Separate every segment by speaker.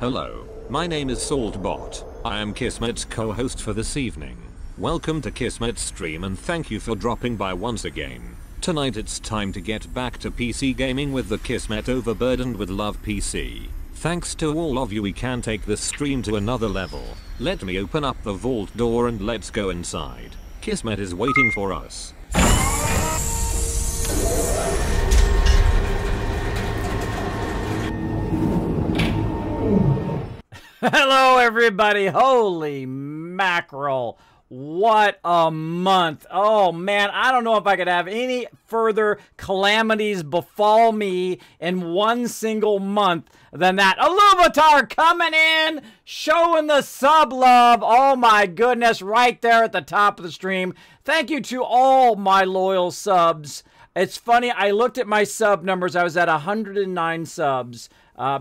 Speaker 1: Hello, my name is Saltbot. I am Kismet's co-host for this evening. Welcome to Kismet's stream and thank you for dropping by once again. Tonight it's time to get back to PC gaming with the Kismet Overburdened with Love PC. Thanks to all of you, we can take this stream to another level. Let me open up the vault door and let's go inside. Kismet is waiting for us.
Speaker 2: Hello everybody, holy mackerel, what a month. Oh man, I don't know if I could have any further calamities befall me in one single month than that. Aluvatar coming in, showing the sub love. Oh my goodness, right there at the top of the stream. Thank you to all my loyal subs. It's funny, I looked at my sub numbers. I was at 109 subs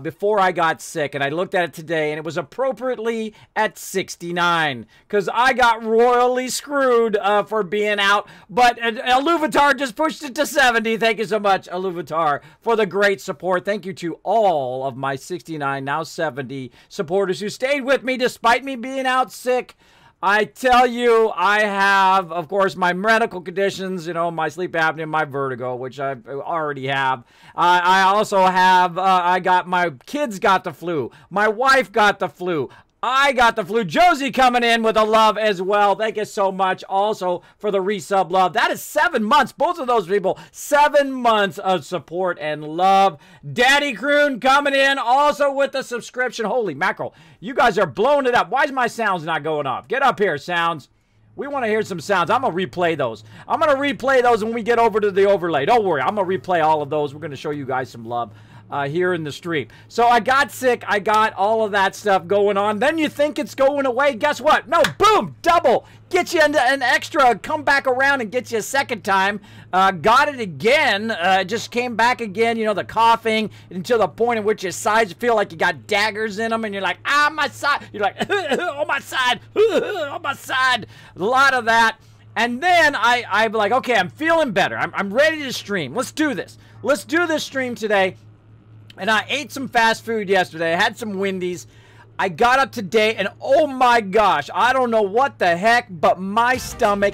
Speaker 2: before I got sick, and I looked at it today, and it was appropriately at 69, because I got royally screwed for being out, but Aluvatar just pushed it to 70. Thank you so much, Aluvatar, for the great support. Thank you to all of my 69, now 70 supporters who stayed with me despite me being out sick. I tell you, I have, of course, my medical conditions, you know, my sleep apnea, my vertigo, which I already have. I also have, my kids got the flu. My wife got the flu. I got the flu. Josie coming in with a love as well. Thank you so much also for the resub love. That is 7 months. Both of those people, 7 months of support and love. Daddy Croon coming in also with the subscription. Holy mackerel. You guys are blowing it up. Why is my sounds not going off? Get up here, sounds. We want to hear some sounds. I'm going to replay those. I'm going to replay those when we get over to the overlay. Don't worry. I'm going to replay all of those. We're going to show you guys some love here in the stream. So I got sick. I got all of that stuff going on. Then you think it's going away. Guess what? No, boom, double. Get you into an extra, come back around and get you a second time. Got it again. Just came back again. You know, the coughing until the point in which your sides feel like you got daggers in them and you're like, ah, my side. You're like, on my side, on my side. A lot of that. And then I'm like, okay, I'm feeling better. I'm ready to stream. Let's do this. Let's do this stream today. And I ate some fast food yesterday. I had some Wendy's. I got up today and oh my gosh, I don't know what the heck, but my stomach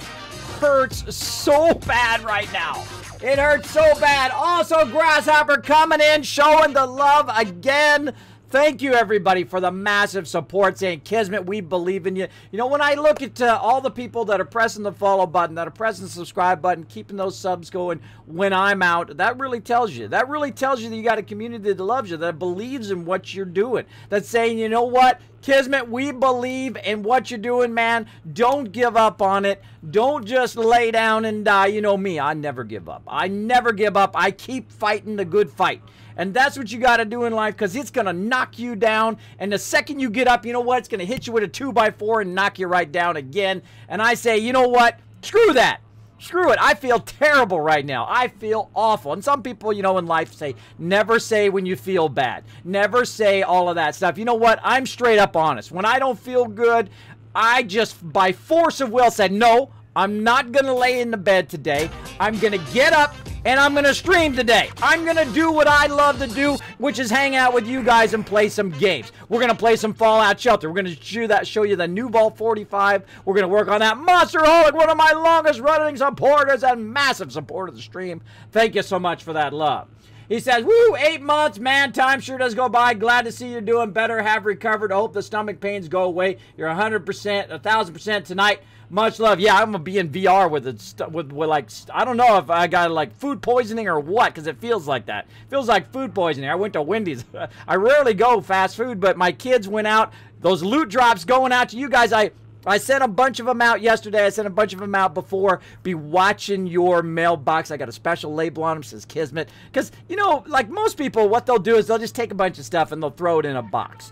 Speaker 2: hurts so bad right now. It hurts so bad. Also, Grasshopper coming in, showing the love again. Thank you, everybody, for the massive support, saying, Kismet, we believe in you. You know, when I look at all the people that are pressing the follow button, that are pressing the subscribe button, keeping those subs going when I'm out, that really tells you. That really tells you that you got a community that loves you, that believes in what you're doing, that's saying, you know what, Kismet, we believe in what you're doing, man. Don't give up on it. Don't just lay down and die. You know me, I never give up. I never give up. I keep fighting the good fight. And that's what you got to do in life, because it's going to knock you down. And the second you get up, you know what? It's going to hit you with a 2x4 and knock you right down again. And I say, you know what? Screw that. Screw it. I feel terrible right now. I feel awful. And some people, you know, in life say, never say when you feel bad. Never say all of that stuff. You know what? I'm straight up honest. When I don't feel good, I just, by force of will, said, no, I'm not going to lay in the bed today. I'm going to get up and I'm going to stream today. I'm going to do what I love to do, which is hang out with you guys and play some games. We're going to play some Fallout Shelter. We're going to show you the new Vault 45. We're going to work on that Monsterholic, one of my longest running supporters and massive support of the stream. Thank you so much for that love. He says, woo, 8 months, man, time sure does go by. Glad to see you're doing better, have recovered. I hope the stomach pains go away. You're 100%, 1,000% tonight. Much love. Yeah, I'm going to be in VR with like, I don't know if I got like food poisoning or what, because it feels like that. It feels like food poisoning. I went to Wendy's. I rarely go fast food, but my kids went out. Those loot drops going out to you guys. I sent a bunch of them out yesterday. I sent a bunch of them out before. Be watching your mailbox. I got a special label on them, says Kismet. Because, you know, like most people, what they'll do is they'll just take a bunch of stuff and they'll throw it in a box.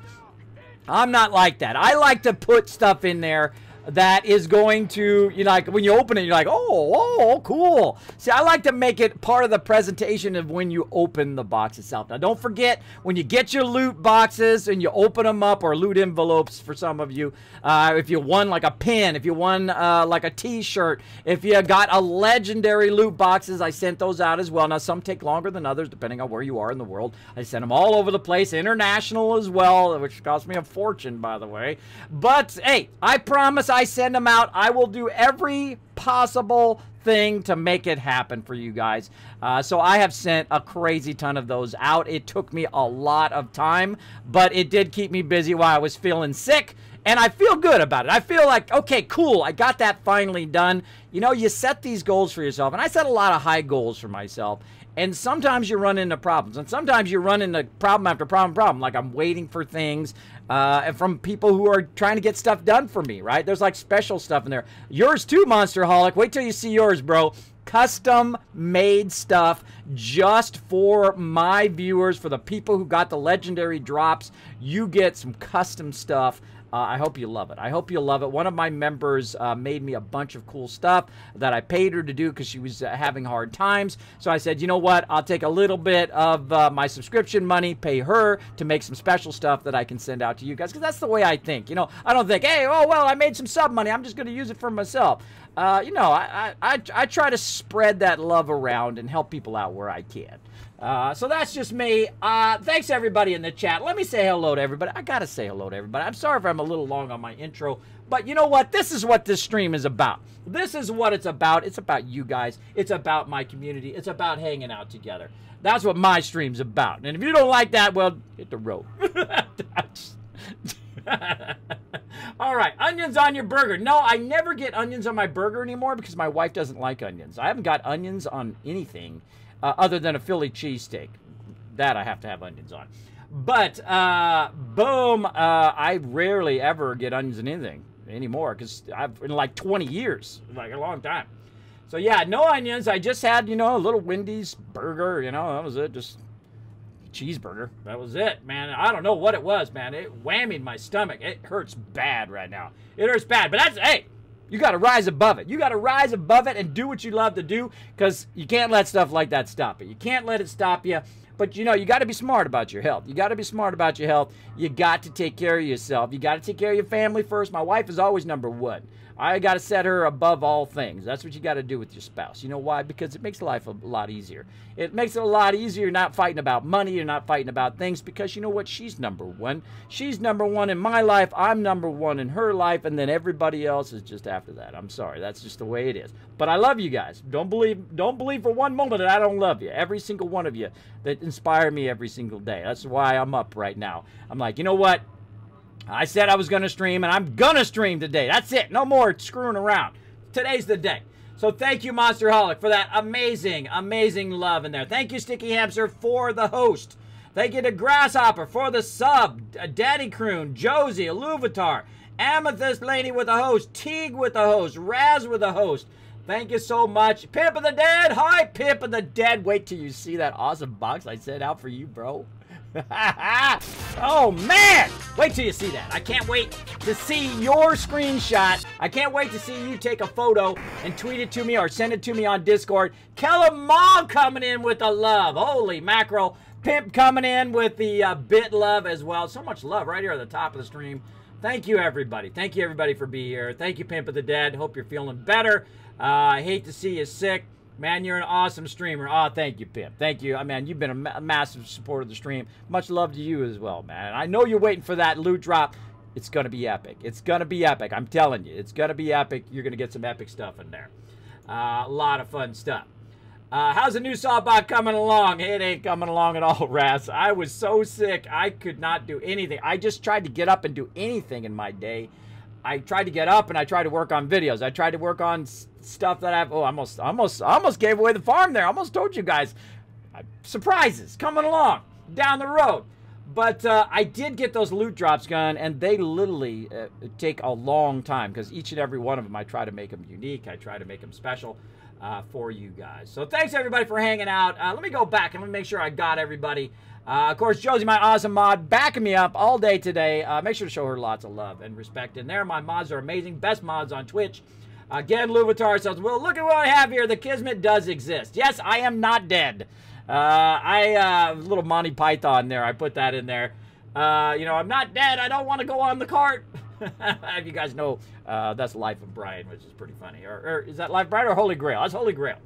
Speaker 2: I'm not like that. I like to put stuff in there that is going to, you know, like when you open it, you're like, oh, cool. See, I like to make it part of the presentation of when you open the box itself. Now, don't forget, when you get your loot boxes and you open them up, or loot envelopes for some of you, if you won like a pin, if you won like a t-shirt, if you got a legendary loot boxes, I sent those out as well. Now, some take longer than others, depending on where you are in the world. I sent them all over the place, international as well, which cost me a fortune, by the way. But, hey, I promise I send them out. I will do every possible thing to make it happen for you guys. So I have sent a crazy ton of those out. It took me a lot of time, but it did keep me busy while I was feeling sick. And I feel good about it. I feel like, okay, cool, I got that finally done. You know, you set these goals for yourself. And I set a lot of high goals for myself. And sometimes you run into problems. And sometimes you run into problem after problem. Like I'm waiting for things from people who are trying to get stuff done for me, right? There's like special stuff in there. Yours too, Monsterholic. Wait till you see yours, bro. Custom made stuff just for my viewers, for the people who got the legendary drops. You get some custom stuff. I hope you love it. I hope you'll love it. One of my members made me a bunch of cool stuff that I paid her to do because she was having hard times. So I said, you know what? I'll take a little bit of my subscription money, pay her to make some special stuff that I can send out to you guys. Because that's the way I think. You know, I don't think, hey, oh, well, I made some sub money. I'm just going to use it for myself. You know, I try to spread that love around and help people out where I can. So that's just me. Thanks everybody in the chat. Let me say hello to everybody. I gotta say hello to everybody. I'm sorry if I'm a little long on my intro, but you know what? This is what this stream is about. This is what it's about. It's about you guys. It's about my community. It's about hanging out together. That's what my stream's about. And if you don't like that, well, hit the road. All right, onions on your burger. No, I never get onions on my burger anymore because my wife doesn't like onions. I haven't got onions on anything other than a Philly cheesesteak. That I have to have onions on. But, boom, I rarely ever get onions in anything anymore because I've, in like 20 years, like a long time. So, yeah, no onions. I just had, you know, a little Wendy's burger, you know, that was it, just cheeseburger. That was it, man. I don't know what it was, man. It whammied my stomach. It hurts bad right now. It hurts bad, but that's, hey, you got to rise above it. You got to rise above it and do what you love to do because you can't let stuff like that stop you. You can't let it stop you. But, you know, you got to be smart about your health. You got to be smart about your health. You got to take care of yourself. You got to take care of your family first. My wife is always number one. I got to set her above all things. That's what you got to do with your spouse. You know why? Because it makes life a lot easier. It makes it a lot easier. You're not fighting about money. You're not fighting about things because you know what? She's number one. She's number one in my life. I'm number one in her life. And then everybody else is just after that. I'm sorry. That's just the way it is. But I love you guys. Don't believe for one moment that I don't love you. Every single one of you that inspire me every single day. That's why I'm up right now. I'm like, you know what? I said I was going to stream, and I'm going to stream today. That's it. No more screwing around. Today's the day. So thank you, Monsterholic, for that amazing, amazing love in there. Thank you, Sticky Hamster, for the host. Thank you to Grasshopper for the sub. Daddy Croon, Josie, Aluvatar, Amethyst Lady with the host, Teague with the host, Raz with the host. Thank you so much. Pimp of the Dead. Hi, Pimp of the Dead. Wait till you see that awesome box I sent out for you, bro. Oh man, wait till you see that. I can't wait to see your screenshot. I can't wait to see you take a photo and tweet it to me or send it to me on Discord. Kellamon coming in with the love. Holy mackerel. Pimp coming in with the bit love as well. So much love right here at the top of the stream. Thank you everybody. Thank you everybody for being here. Thank you, Pimp of the Dead. Hope you're feeling better. I hate to see you sick. Man, you're an awesome streamer. Oh, thank you, Pimp. Thank you. I mean, you've been a massive supporter of the stream. Much love to you as well, man. I know you're waiting for that loot drop. It's going to be epic. It's going to be epic. I'm telling you. It's going to be epic. You're going to get some epic stuff in there. A lot of fun stuff. How's the new Sawbot coming along? It ain't coming along at all, Raz. I was so sick, I could not do anything. I just tried to get up and do anything in my day. I tried to get up and I tried to work on videos. I tried to work on stuff that I've... Oh, I almost gave away the farm there. I almost told you guys. Surprises coming along down the road. But I did get those loot drops going, and they literally take a long time because each and every one of them, I try to make them unique. I try to make them special. for you guys. So thanks everybody for hanging out. Let me go back and let me make sure I got everybody. Of course, Josie, my awesome mod, backing me up all day today. Make sure to show her lots of love and respect. And there, my mods are amazing. Best mods on Twitch. Again, Louvatar says, well, look at what I have here. The Kismet does exist. Yes, I am not dead. Little Monty Python there. I put that in there. You know, I'm not dead. I don't want to go on the cart. If you guys know, that's Life of Brian, which is pretty funny. Or is that Life of Brian or Holy Grail? That's Holy Grail.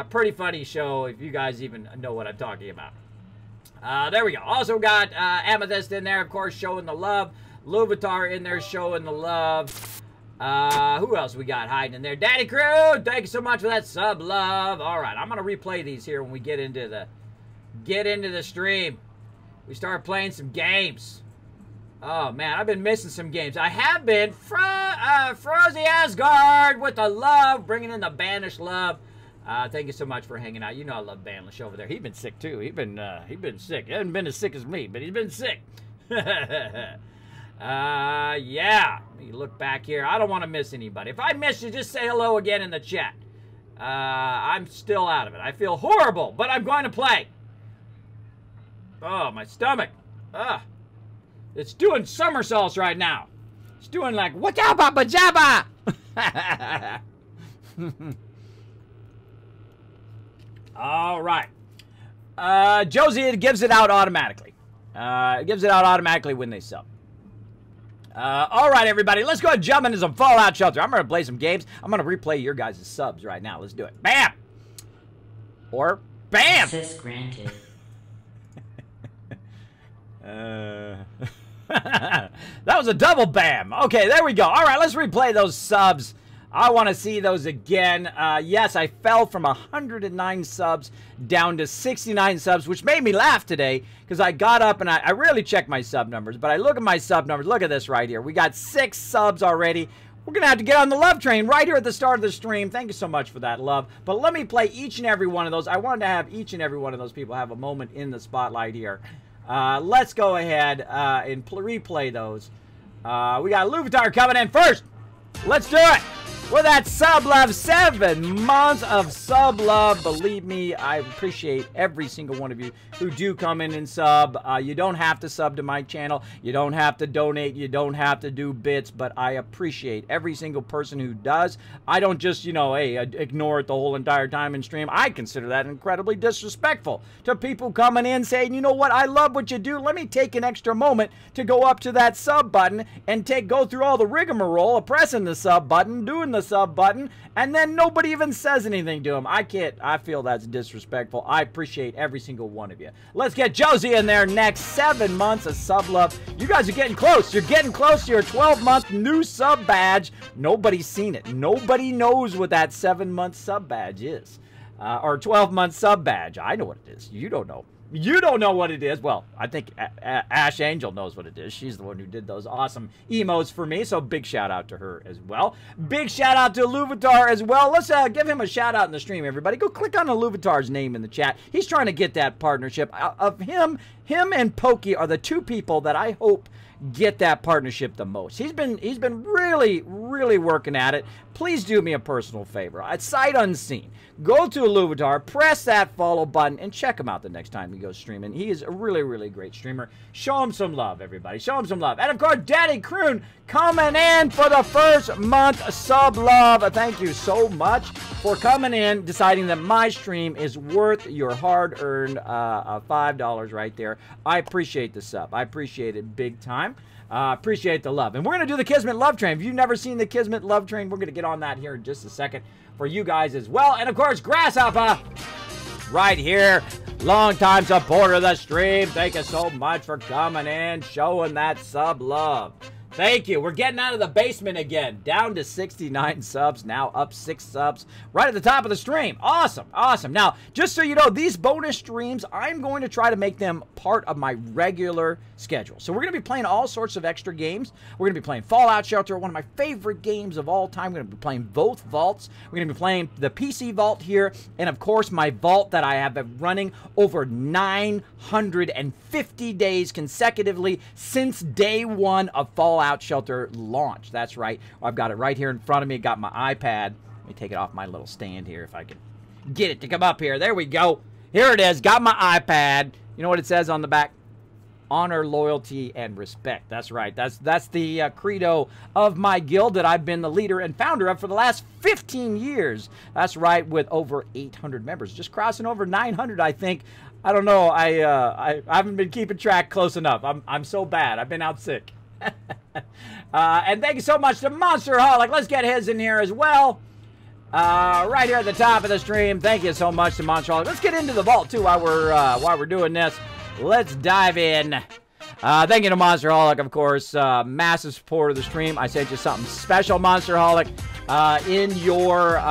Speaker 2: Pretty funny show if you guys even know what I'm talking about. There we go. Also got Amethyst in there, of course, showing the love. Louvatar in there showing the love. Who else we got hiding in there? Daddy Crew, thank you so much for that sub love. All right, I'm gonna replay these here when we get into the stream. We start playing some games. Oh man, I've been missing some games. I have been. Frozy Asgard with the love, bringing in the banished love. Thank you so much for hanging out. You know I love Banished over there. He's been sick too. He's been sick. He hasn't been as sick as me, but he's been sick. Yeah. Let me look back here. I don't want to miss anybody. If I miss you, just say hello again in the chat. I'm still out of it. I feel horrible, but I'm going to play. Oh, my stomach. It's doing somersaults right now. It's doing like, whataba bajaba. All right. Josie, it gives it out automatically. It gives it out automatically when they sub. All right, everybody. Let's go ahead and jump into some Fallout Shelter. I'm going to play some games. I'm going to replay your guys' subs right now. Let's do it. Bam! Or bam!
Speaker 3: Access granted.
Speaker 2: That was a double bam. Okay, there we go. All right, let's replay those subs. I want to see those again. Yes, I fell from 109 subs down to 69 subs, which made me laugh today because I got up and I rarely check my sub numbers, but I look at my sub numbers. Look at this right here. We got 6 subs already. We're going to have to get on the love train right here at the start of the stream. Thank you so much for that love. But let me play each and every one of those. I wanted to have each and every one of those people have a moment in the spotlight here. Let's go ahead and replay those. We got Louvatar coming in first. Let's do it. With that sub love, 7 months of sub love. Believe me, I appreciate every single one of you who do come in and sub. You don't have to sub to my channel. You don't have to donate. You don't have to do bits, but I appreciate every single person who does. I don't just, you know, hey, ignore it the whole entire time in stream. I consider that incredibly disrespectful to people coming in saying, you know what, I love what you do. Let me take an extra moment to go up to that sub button and go through all the rigmarole of pressing the sub button, doing the sub button, and then nobody even says anything to him. I feel that's disrespectful. I appreciate every single one of you. Let's get Josie in there next. 7 months of sub love. You guys are getting close. You're getting close to your 12-month new sub badge. Nobody's seen it. Nobody knows what that 7-month sub badge is. Or 12-month sub badge. I know what it is. You don't know. You don't know what it is. Well, I think Ash Angel knows what it is. She's the one who did those awesome emotes for me, so big shout out to her as well. Big shout out to Louvatar as well. Let's give him a shout out in the stream, everybody. Go click on Louvatar's name in the chat. He's trying to get that partnership. Of him and Pokey are the 2 people that I hope get that partnership the most. He's been really working at it. Please do me a personal favor. At sight unseen, go to Louvatar, press that follow button, and check him out the next time he goes streaming. He is a really great streamer. Show him some love, everybody. Show him some love. And of course, Daddy Croon coming in for the first month sub love. Thank you so much for coming in, deciding that my stream is worth your hard-earned $5 right there. I appreciate the sub. I appreciate it big time. Appreciate the love. And we're going to do the Kismet Love Train. If you've never seen the Kismet Love Train, we're going to get on that here in just a second for you guys as well. And of course, Grasshopper right here. Long-time supporter of the stream. Thank you so much for coming in, showing that sub love. Thank you. We're getting out of the basement again. Down to 69 subs. Now up 6 subs. Right at the top of the stream. Awesome. Awesome. Now, just so you know, these bonus streams, I'm going to try to make them part of my regular schedule. So we're going to be playing all sorts of extra games. We're going to be playing Fallout Shelter, one of my favorite games of all time. We're going to be playing both vaults. We're going to be playing the PC vault here. And, of course, my vault that I have been running over 950 days consecutively since day 1 of Fallout Shelter launch. That's right. I've got it right here in front of me. Got my iPad. Let me take it off my little stand here if I can get it to come up here. There we go. Here it is. Got my iPad. You know what it says on the back? Honor, loyalty, and respect. That's right. That's the credo of my guild that I've been the leader and founder of for the last 15 years. That's right, with over 800 members. Just crossing over 900, I think. I don't know. I haven't been keeping track close enough. I'm so bad. I've been out sick. And thank you so much to Monsterholic. Let's get his in here as well. Right here at the top of the stream. Thank you so much to Monsterholic. Let's get into the vault too while we're doing this. Let's dive in. Thank you to Monsterholic, of course. Massive support of the stream. I sent you something special, Monsterholic, in your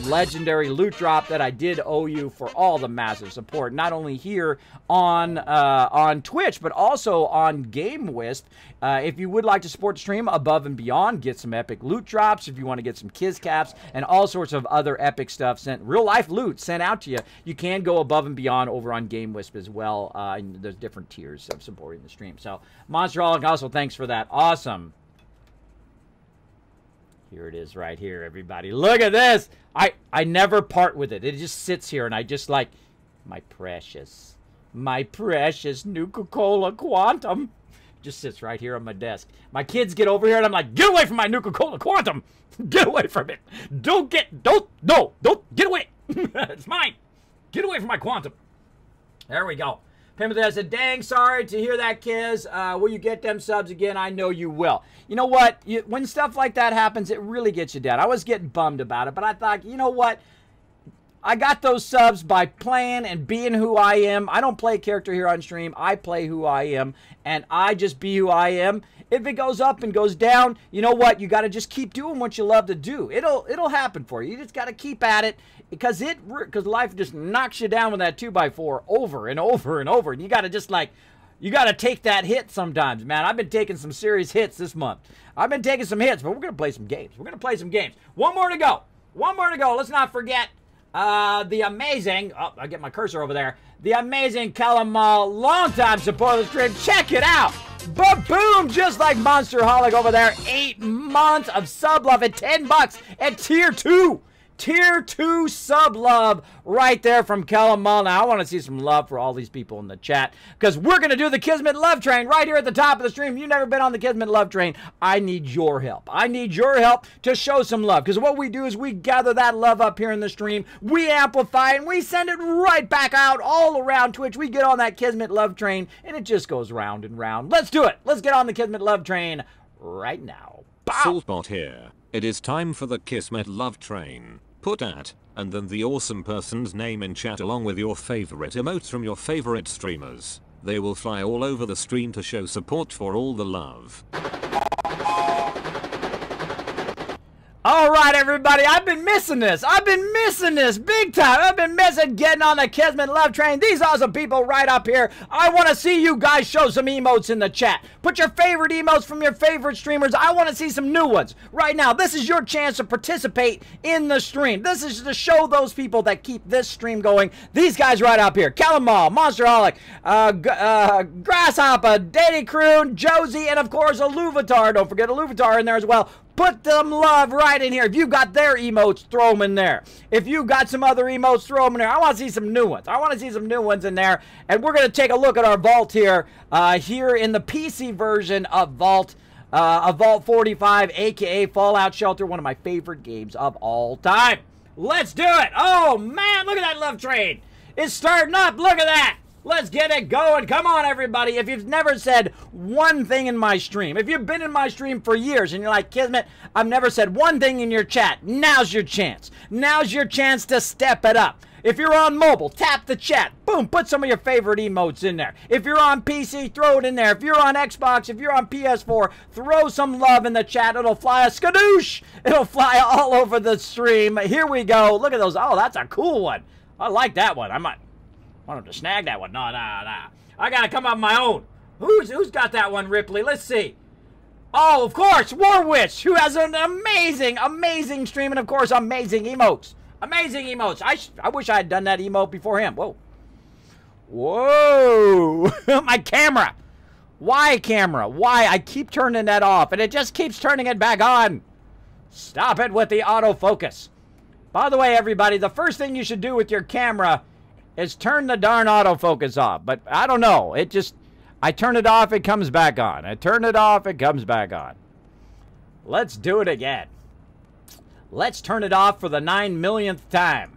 Speaker 2: legendary loot drop that I did owe you for all the massive support. Not only here on Twitch, but also on GameWisp. If you would like to support the stream above and beyond, get some epic loot drops. If you want to get some Kiz caps and all sorts of other epic stuff sent, real life loot sent out to you, you can go above and beyond over on GameWisp as well. And there's different tiers of supporting the stream. So Monsterholic, also thanks for that. Awesome. Here it is right here, everybody. Look at this. I never part with it. It just sits here and I just like, my precious Nuka-Cola Quantum. Just sits right here on my desk. My kids get over here and I'm like, get away from my Nuka-Cola Quantum. Get away from it. Don't get away. It's mine. Get away from my Quantum. There we go. Pimothy said, dang, sorry to hear that, Kiz. Will you get them subs again? I know you will. You know what? When stuff like that happens, it really gets you down. I was getting bummed about it, but I thought, you know what? I got those subs by playing and being who I am. I don't play a character here on stream. I play who I am, and I just be who I am. If it goes up and goes down, you know what? You got to just keep doing what you love to do. It'll happen for you. You just got to keep at it because life just knocks you down with that 2x4 over and over and over. And you got to just like, you got to take that hit sometimes, man. I've been taking some serious hits this month. I've been taking some hits, but we're going to play some games. We're going to play some games. One more to go. Let's not forget the amazing, I get my cursor over there, the amazing Kalamal, longtime supporter of the stream. Check it out. Ba-boom! Just like Monsterholic over there. 8 months of sub love at $10 at tier 2. Tier 2 sub love right there from Kalamal. Now, I want to see some love for all these people in the chat because we're going to do the Kismet Love Train right here at the top of the stream. You've never been on the Kismet Love Train. I need your help. I need your help to show some love because what we do is we gather that love up here in the stream. We amplify and we send it right back out all around Twitch. We get on that Kismet Love Train and it just goes round and round. Let's do it. Let's get on the Kismet Love Train right now.
Speaker 1: Saltbot here. It is time for the Kismet Love Train. Put at, and then the awesome person's name in chat along with your favorite emotes from your favorite streamers. They will fly all over the stream to show support for all the love.
Speaker 2: All right, everybody, I've been missing this. Big time. I've been missing getting on the Kismet Love Train. These awesome people right up here. I want to see you guys show some emotes in the chat. Put your favorite emotes from your favorite streamers. I want to see some new ones. Right now, this is your chance to participate in the stream. This is to show those people that keep this stream going. These guys right up here. Kalamal, Monsterholic, Grasshopper, Danny Croon, Josie, and of course, Aluvatar. Don't forget Aluvatar in there as well. Put them love right in here. If you've got their emotes, throw them in there. If you've got some other emotes, throw them in there. I want to see some new ones. In there. And we're going to take a look at our vault here. Here in the PC version of Vault. Vault 45, a.k.a. Fallout Shelter. One of my favorite games of all time. Let's do it. Oh, man. Look at that love train. It's starting up. Look at that. Let's get it going. Come on, everybody. If you've never said one thing in my stream, if you've been in my stream for years and you're like, Kismet, I've never said one thing in your chat, now's your chance. Now's your chance to step it up. If you're on mobile, tap the chat. Boom, put some of your favorite emotes in there. If you're on PC, throw it in there. If you're on Xbox, if you're on PS4, throw some love in the chat. It'll fly a skadoosh. It'll fly all over the stream. Here we go. Look at those. Oh, that's a cool one. I like that one. I might want to snag that one. No. I got to come up with my own. Who's got that one, Ripley? Let's see. Oh, of course, Warwish, who has an amazing stream and, of course, amazing emotes. Amazing emotes. I wish I had done that emote before him. Whoa. My camera. Why camera? Why? I keep turning that off, and it just keeps turning it back on. Stop it with the autofocus. By the way, everybody, the first thing you should do with your camera is turn the darn autofocus off. But I don't know. It just, I turn it off, it comes back on. I turn it off, it comes back on. Let's do it again. Let's turn it off for the 9 millionth time.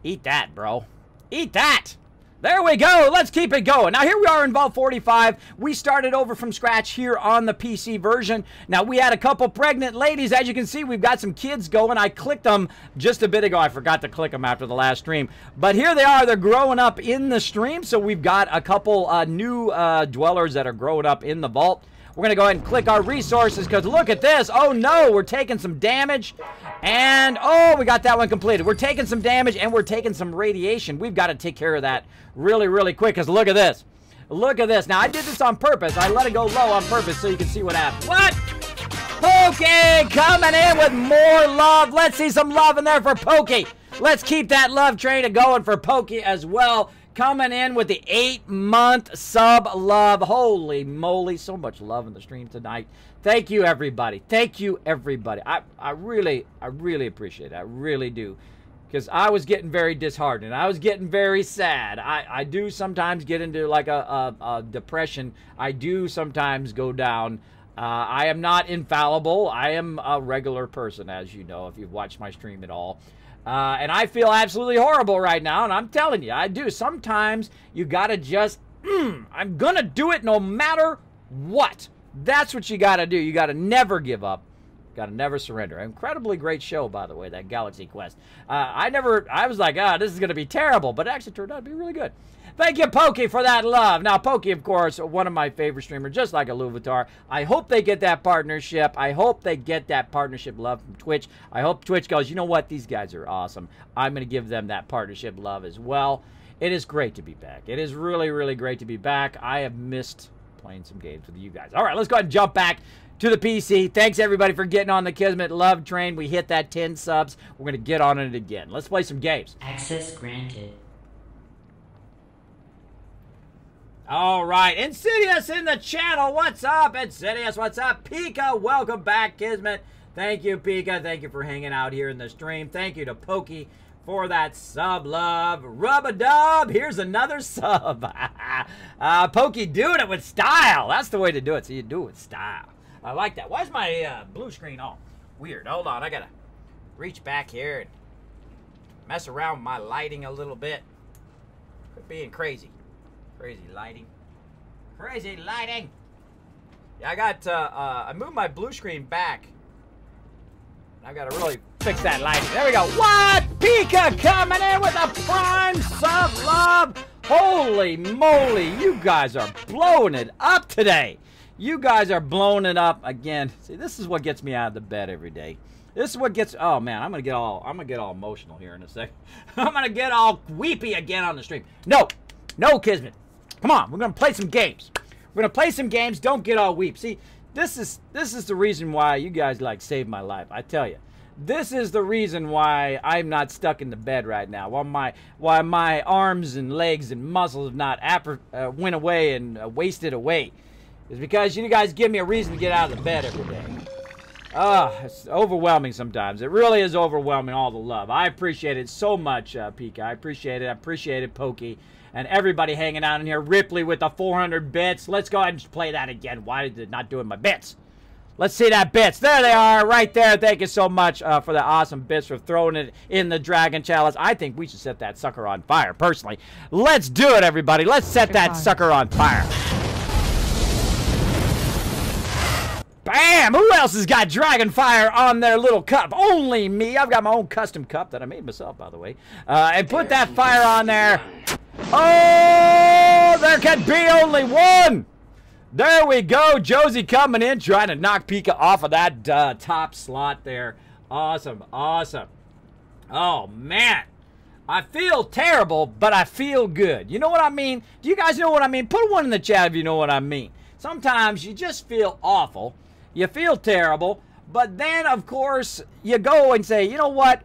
Speaker 2: Eat that, bro. Eat that. There we go. Let's keep it going. Now, here we are in Vault 45. We started over from scratch here on the PC version. Now, we had a couple pregnant ladies. As you can see, we've got some kids going. I clicked them just a bit ago. I forgot to click them after the last stream. But here they are. They're growing up in the stream. So we've got a couple new dwellers that are growing up in the vault. We're going to go ahead and click our resources because look at this. Oh, no. We're taking some damage. And, oh, we got that one completed. We're taking some damage and we're taking some radiation. We've got to take care of that really, really quick because look at this. Look at this. Now, I did this on purpose. I let it go low on purpose so you can see what happens. What? Pokey coming in with more love. Let's see some love in there for Pokey. Let's keep that love train going for Pokey as well. Coming in with the 8-month sub love. Holy moly, so much love in the stream tonight. Thank you, everybody. Thank you, everybody. I really appreciate it. I really do. Because I was getting very disheartened. I was getting very sad. I do sometimes get into like a depression. I do sometimes go down. I am not infallible. I am a regular person, as you know, if you've watched my stream at all. And I feel absolutely horrible right now, and I'm telling you, I do. Sometimes you gotta just, I'm gonna do it no matter what. That's what you gotta do. You gotta never give up. Gotta never surrender. Incredibly great show, by the way, that Galaxy Quest. I was like, this is gonna be terrible, but it actually turned out to be really good. Thank you, Pokey, for that love. Now, Pokey, of course, one of my favorite streamers, just like a Luvatar. I hope they get that partnership. I hope they get that partnership love from Twitch. I hope Twitch goes, you know what? These guys are awesome. I'm going to give them that partnership love as well. It is great to be back. It is really, really great to be back. I have missed playing some games with you guys. All right, let's go ahead and jump back to the PC. Thanks, everybody, for getting on the Kismet love train. We hit that 10 subs. We're going to get on it again. Let's play some games.
Speaker 3: Access granted.
Speaker 2: All right, Insidious in the channel. What's up, Insidious? What's up, Pika? Welcome back, Kismet. Thank you, Pika. Thank you for hanging out here in the stream. Thank you to Pokey for that sub love. Rub-a-dub. Here's another sub. Pokey doing it with style. That's the way to do it. So you do it with style. I like that. Why is my blue screen all weird? Hold on. I got to reach back here and mess around with my lighting a little bit. Quit being crazy. Crazy lighting. Crazy lighting. Yeah, I got, I moved my blue screen back. I got to really fix that lighting. There we go. What? Pika coming in with a prime sub love. Holy moly. You guys are blowing it up today. You guys are blowing it up again. See, this is what gets me out of the bed every day. This is what gets, oh man, I'm gonna get all emotional here in a second. I'm gonna get all weepy again on the stream. No, Kismet. Come on, we're going to play some games. We're going to play some games. Don't get all weep. See, this is the reason why you guys like saved my life. I tell you. This is the reason why I'm not stuck in the bed right now. Why my arms and legs and muscles have not went away and wasted away. Is because you guys give me a reason to get out of the bed every day. It's overwhelming sometimes. It really is overwhelming, all the love. I appreciate it so much, Pika. I appreciate it. I appreciate it, Pokey. And everybody hanging out in here. Ripley with the 400 bits. Let's go ahead and play that again. Why is it not doing my bits? Let's see that bits. There they are, right there. Thank you so much for the awesome bits, for throwing it in the Dragon Chalice. I think we should set that sucker on fire, personally. Let's do it, everybody. Let's set that sucker on fire. Bam! Who else has got Dragon Fire on their little cup? Only me. I've got my own custom cup that I made myself, by the way. And put that fire on there. Oh, there can be only one. There we go. Josie coming in, trying to knock Pika off of that top slot there. Awesome, awesome. Oh, man. I feel terrible, but I feel good. You know what I mean? Do you guys know what I mean? Put one in the chat if you know what I mean. Sometimes you just feel awful. You feel terrible, but then, of course, you go and say, you know what?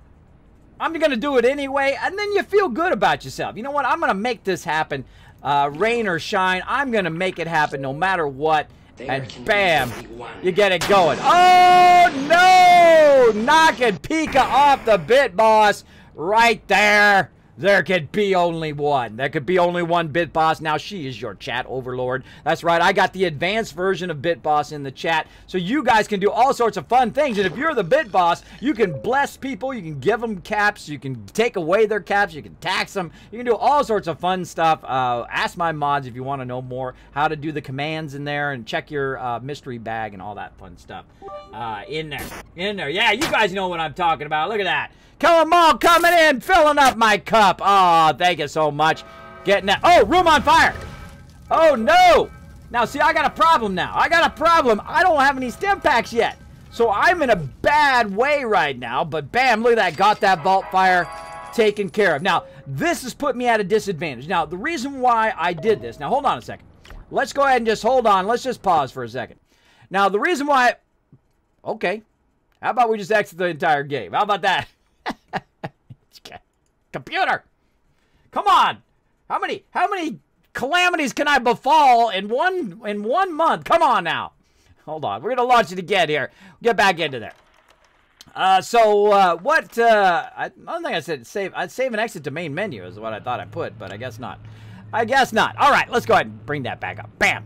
Speaker 2: I'm going to do it anyway, and then you feel good about yourself. You know what? I'm going to make this happen, rain or shine. I'm going to make it happen no matter what, And bam, you get it going. Oh, no! Knocking Pika off the bit boss right there. There could be only one. There could be only one Bit Boss. Now, she is your chat overlord. That's right. I got the advanced version of Bit Boss in the chat. So you guys can do all sorts of fun things. And if you're the Bit Boss, you can bless people. You can give them caps. You can take away their caps. You can tax them. You can do all sorts of fun stuff. Ask my mods if you want to know more how to do the commands in there and check your mystery bag and all that fun stuff in there. Yeah, you guys know what I'm talking about. Look at that. Come on, coming in, filling up my cup. Oh, thank you so much. Getting that. Oh, room on fire. Oh, no. Now, see, I got a problem now. I got a problem. I don't have any stim packs yet. So I'm in a bad way right now. But bam, look at that. Got that vault fire taken care of. Now, this has put me at a disadvantage. Now, the reason why I did this. Now, hold on a second. Let's go ahead and just hold on. Let's just pause for a second. Now, the reason why... Okay. How about we just exit the entire game? How about that? Computer, come on! How many calamities can I befall in one month? Come on now! Hold on, we're gonna launch it again here. Get back into there. I don't think I said save. I'd save and exit to main menu is what I thought I put, but I guess not. I guess not. All right, let's go ahead and bring that back up. Bam.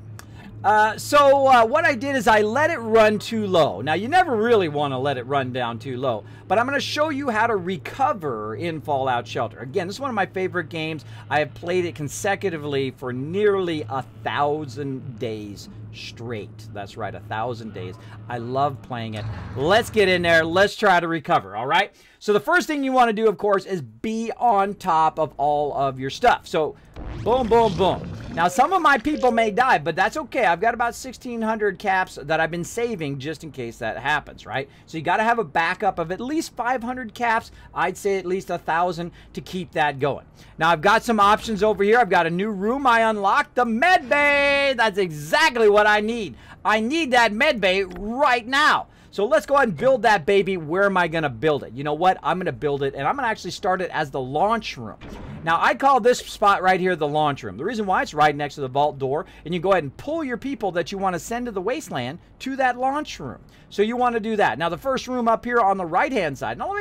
Speaker 2: What I did is I let it run too low. Now, you never really want to let it run down too low, but I'm going to show you how to recover in Fallout Shelter. Again, this is one of my favorite games. I have played it consecutively for nearly 1,000 days straight. That's right, 1,000 days. I love playing it. Let's get in there. Let's try to recover, all right? So the first thing you want to do, of course, is be on top of all of your stuff. So, boom, boom, boom. Now, some of my people may die, but that's okay. I've got about 1,600 caps that I've been saving just in case that happens, right? So you got to have a backup of at least 500 caps. I'd say at least 1,000 to keep that going. Now, I've got some options over here. I've got a new room I unlocked, the med bay. That's exactly what I need. I need that med bay right now. So let's go ahead and build that baby. Where am I going to build it? You know what? I'm going to build it, and I'm going to actually start it as the launch room. Now, I call this spot right here the launch room. The reason why it's right next to the vault door, and you go ahead and pull your people that you want to send to the wasteland to that launch room. So you want to do that. Now, the first room up here on the right-hand side. Now,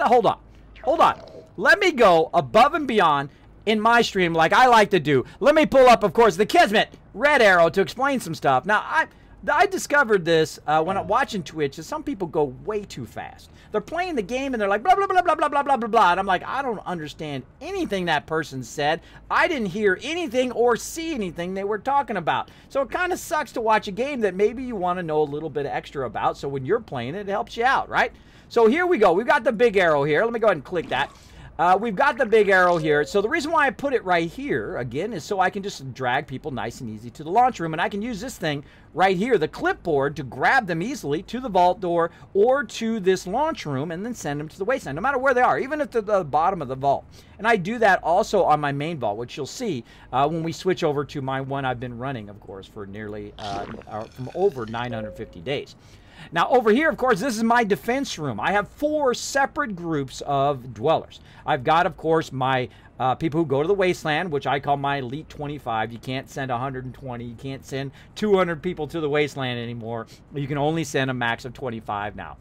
Speaker 2: hold on. Let me go above and beyond in my stream like I like to do. Let me pull up, of course, the Kismet red arrow to explain some stuff. Now, I discovered this when I'm watching Twitch, that some people go way too fast. They're playing the game and they're like, blah, blah, blah, blah, blah, blah, blah, blah, blah. And I'm like, I don't understand anything that person said. I didn't hear anything or see anything they were talking about. So it kind of sucks to watch a game that maybe you want to know a little bit extra about. So when you're playing it, it helps you out, right? So here we go. We've got the big arrow here. Let me go ahead and click that. We've got the big arrow here. So the reason why I put it right here, again, is so I can just drag people nice and easy to the launch room. And I can use this thing right here, the clipboard, to grab them easily to the vault door or to this launch room and then send them to the wasteland, no matter where they are, even at the bottom of the vault. And I do that also on my main vault, which you'll see when we switch over to my one I've been running, of course, for nearly from over 950 days. Now, over here, of course, this is my defense room. I have 4 separate groups of dwellers. I've got, of course, my people who go to the wasteland, which I call my elite 25. You can't send 120. You can't send 200 people to the wasteland anymore. You can only send a max of 25 now.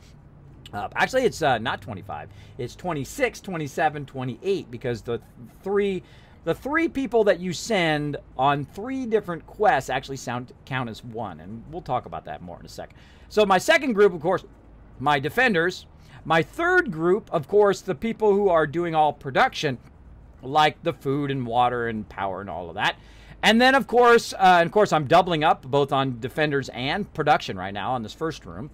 Speaker 2: Actually, it's not 25. It's 26, 27, 28, because the three people that you send on 3 different quests actually count as 1, and we'll talk about that more in a second. So my second group, of course, my defenders. My third group, of course, the people who are doing all production, like the food and water and power and all of that. And then, of course, I'm doubling up both on defenders and production right now on this first room.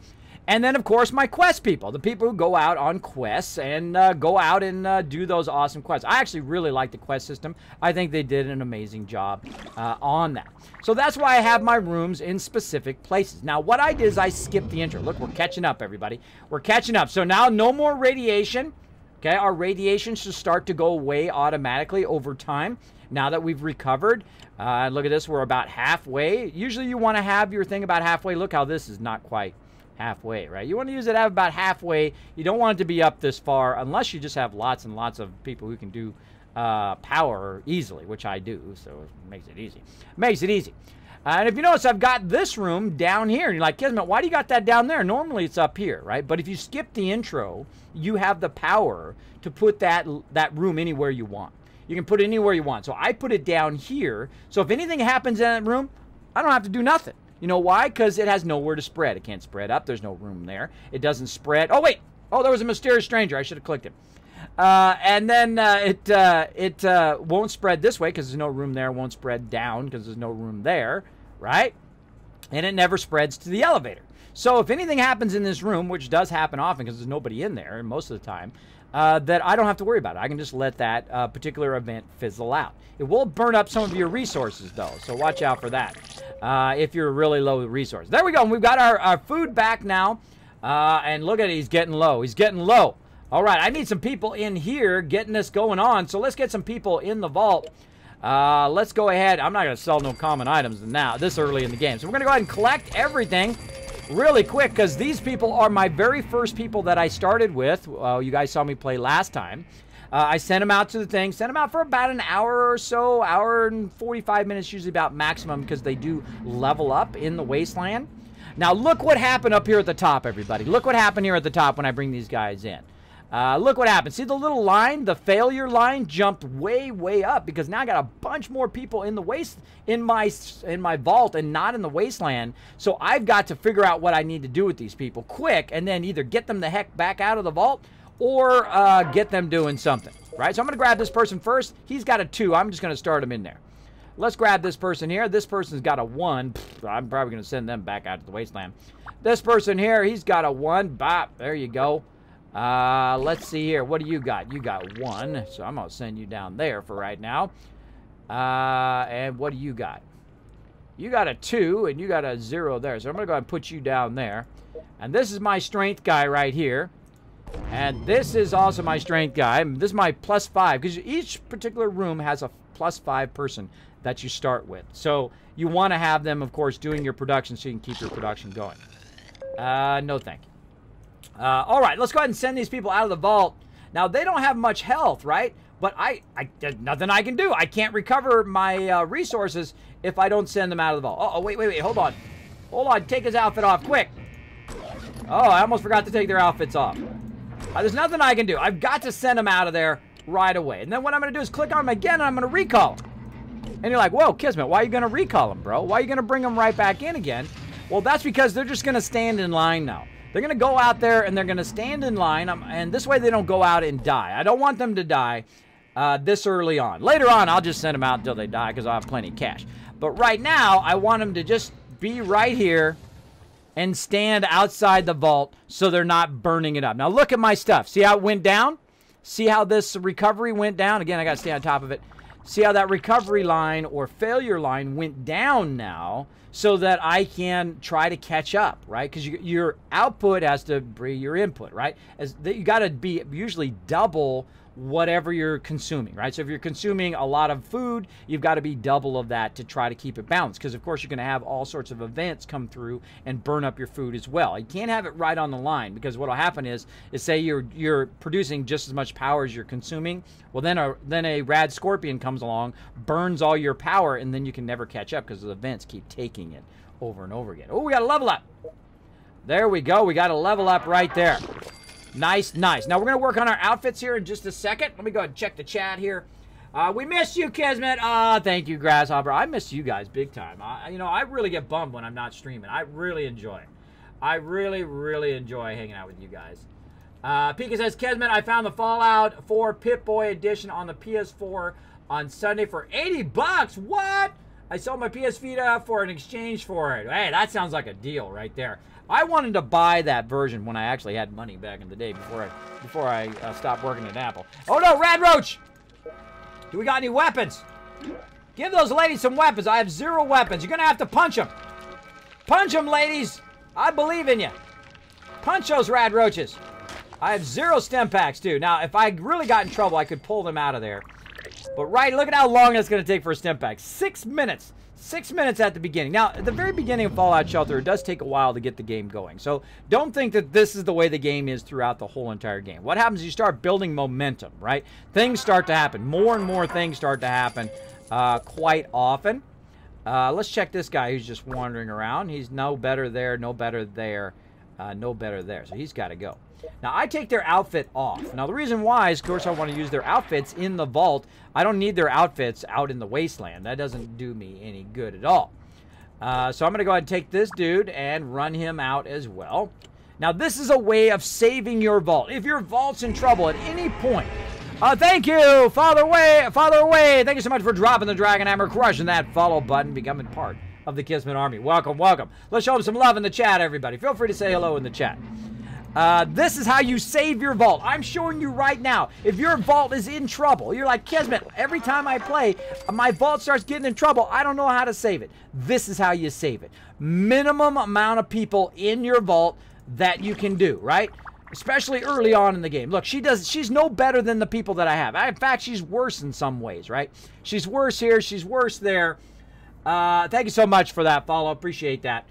Speaker 2: And then, of course, my quest people, the people who go out on quests and go out and do those awesome quests. I actually really like the quest system. I think they did an amazing job on that. So that's why I have my rooms in specific places. Now, what I did is I skipped the intro. Look, we're catching up, everybody. We're catching up. So now no more radiation. Okay, our radiation should start to go away automatically over time now that we've recovered. Look at this. We're about halfway. Usually you want to have your thing about halfway. Look how this is not quite halfway, right? You want to use it at about halfway. You don't want it to be up this far unless you just have lots and lots of people who can do power easily, which I do, so it makes it easy. Makes it easy. And if you notice, I've got this room down here. And you're like, Kismet, why do you got that down there? Normally it's up here, right? But if you skip the intro, you have the power to put that room anywhere you want. You can put it anywhere you want. So I put it down here. So if anything happens in that room, I don't have to do nothing. You know why? Because it has nowhere to spread. It can't spread up. There's no room there. It doesn't spread. Oh, wait. Oh, there was a mysterious stranger. I should have clicked him. And then it won't spread this way because there's no room there. It won't spread down because there's no room there, right? And it never spreads to the elevator. So if anything happens in this room, which does happen often because there's nobody in there most of the time, that I don't have to worry about it. I can just let that particular event fizzle out. It will burn up some of your resources, though, so watch out for that if you're really low with resources. There we go. We've got our food back now. And look at it. He's getting low. He's getting low. All right, I need some people in here getting this going on. So let's get some people in the vault. Let's go ahead. I'm not going to sell no common items now, this early in the game. So we're going to go ahead and collect everything really quick because these people are my very first people that I started with. You guys saw me play last time. I sent them out to the thing. Sent them out for about an hour or so. Hour and 45 minutes, usually about maximum because they do level up in the wasteland. Now, look what happened up here at the top, everybody. Look what happened here at the top when I bring these guys in. Look what happened. See the little line? The failure line jumped way, way up because now I got a bunch more people in the in my vault and not in the wasteland. So I've got to figure out what I need to do with these people quick and then either get them the heck back out of the vault or get them doing something, right? So I'm going to grab this person first. He's got a 2. I'm just going to start him in there. Let's grab this person here. This person's got a 1. I'm probably going to send them back out to the wasteland. This person here, he's got a 1. Bop, there you go. Let's see here. What do you got? You got 1. So I'm going to send you down there for right now. And what do you got? You got a 2 and you got a 0 there. So I'm going to go ahead and put you down there. And this is my strength guy right here. And this is also my strength guy. This is my +5 because each particular room has a +5 person that you start with. So you want to have them, of course, doing your production so you can keep your production going. No thank you. All right, let's go ahead and send these people out of the vault. Now, they don't have much health, right? But there's nothing I can do. I can't recover my resources if I don't send them out of the vault. Oh, wait, hold on. Hold on, take his outfit off, quick. Oh, I almost forgot to take their outfits off. There's nothing I can do. I've got to send them out of there right away. And then what I'm going to do is click on them again, and I'm going to recall them. And you're like, whoa, Kismet, why are you going to recall them, bro? Why are you going to bring them right back in again? Well, that's because they're just going to stand in line now. They're going to go out there, and they're going to stand in line, and this way they don't go out and die. I don't want them to die this early on. Later on, I'll just send them out until they die because I'll have plenty of cash. But right now, I want them to just be right here and stand outside the vault so they're not burning it up. Now, look at my stuff. See how it went down? See how this recovery went down? Again, I got to stay on top of it. See how that recovery line or failure line went down now so that I can try to catch up, right? Because your output has to be your input, right? You got to be usually double whatever you're consuming, right? So if you're consuming a lot of food, you've got to be double of that to try to keep it balanced because, of course, you're going to have all sorts of events come through and burn up your food as well. You can't have it right on the line because what will happen is say you're producing just as much power as you're consuming. Well, then a rad scorpion comes along, burns all your power, and then you can never catch up because the events keep taking it over and over again. Oh, we got to level up. There we go. We got to level up right there. Nice, nice. Now, we're going to work on our outfits here in just a second. Let me go ahead and check the chat here. We missed you, Kismet. Thank you, Grasshopper. I miss you guys big time. I really get bummed when I'm not streaming. I really enjoy it. I really, really enjoy hanging out with you guys. Pika says, Kismet, I found the Fallout 4 Pip-Boy edition on the PS4 on Sunday for 80 bucks. What? I sold my PS Vita for an exchange for it. Hey, that sounds like a deal right there. I wanted to buy that version when I actually had money back in the day before I stopped working at Apple. Oh no, Rad Roach! Do we got any weapons? Give those ladies some weapons. I have 0 weapons. You're gonna have to punch them. Punch them, ladies. I believe in you. Punch those Rad Roaches. I have 0 stem packs too. Now, if I really got in trouble, I could pull them out of there. But look at how long it's gonna take for a stem pack. 6 minutes. 6 minutes at the beginning. Now, at the very beginning of Fallout Shelter, it does take a while to get the game going. So don't think that this is the way the game is throughout the whole entire game. What happens is you start building momentum, right? Things start to happen. More and more things start to happen quite often. Let's check this guy who's just wandering around. He's no better there, no better there, no better there. So he's got to go. Now, I take their outfit off. Now, the reason why is, of course, I want to use their outfits in the vault. I don't need their outfits out in the wasteland. That doesn't do me any good at all. So I'm going to go ahead and take this dude and run him out as well. Now, this is a way of saving your vault. If your vault's in trouble at any point, thank you, Father Away. Thank you so much for dropping the Dragon Hammer, crushing that follow button, becoming part of the Kismet Army. Welcome, welcome. Let's show them some love in the chat, everybody. Feel free to say hello in the chat. This is how you save your vault. I'm showing you right now. If your vault is in trouble, you're like, Kismet, every time I play, my vault starts getting in trouble. I don't know how to save it. This is how you save it. Minimum amount of people in your vault that you can do, right? Especially early on in the game. Look, she's no better than the people that I have. In fact, she's worse in some ways, right? She's worse here. She's worse there. Thank you so much for that follow. Appreciate that.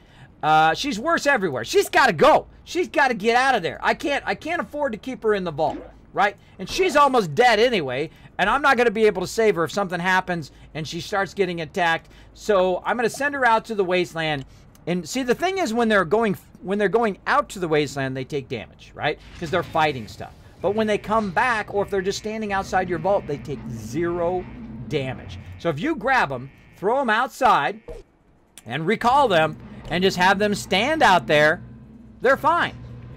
Speaker 2: She's worse everywhere. She's got to go. She's got to get out of there. I can't afford to keep her in the vault, right? And she's almost dead anyway, and I'm not going to be able to save her if something happens and she starts getting attacked. So I'm going to send her out to the wasteland. And see, the thing is, when they're going out to the wasteland, they take damage, right? Because they're fighting stuff. But when they come back, or if they're just standing outside your vault, they take 0 damage. So if you grab them, throw them outside, and recall them, and just have them stand out there, they're fine.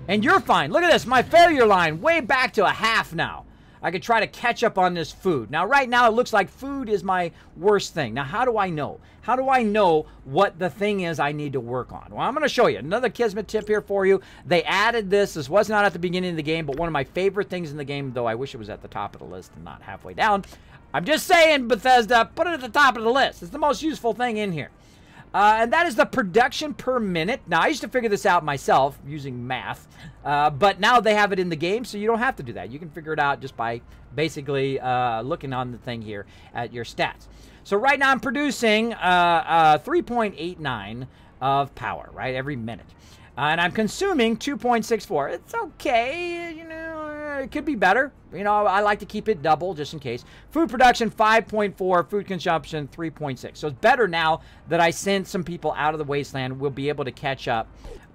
Speaker 2: And you're fine. Look at this, my failure line way back to a half now. I could try to catch up on this food. Now, right now, it looks like food is my worst thing. Now, how do I know? How do I know what the thing is I need to work on? Well, I'm going to show you another Kismet tip here for you. They added this. This was not at the beginning of the game, but one of my favorite things in the game, though I wish it was at the top of the list and not halfway down. I'm just saying, Bethesda, put it at the top of the list. It's the most useful thing in here. And that is the production per minute. Now, I used to figure this out myself using math, but now they have it in the game, so you don't have to do that. You can figure it out just by basically looking on the thing here at your stats. So right now I'm producing 3.89 of power, right, every minute. And I'm consuming 2.64. It's okay, you know, it could be better. You know, I like to keep it double just in case. Food production, 5.4. Food consumption, 3.6. So it's better now that I sent some people out of the wasteland. We'll be able to catch up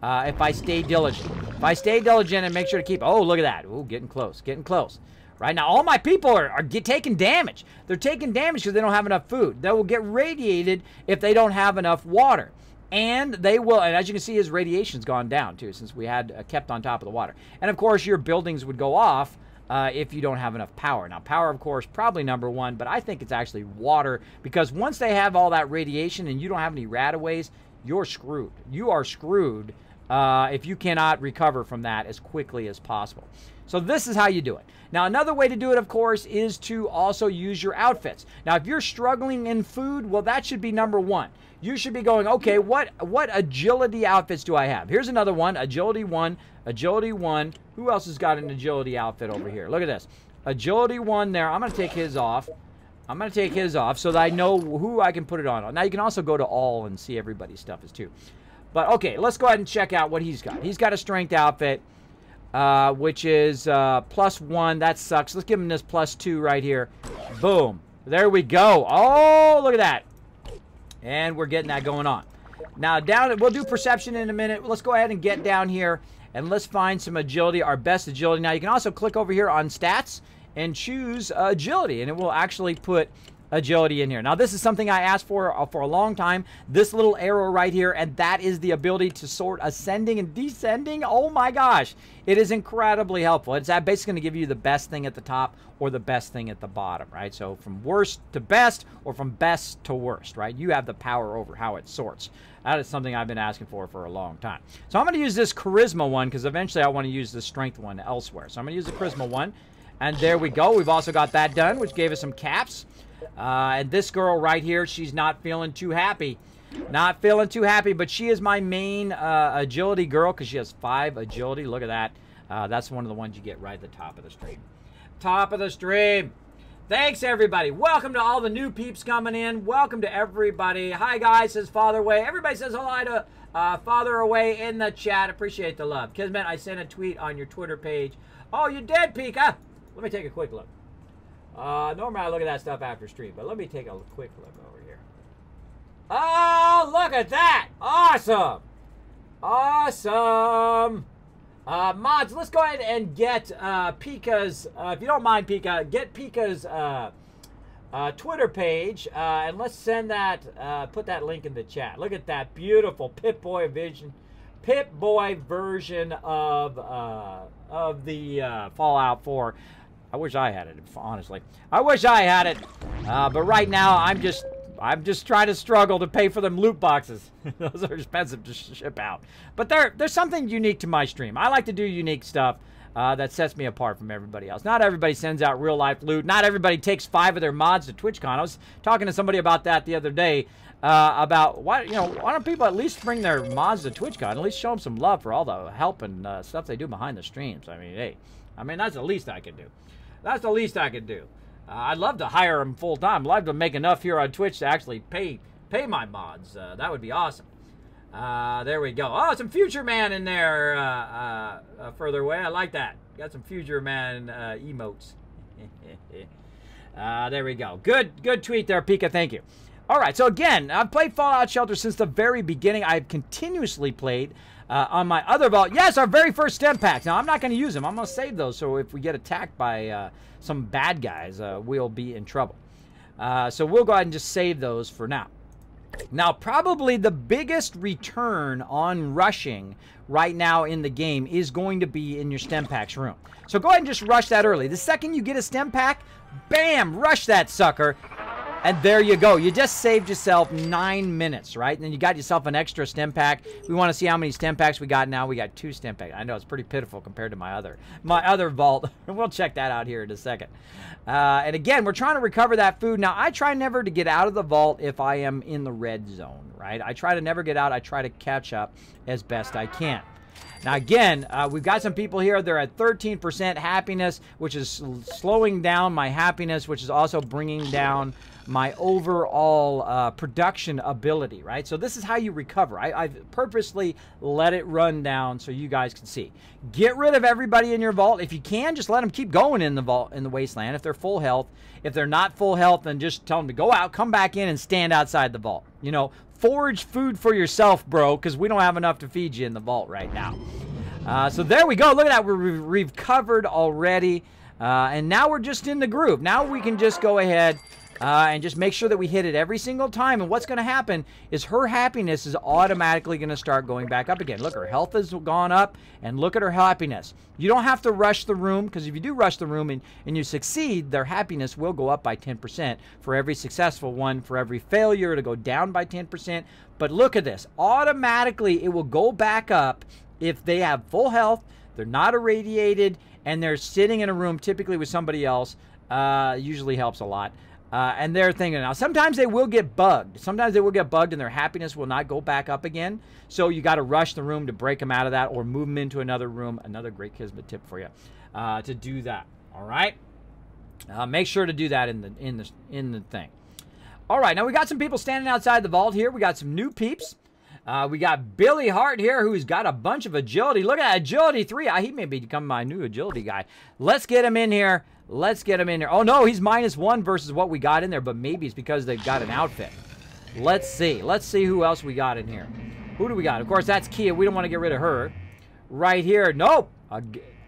Speaker 2: if I stay diligent. If I stay diligent and make sure to keep... Oh, look at that. Oh, getting close, getting close. Right now, all my people are taking damage. They're taking damage because they don't have enough food. They will get radiated if they don't have enough water. And they will, and as you can see, his radiation's gone down too, since we had kept on top of the water. And of course, your buildings would go off if you don't have enough power. Now, power, of course, probably #1, but I think it's actually water, because once they have all that radiation and you don't have any radaways, you're screwed. You are screwed if you cannot recover from that as quickly as possible. So this is how you do it. Now, another way to do it, of course, is to also use your outfits. Now, if you're struggling in food, well, that should be #1. You should be going, okay, what agility outfits do I have? Here's another one, agility 1, agility 1. Who else has got an agility outfit over here? Look at this. Agility 1 there. I'm going to take his off. I'm going to take his off so that I know who I can put it on. Now, you can also go to all and see everybody's stuff is too. But, okay, let's go ahead and check out what he's got. He's got a strength outfit, which is +1. That sucks. Let's give him this +2 right here. Boom. There we go. Oh, look at that. And we're getting that going on. Now, we'll do perception in a minute. Let's go ahead and get down here, and let's find some agility, our best agility. Now, you can also click over here on stats and choose agility, and it will actually put agility in here. Now, this is something I asked for a long time. This little arrow right here, and that is the ability to sort ascending and descending. Oh my gosh, it is incredibly helpful. It's basically going to give you the best thing at the top or the best thing at the bottom, right? So from worst to best, or from best to worst, right? You have the power over how it sorts. That is something I've been asking for a long time. So I'm going to use this charisma one, because eventually I want to use the strength one elsewhere. So I'm going to use the charisma one, and there we go. We've also got that done, which gave us some caps. And this girl right here, she's not feeling too happy. Not feeling too happy, but she is my main agility girl, because she has 5 agility. Look at that. That's one of the ones you get right at the top of the stream. Top of the stream. Thanks, everybody. Welcome to all the new peeps coming in. Welcome to everybody. Hi, guys, says Father Away. Everybody says hello to Father Away in the chat. Appreciate the love. Kismet, I sent a tweet on your Twitter page. Oh, you did, Pika? Let me take a quick look. Normally I look at that stuff after stream, but let me take a quick look over here. Oh, look at that. Awesome. Awesome. Mods, let's go ahead and get Pika's, if you don't mind, Pika, get Pika's Twitter page, and let's send that, put that link in the chat. Look at that beautiful Pip-Boy version of the Fallout 4. I wish I had it, honestly. I wish I had it, but right now I'm just trying to struggle to pay for them loot boxes. Those are expensive to ship out. But there's something unique to my stream. I like to do unique stuff that sets me apart from everybody else. Not everybody sends out real-life loot. Not everybody takes 5 of their mods to TwitchCon. I was talking to somebody about that the other day, about why don't people at least bring their mods to TwitchCon? At least show them some love for all the help and stuff they do behind the streams. I mean, hey, that's the least I can do. That's the least I could do. I'd love to hire them full time. I'd love to make enough here on Twitch to actually pay my mods. That would be awesome. There we go. Oh, some Future Man in there further away. I like that. Got some Future Man emotes. There we go. Good tweet there, Pika. Thank you. All right. So again, I've played Fallout Shelter since the very beginning. I've continuously played on my other vault. Yes, our very first stem packs. Now, I'm not going to use them. I'm going to save those, so if we get attacked by some bad guys, we'll be in trouble. So we'll go ahead and just save those for now. Now, probably the biggest return on rushing right now in the game is going to be in your stem packs room. So go ahead and just rush that early. The second you get a stem pack, bam, rush that sucker. And there you go. You just saved yourself 9 minutes, right? And then you got yourself an extra stem pack. We want to see how many stem packs we got now. We got 2 stem packs. I know it's pretty pitiful compared to my other vault. We'll check that out here in a second. And again, we're trying to recover that food. Now, I try never to get out of the vault if I am in the red zone, right? I try to never get out. I try to catch up as best I can. Now, again, we've got some people here. They're at 13% happiness, which is slowing down my happiness, which is also bringing down my overall production ability, right? So this is how you recover. I've purposely let it run down so you guys can see. Get rid of everybody in your vault. If you can, just let them keep going in the vault, in the wasteland, if they're full health. If they're not full health, then just tell them to go out, come back in, and stand outside the vault. You know, forage food for yourself, bro, because we don't have enough to feed you in the vault right now. So there we go. Look at that. We've covered already. And now we're just in the groove. Now we can just go ahead and just make sure that we hit it every single time. And what's going to happen is her happiness is automatically going to start going back up again. Look, her health has gone up, and look at her happiness. You don't have to rush the room, because if you do rush the room and you succeed, their happiness will go up by 10% for every successful one. For every failure, it'll go down by 10%. But look at this. Automatically, it will go back up if they have full health, they're not irradiated, and they're sitting in a room typically with somebody else. Usually helps a lot. And they're thinking, now sometimes they will get bugged. Sometimes they will get bugged and their happiness will not go back up again. So you got to rush the room to break them out of that, or move them into another room. Another great Kismet tip for you to do that. All right. Make sure to do that in the thing. All right. Now we got some people standing outside the vault here. We got some new peeps. We got Billy Hart here, who's got a bunch of agility. Look at that, agility 3. He may become my new agility guy. Let's get him in here. Let's get him in here. Oh, no, he's -1 versus what we got in there, but maybe it's because they've got an outfit. Let's see. Let's see who else we got in here. Who do we got? Of course, that's Kia. We don't want to get rid of her. Right here, nope.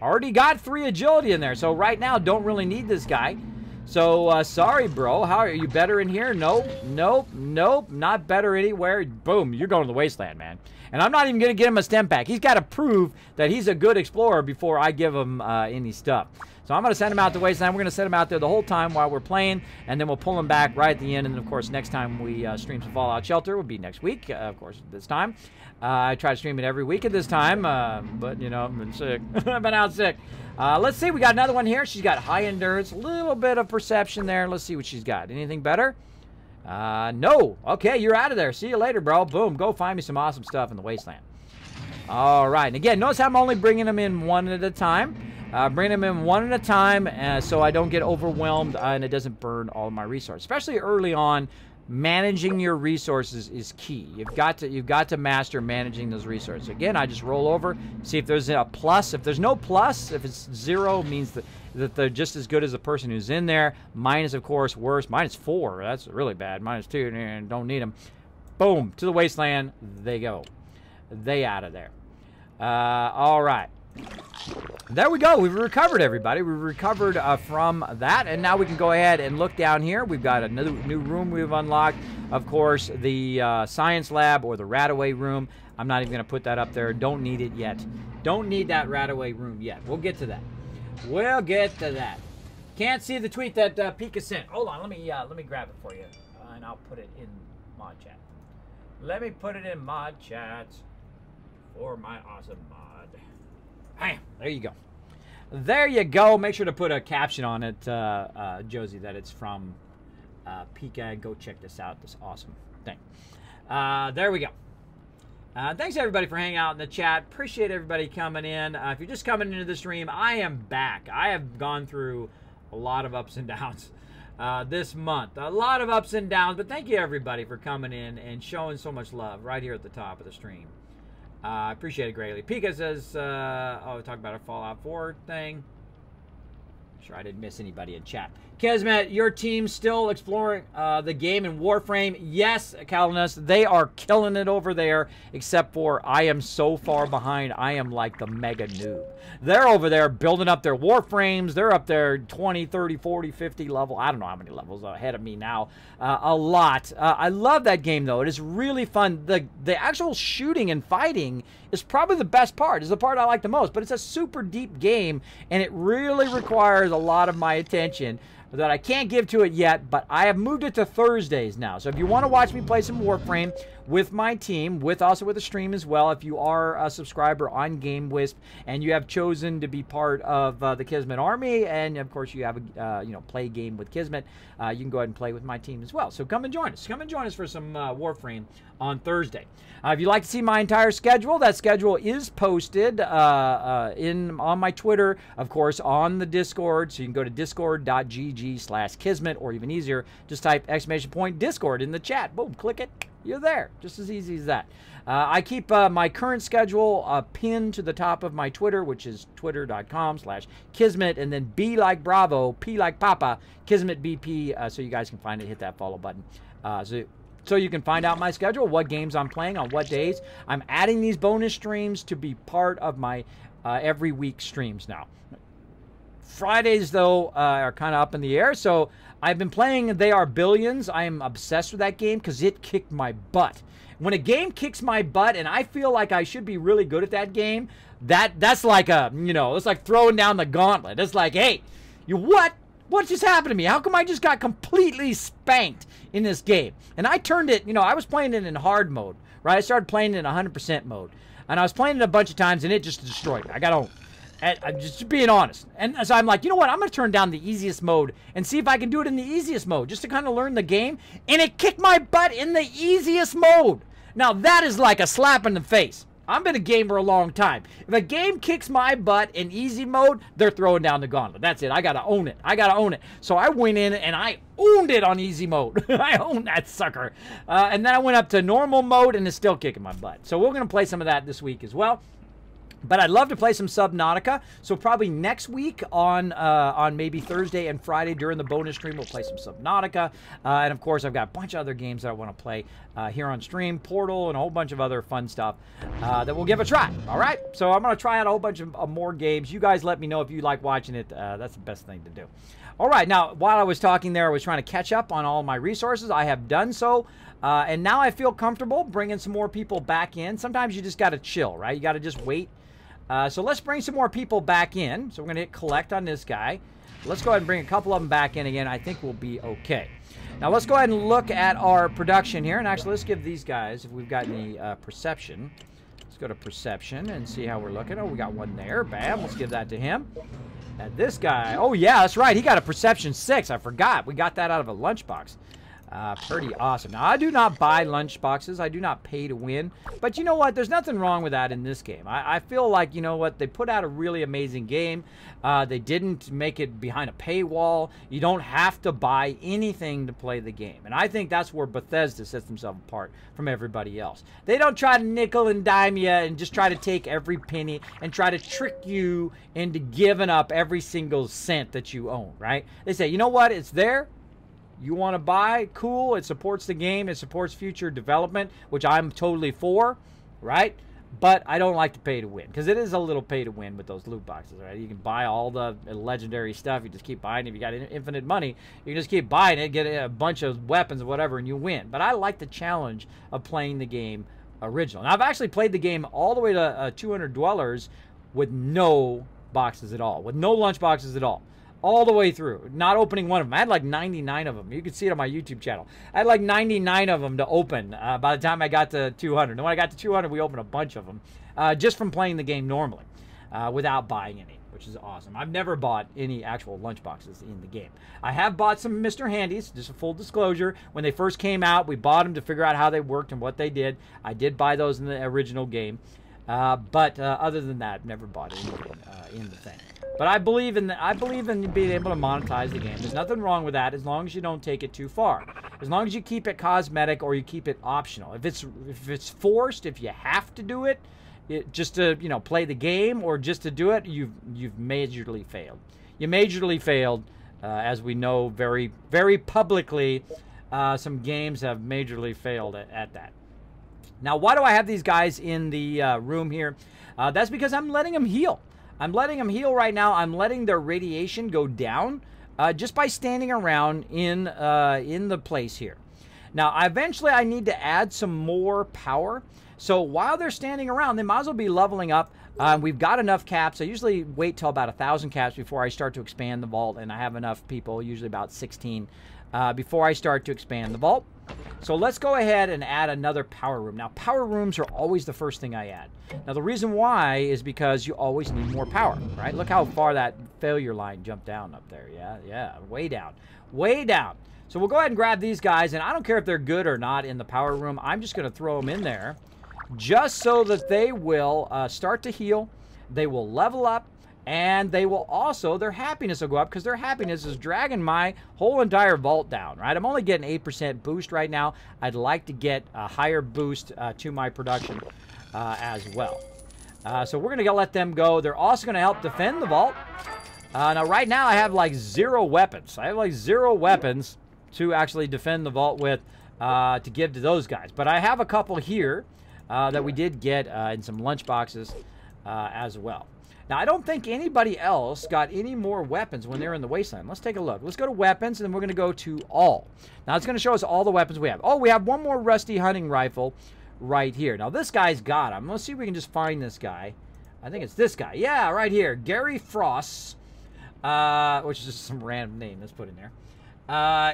Speaker 2: Already got 3 agility in there, so right now, don't really need this guy. So, sorry, bro. How are you better in here? Nope, nope, nope. Not better anywhere. Boom, you're going to the wasteland, man. And I'm not even going to get him a stem pack. He's got to prove that he's a good explorer before I give him any stuff. So I'm going to send him out to wasteland. We're going to send him out there the whole time while we're playing, and then we'll pull him back right at the end. And, of course, next time we stream some Fallout Shelter will be next week, of course, this time. I try to stream it every week at this time, but, you know, I've been sick. I've been out sick. Let's see. We got another one here. She's got high endurance, a little bit of perception there. Let's see what she's got. Anything better? No. Okay, you're out of there. See you later, bro. Boom. Go find me some awesome stuff in the wasteland. All right. And again, notice how I'm only bringing them in one at a time. Bring them in one at a time so I don't get overwhelmed and it doesn't burn all of my resources. Especially early on, managing your resources is key. You've got to master managing those resources. Again, I just roll over, see if there's a plus. If there's no plus, if it's 0, means that they're just as good as the person who's in there. Minus, of course, worse. -4, that's really bad. -2, don't need them. Boom, to the wasteland they go. They out of there. All right. There we go. We've recovered, everybody. We've recovered from that, and now we can go ahead and look down here. We've got a new room we've unlocked. Of course, the science lab or the Radaway room. I'm not even going to put that up there. Don't need it yet. Don't need that Radaway room yet. We'll get to that. We'll get to that. Can't see the tweet that Pika sent. Hold on. Let me grab it for you, and I'll put it in mod chat. Let me put it in mod chat for my awesome mod. Bam. There you go. There you go. Make sure to put a caption on it, Josie, that it's from Pika. Go check this out. This awesome thing. There we go. Thanks, everybody, for hanging out in the chat. Appreciate everybody coming in. If you're just coming into the stream, I am back. I have gone through a lot of ups and downs this month. A lot of ups and downs, but thank you, everybody, for coming in and showing so much love right here at the top of the stream. I appreciate it greatly. Pika says, oh, talk about a Fallout 4 thing. Sure I didn't miss anybody in chat. Kismet, your team's still exploring the game in Warframe. Yes, Calinus, they are killing it over there, except for I am so far behind. I am like the mega noob. They're over there building up their Warframes. They're up there 20, 30, 40, 50 level. I don't know how many levels ahead of me now. A lot. I love that game, though. It is really fun. The actual shooting and fighting is probably the best part. It's the part I like the most. But it's a super deep game, and it really requires a lot of my attention that I can't give to it yet, but I have moved it to Thursdays now. So if you want to watch me play some Warframe with my team, also with a stream as well, if you are a subscriber on GameWisp and you have chosen to be part of the Kismet Army, and of course you have a play game with Kismet, you can go ahead and play with my team as well. So come and join us. Come and join us for some Warframe on Thursday. If you'd like to see my entire schedule, that schedule is posted on my Twitter, of course, on the Discord. So you can go to discord.gg/Kismet, or even easier, just type !Discord in the chat. Boom, click it. You're there. Just as easy as that. I keep my current schedule pinned to the top of my Twitter, which is twitter.com/Kismet, and then B like Bravo, P like Papa, Kismet BP, so you guys can find it. Hit that follow button. So you can find out my schedule, what games I'm playing on what days. I'm adding these bonus streams to be part of my every week streams now. Fridays, though, are kind of up in the air. So I've been playing They Are Billions. I am obsessed with that game because it kicked my butt. When a game kicks my butt and I feel like I should be really good at that game, that's like it's like throwing down the gauntlet. It's like, hey, what just happened to me? How come I just got completely spanked in this game? And I turned it, I was playing it in hard mode, right? I started playing it in 100% mode. And I was playing it a bunch of times, and it just destroyed me. I got home. I'm just being honest. And so I'm like, you know what? I'm going to turn down the easiest mode and see if I can do it in the easiest mode, just to kind of learn the game. And it kicked my butt in the easiest mode. Now, that is like a slap in the face. I've been a gamer a long time. If a game kicks my butt in easy mode, they're throwing down the gauntlet. That's it. I got to own it. I got to own it. So I went in and I owned it on easy mode. I owned that sucker. And then I went up to normal mode and it's still kicking my butt. So we're going to play some of that this week as well. But I'd love to play some Subnautica, so probably next week on maybe Thursday and Friday during the bonus stream, we'll play some Subnautica. And, of course, I've got a bunch of other games that I want to play here on stream, Portal, and a whole bunch of other fun stuff that we'll give a try, all right? So I'm going to try out a whole bunch of more games. You guys let me know if you like watching it. That's the best thing to do. All right, now, while I was talking there, I was trying to catch up on all my resources. I have done so. And now I feel comfortable bringing some more people back in. Sometimes you just got to chill, right? You got to just wait. So let's bring some more people back in. So we're going to hit collect on this guy. Let's go ahead and bring a couple of them back in again. I think we'll be okay. Now let's go ahead and look at our production here. And actually, let's give these guys, if we've got any perception. Let's go to perception and see how we're looking. Oh, we got one there. Bam. Let's give that to him. And this guy, oh yeah, that's right. He got a perception 6. I forgot. We got that out of a lunchbox. Pretty awesome. Now, I do not buy lunch boxes. I do not pay to win. But you know what? There's nothing wrong with that in this game. I feel like, you know what? They put out a really amazing game. They didn't make it behind a paywall. You don't have to buy anything to play the game. And I think that's where Bethesda sets themselves apart from everybody else. They don't try to nickel and dime you and just try to take every penny and try to trick you into giving up every single cent that you own, right? They say, you know what? It's there. you want to buy, cool. It supports the game. It supports future development, which I'm totally for, right? But I don't like to pay to win, because it is a little pay to win with those loot boxes, right? You can buy all the legendary stuff. You just keep buying it. If you got infinite money, you can just keep buying it, get a bunch of weapons or whatever, and you win. But I like the challenge of playing the game original. Now, I've actually played the game all the way to 200 dwellers with no boxes at all, with no lunch boxes at all the way through, not opening one of them. I had like 99 of them. You can see it on my YouTube channel. I had like 99 of them to open by the time I got to 200. And when I got to 200, we opened a bunch of them just from playing the game normally without buying any, which is awesome. I've never bought any actual lunch boxes in the game. I have bought some Mr. Handies, just a full disclosure. When they first came out, we bought them to figure out how they worked and what they did. I did buy those in the original game. But other than that, I've never bought anything in the thing. But I believe in being able to monetize the game. There's nothing wrong with that as long as you don't take it too far. As long as you keep it cosmetic or you keep it optional. If it's forced, if you have to do it, just to play the game or just to do it, you've majorly failed. You majorly failed, as we know very very publicly. Some games have majorly failed at that. Now, why do I have these guys in the room here? That's because I'm letting them heal. I'm letting them heal right now. I'm letting their radiation go down just by standing around in the place here. Now, eventually, I need to add some more power. So while they're standing around, they might as well be leveling up. We've got enough caps. I usually wait till about 1,000 caps before I start to expand the vault, and I have enough people, usually about 16, before I start to expand the vault. So let's go ahead and add another power room. Now, power rooms are always the first thing I add. Now, the reason why is because you always need more power, right? Look how far that failure line jumped down up there. Yeah, way down, way down. So we'll go ahead and grab these guys, and I don't care if they're good or not in the power room. I'm just going to throw them in there just so that they will start to heal. They will level up. And they will also, their happiness will go up because their happiness is dragging my whole entire vault down, right? I'm only getting 8% boost right now. I'd like to get a higher boost to my production as well. So we're going to let them go. They're also going to help defend the vault. Now, right now, I have like 0 weapons. I have like 0 weapons to actually defend the vault with to give to those guys. But I have a couple here that we did get in some lunch boxes as well. Now, I don't think anybody else got any more weapons when they're in the wasteland. Let's take a look. Let's go to weapons, and then we're going to go to all. Now, it's going to show us all the weapons we have. Oh, we have one more rusty hunting rifle right here. Now, this guy's got him. Let's see if we can just find this guy. I think it's this guy. Yeah, right here. Gary Frost, which is just some random name that's put in there.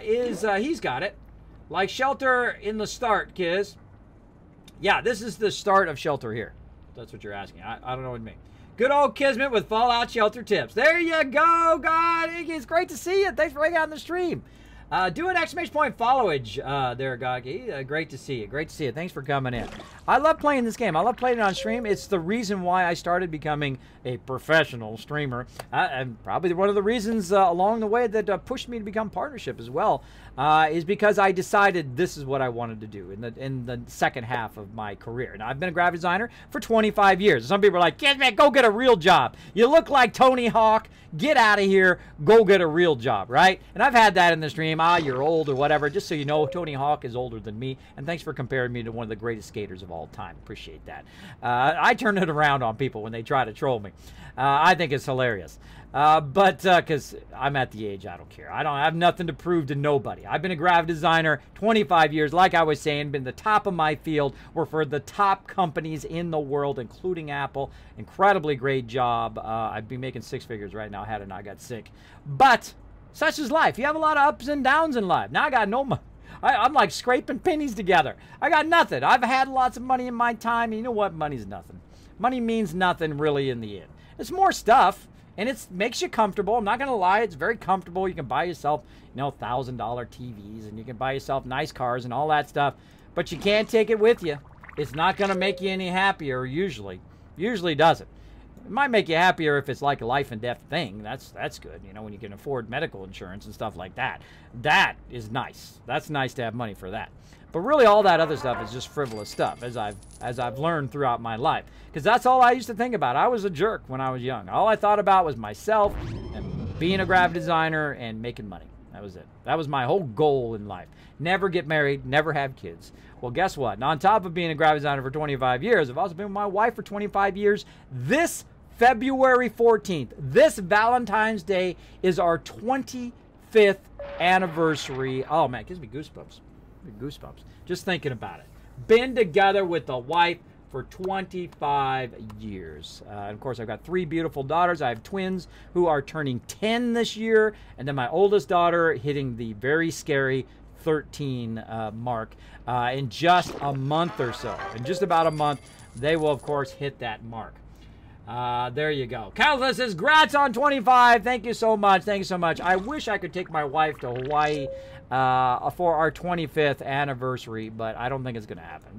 Speaker 2: He's got it. Like Shelter in the start, kids. Yeah, this is the start of Shelter here. That's what you're asking. I don't know what it means. Good old Kismet with Fallout Shelter tips. There you go, God. It's great to see you. Thanks for hanging out in the stream. Do an exclamation point followage there, Goggy. Great to see you. Great to see you. Thanks for coming in. I love playing this game. I love playing it on stream. It's the reason why I started becoming a professional streamer. And probably one of the reasons along the way that pushed me to become partnership as well is because I decided this is what I wanted to do in the second half of my career. Now, I've been a graphic designer for 25 years. Some people are like, Kismet, go get a real job. You look like Tony Hawk. Get out of here. Go get a real job, right? And I've had that in the stream. You're old or whatever. Just so you know, Tony Hawk is older than me. And thanks for comparing me to one of the greatest skaters of all time. Appreciate that. I turn it around on people when they try to troll me. I think it's hilarious. But because I'm at the age, I don't care. I have nothing to prove to nobody. I've been a graphic designer 25 years. Like I was saying, been the top of my field. Worked for the top companies in the world, including Apple. Incredibly great job. I'd be making 6 figures right now had it not got sick. But such is life. You have a lot of ups and downs in life. Now I got no money. I'm like scraping pennies together. I got nothing. I've had lots of money in my time. And you know what? Money's nothing. Money means nothing really in the end. It's more stuff. And it makes you comfortable. I'm not going to lie. It's very comfortable. You can buy yourself, $1,000 TVs. And you can buy yourself nice cars and all that stuff. But you can't take it with you. It's not going to make you any happier usually. Usually doesn't. It might make you happier if it's like a life and death thing. That's good. When you can afford medical insurance and stuff like that. That is nice. That's nice to have money for that. But really all that other stuff is just frivolous stuff as I've learned throughout my life. Because that's all I used to think about. I was a jerk when I was young. All I thought about was myself and being a graphic designer and making money. That was it. That was my whole goal in life. Never get married, never have kids. Well, guess what? And on top of being a graphic designer for 25 years, I've also been with my wife for 25 years. This February 14th, this Valentine's Day is our 25th anniversary. Oh, man, it gives me goosebumps. Goosebumps. Just thinking about it. Been together with a wife for 25 years. And of course, I've got 3 beautiful daughters. I have twins who are turning 10 this year. And then my oldest daughter hitting the very scary 13 mark in just a month or so. In just about a month, they will, of course, hit that mark. There you go. Countless says, "Grats on 25. Thank you so much. Thank you so much. I wish I could take my wife to Hawaii for our 25th anniversary, but I don't think it's going to happen.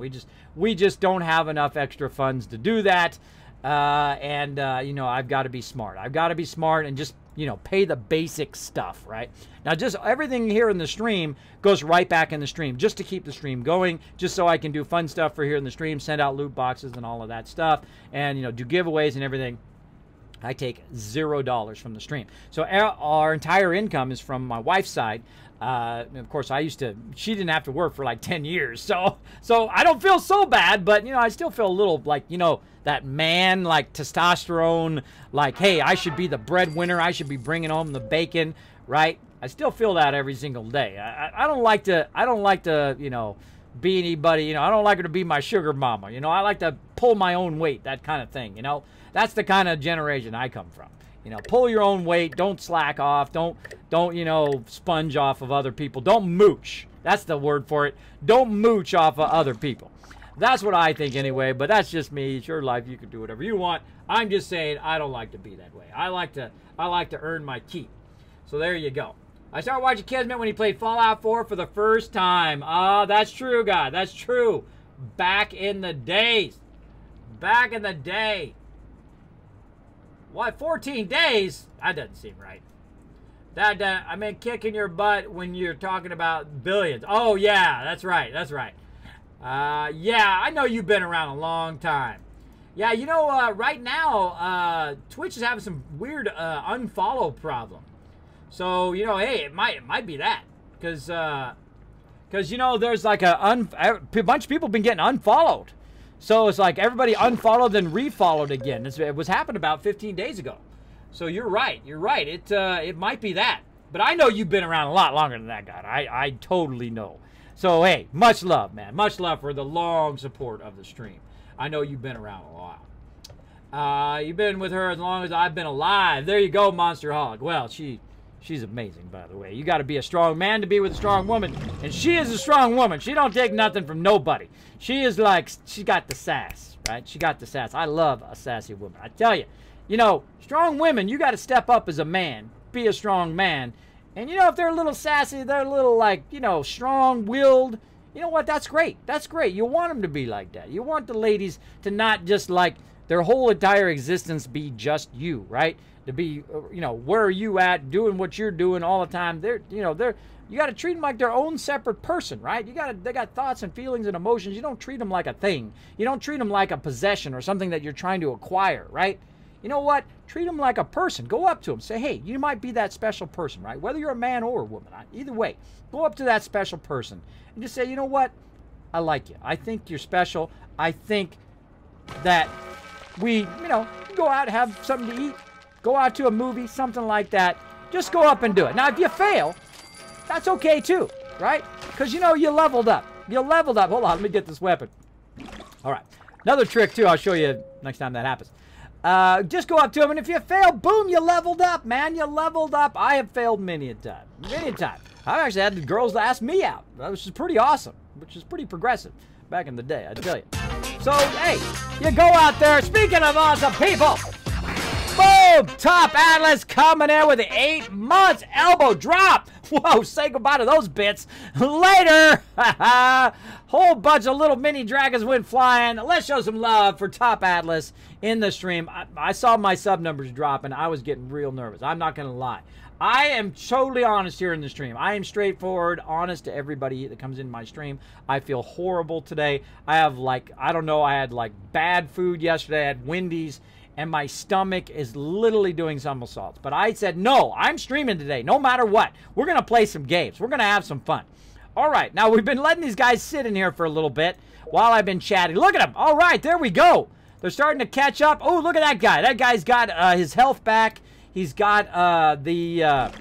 Speaker 2: We just don't have enough extra funds to do that. You know, I've got to be smart. I've got to be smart and just, you know, pay the basic stuff, right? Now, just everything here in the stream goes right back in the stream just to keep the stream going, just so I can do fun stuff for here in the stream, send out loot boxes and all of that stuff, and, you know, do giveaways and everything. I take $0 from the stream. So our entire income is from my wife's side. Of course, she didn't have to work for like 10 years. So I don't feel so bad, but, you know, I still feel a little like, you know, that man, like testosterone, like, hey, I should be the breadwinner. I should be bringing home the bacon, right? I still feel that every single day. I don't like to, you know, be anybody, you know, I don't like her to be my sugar mama. You know, I like to pull my own weight, that kind of thing, you know. That's the kind of generation I come from. You know, pull your own weight. Don't slack off. Don't you know, sponge off of other people. Don't mooch. That's the word for it. Don't mooch off of other people. That's what I think anyway, but that's just me. It's your life. You can do whatever you want. I'm just saying I don't like to be that way. I like to earn my keep. So there you go. I started watching Kismet when he played Fallout 4 for the first time. That's true, God. That's true. Back in the days. Back in the day. What, 14 days? That doesn't seem right. I mean, kicking your butt when you're talking about billions. Oh, yeah, that's right. That's right. Yeah, I know you've been around a long time. Yeah, you know, right now, Twitch is having some weird unfollow problem. So, you know, hey, it might be that. Because, you know, there's like a bunch of people been getting unfollowed. So it's like everybody unfollowed and refollowed again. It was happened about 15 days ago. So you're right. You're right. It might be that. But I know you've been around a lot longer than that, guy. I totally know. So, hey, much love, man. Much love for the long support of the stream. I know you've been around a while. You've been with her as long as I've been alive. There you go, Monster Hog. Well, she's amazing, by the way. You got to be a strong man to be with a strong woman. And she is a strong woman. She don't take nothing from nobody. She is like, she got the sass, right? She got the sass. I love a sassy woman. I tell you, you know, strong women, you got to step up as a man. Be a strong man. And, you know, if they're a little sassy, they're a little, like, you know, strong-willed, you know what? That's great. That's great. You want them to be like that. You want the ladies to not just, like, their whole entire existence be just you, right? To be, you know, where are you at, doing what you're doing all the time. You got to treat them like their own separate person, right? They got thoughts and feelings and emotions. You don't treat them like a thing. You don't treat them like a possession or something that you're trying to acquire, right? You know what? Treat them like a person. Go up to them. Say, hey, you might be that special person, right? Whether you're a man or a woman, either way, go up to that special person and just say, you know what? I like you. I think you're special. I think that we, you know, go out and have something to eat. Go out to a movie, something like that. Just go up and do it. Now, if you fail, that's okay too, right? Because, you know, you leveled up. You leveled up. Hold on, let me get this weapon. All right. Another trick, too, I'll show you next time that happens. Just go up to him, and if you fail, boom, you leveled up, man. You leveled up. I have failed many a time. Many a time. I actually had the girls ask me out, which is pretty awesome, which is pretty progressive back in the day, I tell you. So, hey, you go out there. Speaking of awesome people, boom, Top Atlas coming in with the 8 months elbow drop. Whoa, say goodbye to those bits. Later. Whole bunch of little mini dragons went flying. Let's show some love for Top Atlas in the stream. I saw my sub numbers drop, and I was getting real nervous. I'm not going to lie. I am totally honest here in the stream. I am straightforward, honest to everybody that comes in my stream. I feel horrible today. I have, like, I don't know, I had, like, bad food yesterday. I had Wendy's. and my stomach is literally doing somersaults. But I said, no, I'm streaming today, no matter what. We're going to play some games. We're going to have some fun. All right, now we've been letting these guys sit in here for a little bit while I've been chatting. Look at them. All right, there we go. They're starting to catch up. Oh, look at that guy. That guy's got his health back. He's got the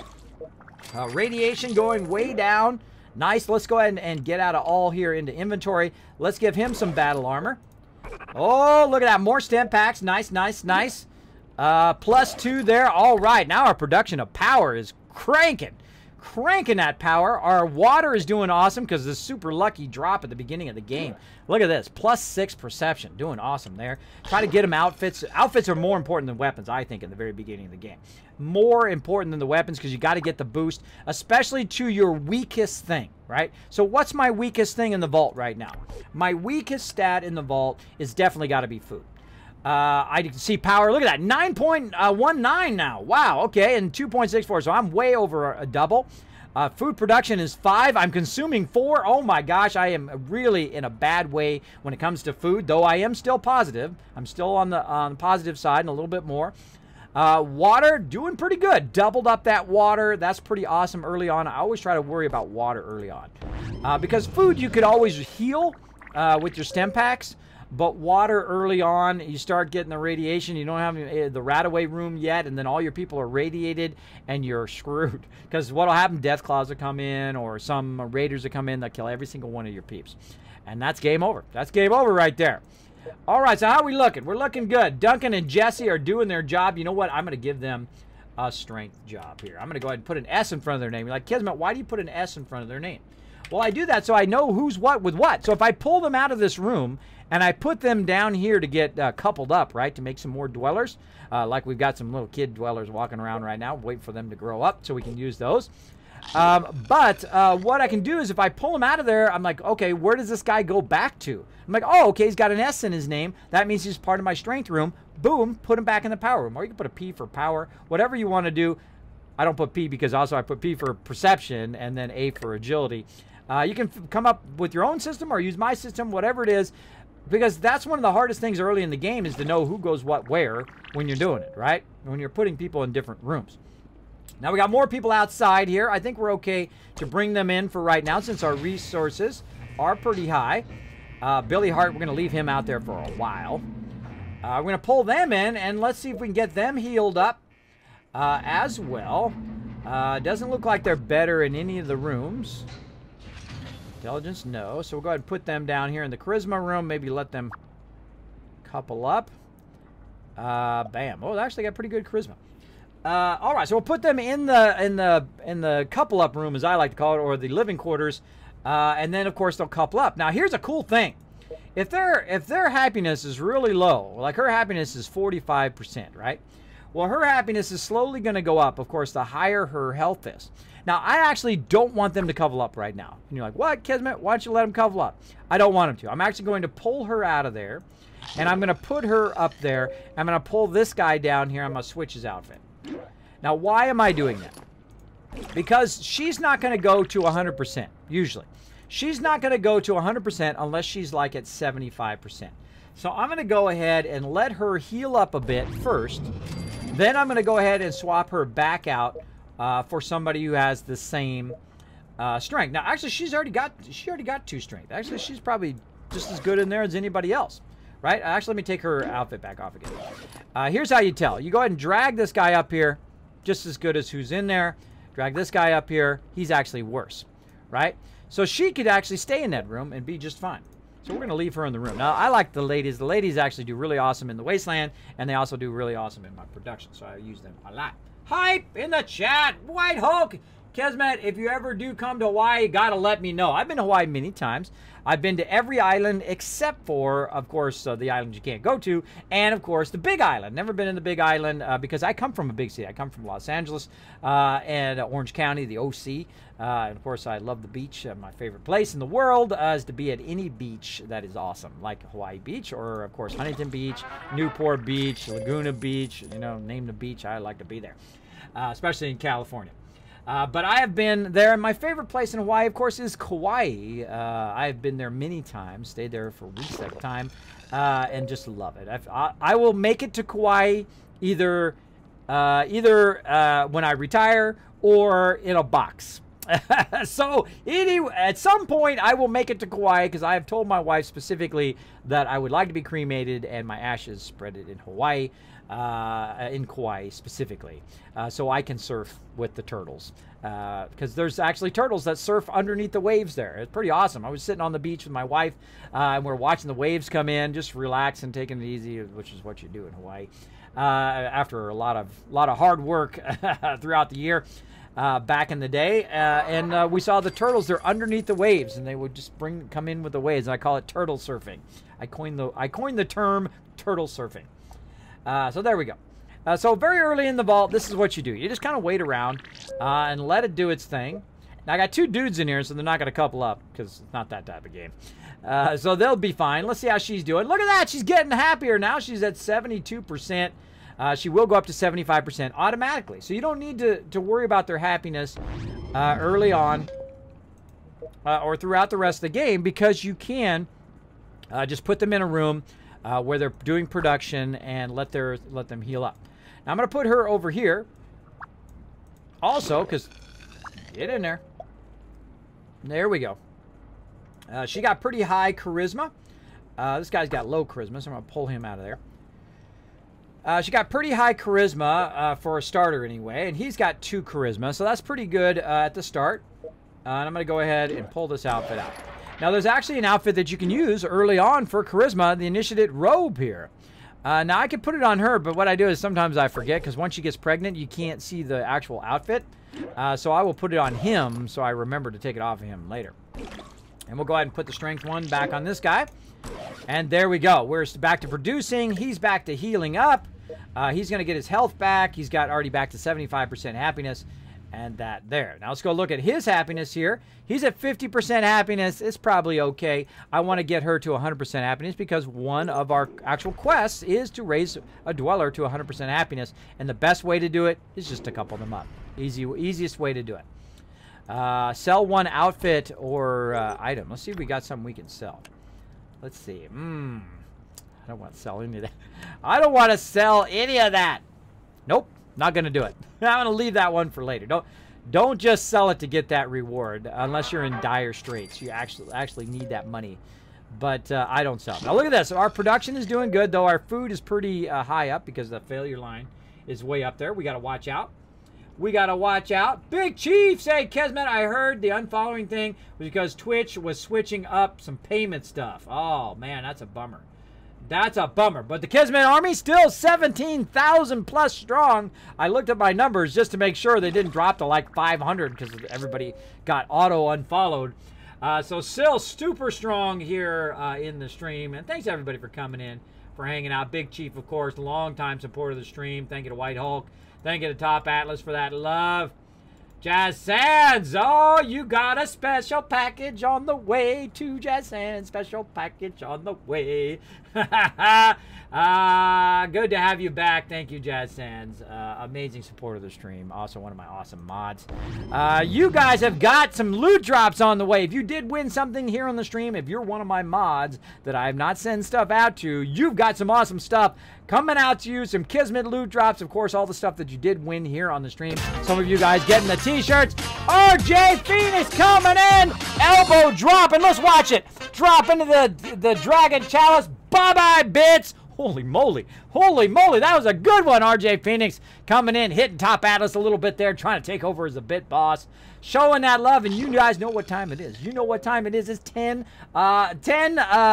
Speaker 2: radiation going way down. Nice. Let's go ahead and get out of all here into inventory. Let's give him some battle armor. Oh, look at that. More stem packs. Nice, nice, nice. +2 there. All right. Now our production of power is cranking. Cranking that power. Our water is doing awesome because this super lucky drop at the beginning of the game. Look at this. +6 perception. Doing awesome there. Try to get them outfits. Outfits are more important than weapons, I think, in the very beginning of the game. More important than the weapons because you got to get the boost, especially to your weakest thing, right? So what's my weakest thing in the vault right now? My weakest stat in the vault is definitely got to be food. I can see power. Look at that. 9.19 now. Wow. Okay. And 2.64. So I'm way over a double. Food production is 5. I'm consuming 4. Oh my gosh. I am really in a bad way when it comes to food, though I am still positive. I'm still on the positive side and a little bit more. Water, doing pretty good. Doubled up that water. That's pretty awesome early on. I always try to worry about water early on. Because food you could always heal with your stem packs. But water early on, you start getting the radiation. You don't have the rat-away room yet, and then all your people are radiated, and you're screwed. Because what'll happen, death claws will come in, or some raiders will come in that kill every single one of your peeps. And that's game over. That's game over right there. All right, so how are we looking? We're looking good. Duncan and Jesse are doing their job. You know what? I'm going to give them a strength job here. I'm going to go ahead and put an S in front of their name. You're like, Kismet, why do you put an S in front of their name? Well, I do that so I know who's what with what. So if I pull them out of this room and I put them down here to get coupled up, right, to make some more dwellers, like we've got some little kid dwellers walking around right now, waiting for them to grow up so we can use those. But what I can do is if I pull him out of there, I'm like, okay, where does this guy go back to? I'm like, oh, okay, he's got an S in his name. That means he's part of my strength room. Boom, put him back in the power room. Or you can put a P for power, whatever you want to do. I don't put P because also I put P for perception and then A for agility. You can come up with your own system or use my system, whatever it is, because that's one of the hardest things early in the game is to know who goes what where when you're doing it, right? When you're putting people in different rooms. Now we got more people outside here. I think we're okay to bring them in for right now since our resources are pretty high. Billy Hart, we're going to leave him out there for a while. We're going to pull them in and let's see if we can get them healed up as well. Doesn't look like they're better in any of the rooms. Intelligence, no. So we'll go ahead and put them down here in the charisma room. Maybe let them couple up. Bam. Oh, they actually got pretty good charisma. All right, so we'll put them in the couple up room, as I like to call it, or the living quarters, and then of course they'll couple up. Now here's a cool thing: if their happiness is really low, like her happiness is 45%, right? Well, her happiness is slowly going to go up, of course, the higher her health is. Now, I actually don't want them to couple up right now. And you're like, what, Kismet? Why don't you let them couple up? I don't want them to. I'm actually going to pull her out of there, and I'm going to put her up there. I'm going to pull this guy down here. I'm going to switch his outfit. Now, why am I doing that? Because she's not going to go to 100%, usually. She's not going to go to 100% unless she's like at 75%. So I'm going to go ahead and let her heal up a bit first. Then I'm going to go ahead and swap her back out for somebody who has the same strength. Now, actually, she already got 2 strength. Actually, she's probably just as good in there as anybody else, right? Actually, let me take her outfit back off again. Here's how you tell. You go ahead and drag this guy up here, just as good as who's in there. Drag this guy up here. He's actually worse, right? So she could actually stay in that room and be just fine. So we're going to leave her in the room. Now, I like the ladies. The ladies actually do really awesome in the Wasteland, and they also do really awesome in my production, so I use them a lot. Hype in the chat. White Hulk. Kismet, if you ever do come to Hawaii, you got to let me know. I've been to Hawaii many times. I've been to every island except for, of course, the islands you can't go to, and, of course, the Big Island. Never been in the Big Island because I come from a big city. I come from Los Angeles and Orange County, the OC. And, of course, I love the beach. My favorite place in the world is to be at any beach that is awesome, like Hawaii Beach or, of course, Huntington Beach, Newport Beach, Laguna Beach. You know, name the beach. I like to be there, especially in California. But I have been there, and my favorite place in Hawaii, of course, is Kauai. I have been there many times, stayed there for weeks at a time, and just love it. I will make it to Kauai either when I retire or in a box. So at some point I will make it to Kauai, because I have told my wife specifically that I would like to be cremated and my ashes spread it in Hawaii, in Kauai specifically, so I can surf with the turtles, because there's actually turtles that surf underneath the waves there. It's pretty awesome. I was sitting on the beach with my wife, and we're watching the waves come in, just relaxing, taking it easy, which is what you do in Hawaii after a lot of hard work throughout the year. Back in the day, and we saw the turtles. They're underneath the waves, and they would just come in with the waves. And I call it turtle surfing. I coined the term turtle surfing. So there we go. So very early in the vault, this is what you do. You just kind of wait around and let it do its thing. Now I got two dudes in here, so they're not going to couple up, because it's not that type of game. So they'll be fine. Let's see how she's doing. Look at that. She's getting happier now. She's at 72%. She will go up to 75% automatically. So you don't need to worry about their happiness early on or throughout the rest of the game, because you can just put them in a room where they're doing production and let them heal up. Now I'm going to put her over here also, because get in there. There we go. She got pretty high charisma. This guy's got low charisma, so I'm going to pull him out of there. She got pretty high charisma for a starter anyway, and he's got 2 charisma, so that's pretty good at the start. And I'm going to go ahead and pull this outfit out. Now, there's actually an outfit that you can use early on for charisma, the Initiative Robe here. Now, I could put it on her, but what I do is sometimes I forget, because once she gets pregnant, you can't see the actual outfit. So I will put it on him, so I remember to take it off of him later. And we'll go ahead and put the Strength 1 back on this guy. And there we go. We're back to producing. He's back to healing up. He's going to get his health back. He's got already back to 75% happiness, and that there. Now let's go look at his happiness here. He's at 50% happiness. It's probably okay. I want to get her to 100% happiness, because one of our actual quests is to raise a dweller to 100% happiness, and the best way to do it is just to couple them up. Easiest way to do it. Sell one outfit or item. Let's see if we got something we can sell. Let's see. I don't want to sell any of that. I don't want to sell any of that. Nope, not going to do it. I'm going to leave that one for later. Don't just sell it to get that reward, unless you're in dire straits. You actually need that money. But I don't sell. Now look at this. Our production is doing good, though our food is pretty high up, because the failure line is way up there. We got to watch out. We got to watch out. Big Chief say, Kismet, I heard the unfollowing thing was because Twitch was switching up some payment stuff. Oh, man, that's a bummer. That's a bummer. But the Kismet Army still 17,000 plus strong. I looked at my numbers just to make sure they didn't drop to like 500, because everybody got auto unfollowed. So still super strong here in the stream. And thanks everybody for coming in, for hanging out. Big Chief, of course, longtime supporter of the stream. Thank you to White Hulk. Thank you to Top Atlas for that love. Jazz Sands, oh, you got a special package on the way to Jazz Sands. Special package on the way. Good to have you back. Thank you, Jazz Sands. Amazing support of the stream. Also one of my awesome mods. You guys have got some loot drops on the way. If you did win something here on the stream, if you're one of my mods that I have not sent stuff out to, you've got some awesome stuff coming out to you. Some Kismet loot drops. Of course, all the stuff that you did win here on the stream. Some of you guys getting the t-shirts. RJ Phoenix coming in. Elbow dropping. Let's watch it. Drop into the Dragon Chalice. Bye-bye, bits. Holy moly. Holy moly. That was a good one, RJ Phoenix. Coming in, hitting Top Atlas a little bit there, trying to take over as a bit boss. Showing that love, and you guys know what time it is. You know what time it is. It's 10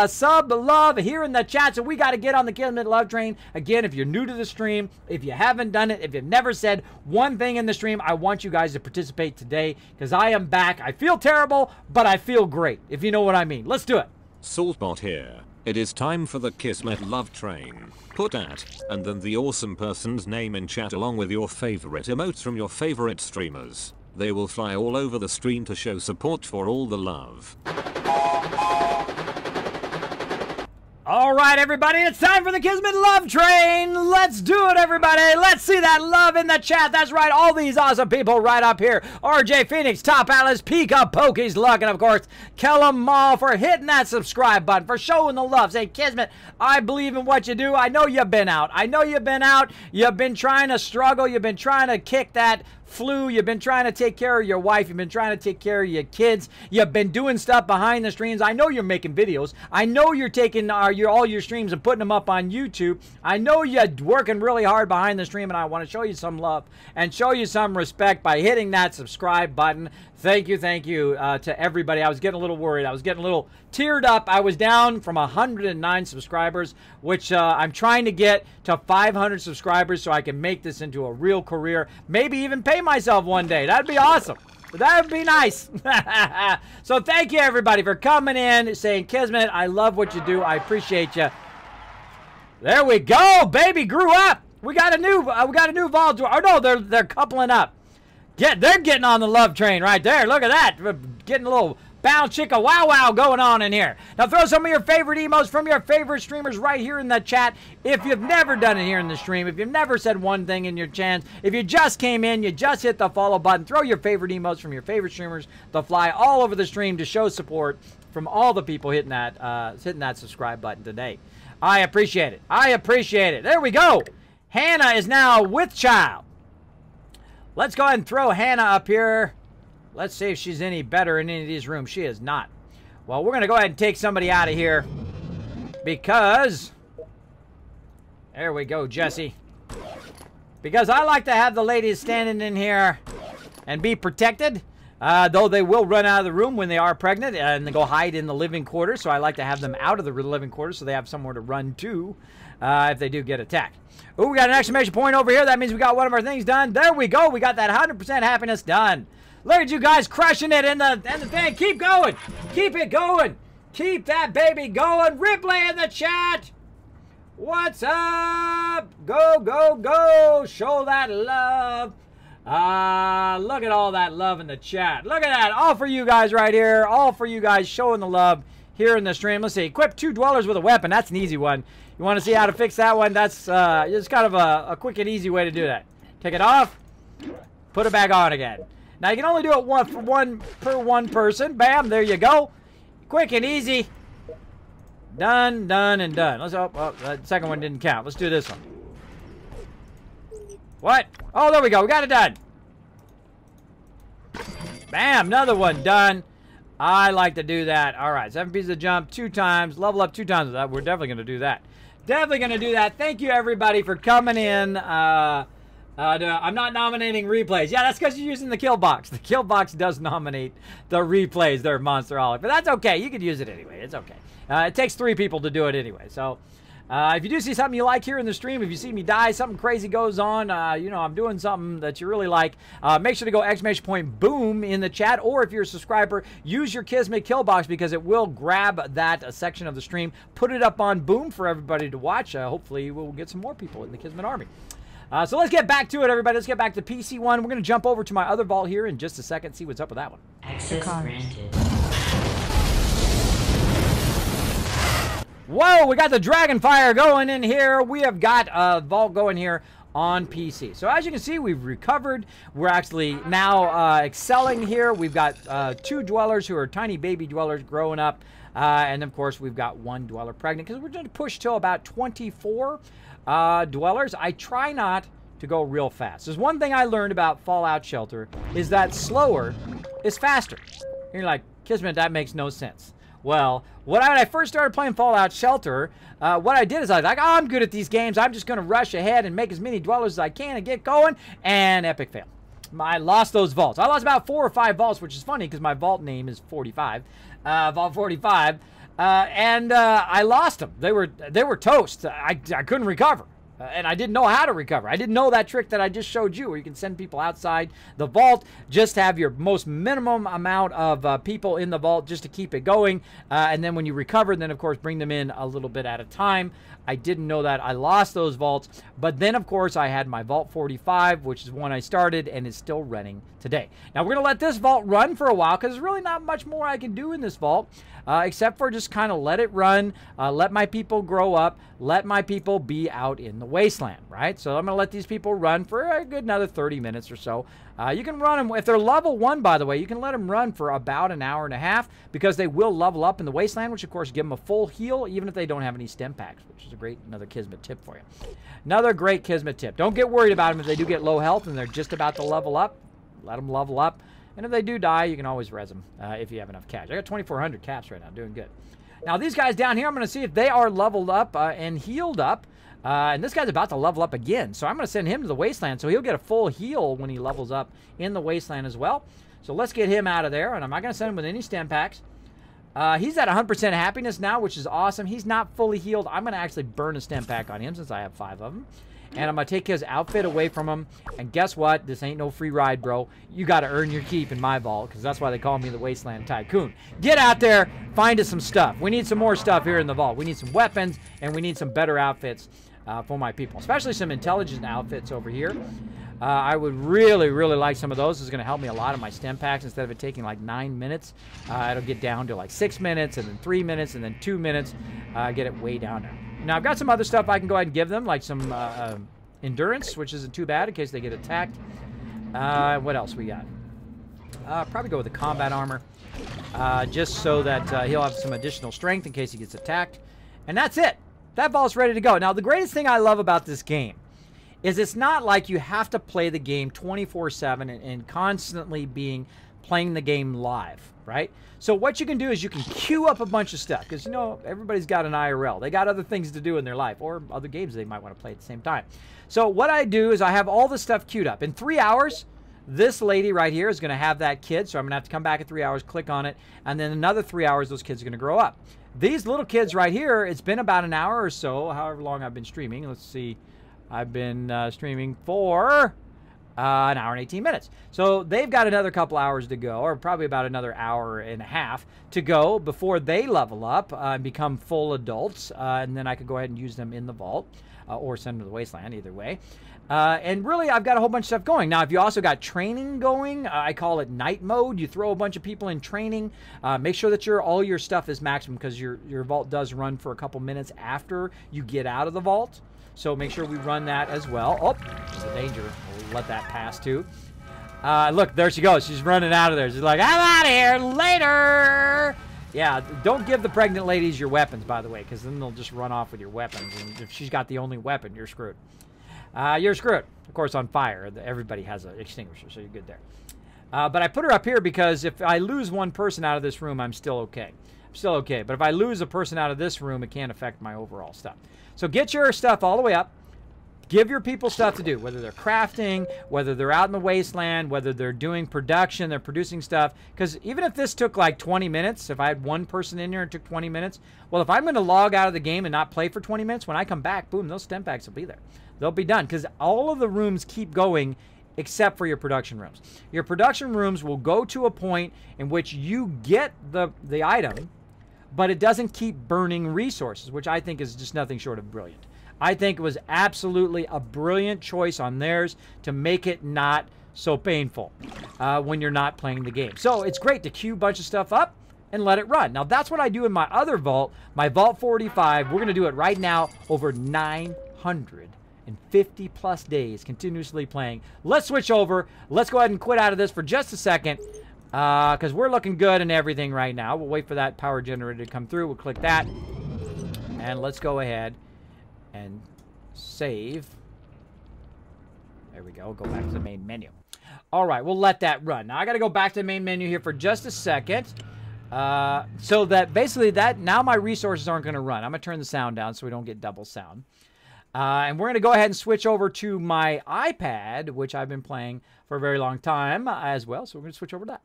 Speaker 2: sub love here in the chat, so we got to get on the Kismet love train. Again, if you're new to the stream, if you haven't done it, if you've never said one thing in the stream, I want you guys to participate today, because I am back. I feel terrible, but I feel great, if you know what I mean. Let's do it.
Speaker 1: Saltbot here. It is time for the Kismet love train. Put at, and then the awesome person's name in chat along with your favorite emotes from your favorite streamers. They will fly all over the stream to show support for all the love.
Speaker 2: All right, everybody, it's time for the Kismet Love Train. Let's do it, everybody. Let's see that love in the chat. That's right, all these awesome people right up here. RJ Phoenix, Top Alice, Pika, Pokey's Luck, and, of course, Kellum Mall for hitting that subscribe button, for showing the love. Say, Kismet, I believe in what you do. I know you've been out. I know you've been out. You've been trying to struggle. You've been trying to kick that flu. You've been trying to take care of your wife. You've been trying to take care of your kids. You've been doing stuff behind the streams. I know you're making videos. I know you're taking all your streams and putting them up on YouTube. I know you're working really hard behind the stream, and I want to show you some love and show you some respect by hitting that subscribe button. Thank you to everybody. I was getting a little worried. I was getting a little teared up. I was down from 109 subscribers, which I'm trying to get to 500 subscribers so I can make this into a real career. Maybe even pay myself one day. That'd be awesome. That would be nice. So thank you, everybody, for coming in, saying, Kismet, I love what you do. I appreciate you. There we go. Baby grew up. We got a new vault. Oh, no, they're coupling up. They're getting on the love train right there. Look at that. We're getting a little bounce chicka wow wow going on in here. Now throw some of your favorite emotes from your favorite streamers right here in the chat. If you've never done it here in the stream, if you've never said one thing in your chance, if you just came in, you just hit the follow button, throw your favorite emotes from your favorite streamers. They'll fly all over the stream to show support from all the people hitting that subscribe button today. I appreciate it. I appreciate it. There we go. Hannah is now with child. Let's go ahead and throw Hannah up here. Let's see if she's any better in any of these rooms. She is not. Well, we're going to go ahead and take somebody out of here because... There we go, Jesse. Because I like to have the ladies standing in here and be protected. Though they will run out of the room when they are pregnant and they go hide in the living quarters. So I like to have them out of the living quarters so they have somewhere to run to if they do get attacked. Oh, we got an exclamation point over here. That means we got one of our things done. There we go. We got that 100% happiness done. Look at you guys crushing it in the thing. Keep going. Keep it going. Keep that baby going. Ripley in the chat. What's up? Go, go, go. Show that love. Look at all that love in the chat. Look at that. All for you guys right here. All for you guys showing the love here in the stream. Let's see. Equip 2 dwellers with a weapon. That's an easy one. You want to see how to fix that one? That's just kind of a quick and easy way to do that. Take it off. Put it back on again. Now, you can only do it per one person. Bam. There you go. Quick and easy. Done, done, and done. Let's that second one didn't count. Let's do this one. What? Oh, there we go. We got it done. Bam. Another one done. I like to do that. All right. 7 pieces of jump 2 times. Level up 2 times. We're definitely going to do that. Definitely going to do that. Thank you, everybody, for coming in. I'm not nominating replays. Yeah, that's because you're using the kill box. The kill box does nominate the replays. They're Monsterholic. But that's okay. You could use it anyway. It's okay. It takes 3 people to do it anyway. So if you do see something you like here in the stream, if you see me die, something crazy goes on, you know, I'm doing something that you really like, make sure to go exclamation point boom in the chat. Or if you're a subscriber, use your Kismet kill box because it will grab that section of the stream, put it up on boom for everybody to watch. Hopefully we'll get some more people in the Kismet army. So let's get back to it, everybody. Let's get back to PC1. We're going to jump over to my other vault here in just a second, see what's up with that one.
Speaker 3: Access granted.
Speaker 2: Whoa, we got the dragon fire going in here. We have got a vault going here on PC. So as you can see, we've recovered. We're actually now excelling here. We've got 2 dwellers who are tiny baby dwellers growing up. And of course, we've got 1 dweller pregnant because we're going to push till about 24 dwellers. I try not to go real fast. There's one thing I learned about Fallout Shelter is that slower is faster. And you're like, Kismet, that makes no sense. Well, when I first started playing Fallout Shelter, what I did is I was like, oh, I'm good at these games. I'm just going to rush ahead and make as many dwellers as I can and get going. And epic fail. I lost those vaults. I lost about 4 or 5 vaults, which is funny because my vault name is 45. Vault 45. And I lost them. They were toast. I couldn't recover. And I didn't know how to recover. I didn't know that trick that I just showed you where you can send people outside the vault, just have your most minimum amount of people in the vault just to keep it going. And then when you recover, then of course bring them in a little bit at a time. I didn't know that. I lost those vaults. But then, of course, I had my Vault 45, which is one I started and is still running today. Now, we're going to let this vault run for a while because there's really not much more I can do in this vault except for just kind of let it run, let my people grow up, let my people be out in the wasteland, right? So I'm going to let these people run for a good another 30 minutes or so. You can run them, if they're level 1, by the way, you can let them run for about an hour and a half because they will level up in the wasteland, which of course give them a full heal even if they don't have any stem packs, which is a great, another Kismet tip for you. Another great Kismet tip. Don't get worried about them if they do get low health and they're just about to level up. Let them level up. And if they do die, you can always res them if you have enough cash. I got 2,400 caps right now, doing good. Now these guys down here, I'm going to see if they are leveled up and healed up. And this guy's about to level up again. So I'm going to send him to the wasteland so he'll get a full heal when he levels up in the wasteland as well. So let's get him out of there. And I'm not going to send him with any stem packs. He's at 100% happiness now, which is awesome. He's not fully healed. I'm going to actually burn a stem pack on him since I have 5 of them. And I'm going to take his outfit away from him. And guess what? This ain't no free ride, bro. You got to earn your keep in my vault because that's why they call me the Wasteland Tycoon. Get out there. Find us some stuff. We need some more stuff here in the vault. We need some weapons and we need some better outfits for my people, especially some intelligent outfits over here. I would really, really like some of those. This is going to help me a lot of my stem packs. Instead of it taking like 9 minutes, it'll get down to like 6 minutes and then 3 minutes and then 2 minutes. Get it way down there. Now, I've got some other stuff I can go ahead and give them, like some endurance, which isn't too bad in case they get attacked. What else we got? Probably go with the combat armor, just so that he'll have some additional strength in case he gets attacked. And that's it. That vault's ready to go. Now, the greatest thing I love about this game is it's not like you have to play the game 24/7 and constantly playing the game live, right? So what you can do is you can queue up a bunch of stuff because, you know, everybody's got an IRL. They got other things to do in their life or other games they might want to play at the same time. So what I do is I have all this stuff queued up. In 3 hours, this lady right here is going to have that kid. So I'm going to have to come back in 3 hours, click on it, and then another 3 hours, those kids are going to grow up. These little kids right here, it's been about an hour or so, however long I've been streaming. Let's see. I've been streaming for an hour and 18 minutes. So they've got another couple hours to go, or probably about another hour and a half to go before they level up and become full adults. And then I could go ahead and use them in the vault or send them to the wasteland, either way. And really, I've got a whole bunch of stuff going. Now, if you also got training going, I call it night mode. You throw a bunch of people in training. Make sure that all your stuff is maximum because your vault does run for a couple minutes after you get out of the vault. So make sure we run that as well. Oh, there's a danger. We'll let that pass too. Look, there she goes. She's running out of there. She's like, I'm out of here. Later. Yeah, don't give the pregnant ladies your weapons, by the way, because then they'll just run off with your weapons. And if she's got the only weapon, you're screwed. You're screwed. Of course, on fire, everybody has an extinguisher, so you're good there. But I put her up here because if I lose one person out of this room, I'm still okay. I'm still okay. But if I lose a person out of this room, it can't affect my overall stuff. So get your stuff all the way up. Give your people stuff to do, whether they're crafting, whether they're out in the wasteland, whether they're doing production, they're producing stuff. Because even if this took like 20 minutes, if I had one person in here and it took 20 minutes, well, if I'm going to log out of the game and not play for 20 minutes, when I come back, boom, those stem packs will be there. They'll be done because all of the rooms keep going except for your production rooms. Your production rooms will go to a point in which you get the item, but it doesn't keep burning resources, which I think is just nothing short of brilliant. I think it was absolutely a brilliant choice on theirs to make it not so painful when you're not playing the game. So it's great to queue a bunch of stuff up and let it run. Now, that's what I do in my other vault, my Vault 45. We're going to do it right now over 950 plus days continuously playing. Let's switch over. Let's go ahead and quit out of this for just a second because we're looking good and everything right now. We'll wait for that power generator to come through. We'll click that. And let's go ahead and save. There we go. Go back to the main menu. All right, we'll let that run. Now I got to go back to the main menu here for just a second. So that basically now my resources aren't going to run. I'm going to turn the sound down so we don't get double sound. And we're going to go ahead and switch over to my iPad, which I've been playing for a very long time as well. So we're going to switch over to that.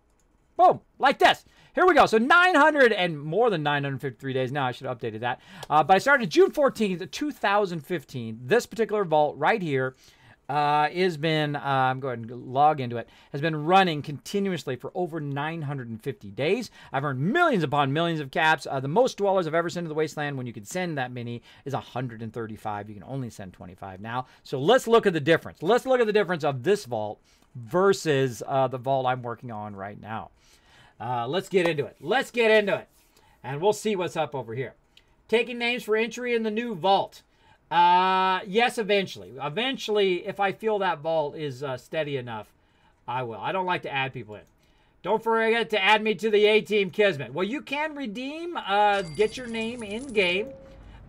Speaker 2: Boom, like this. Here we go. So 900 and more than 953 days. Now I should have updated that. But I started June 14th, 2015. This particular vault right here has been, I'm going to log into it, has been running continuously for over 950 days. I've earned millions upon millions of caps. The most dwellers I've ever sent to the wasteland when you could send that many is 135. You can only send 25 now. So let's look at the difference. Let's look at the difference of this vault versus the vault I'm working on right now. Let's get into it. Let's get into it. And we'll see what's up over here. Taking names for entry in the new vault. Yes, eventually. Eventually, if I feel that vault is steady enough, I will. I don't like to add people in. Don't forget to add me to the A-Team Kismet. Well, you can redeem, get your name in-game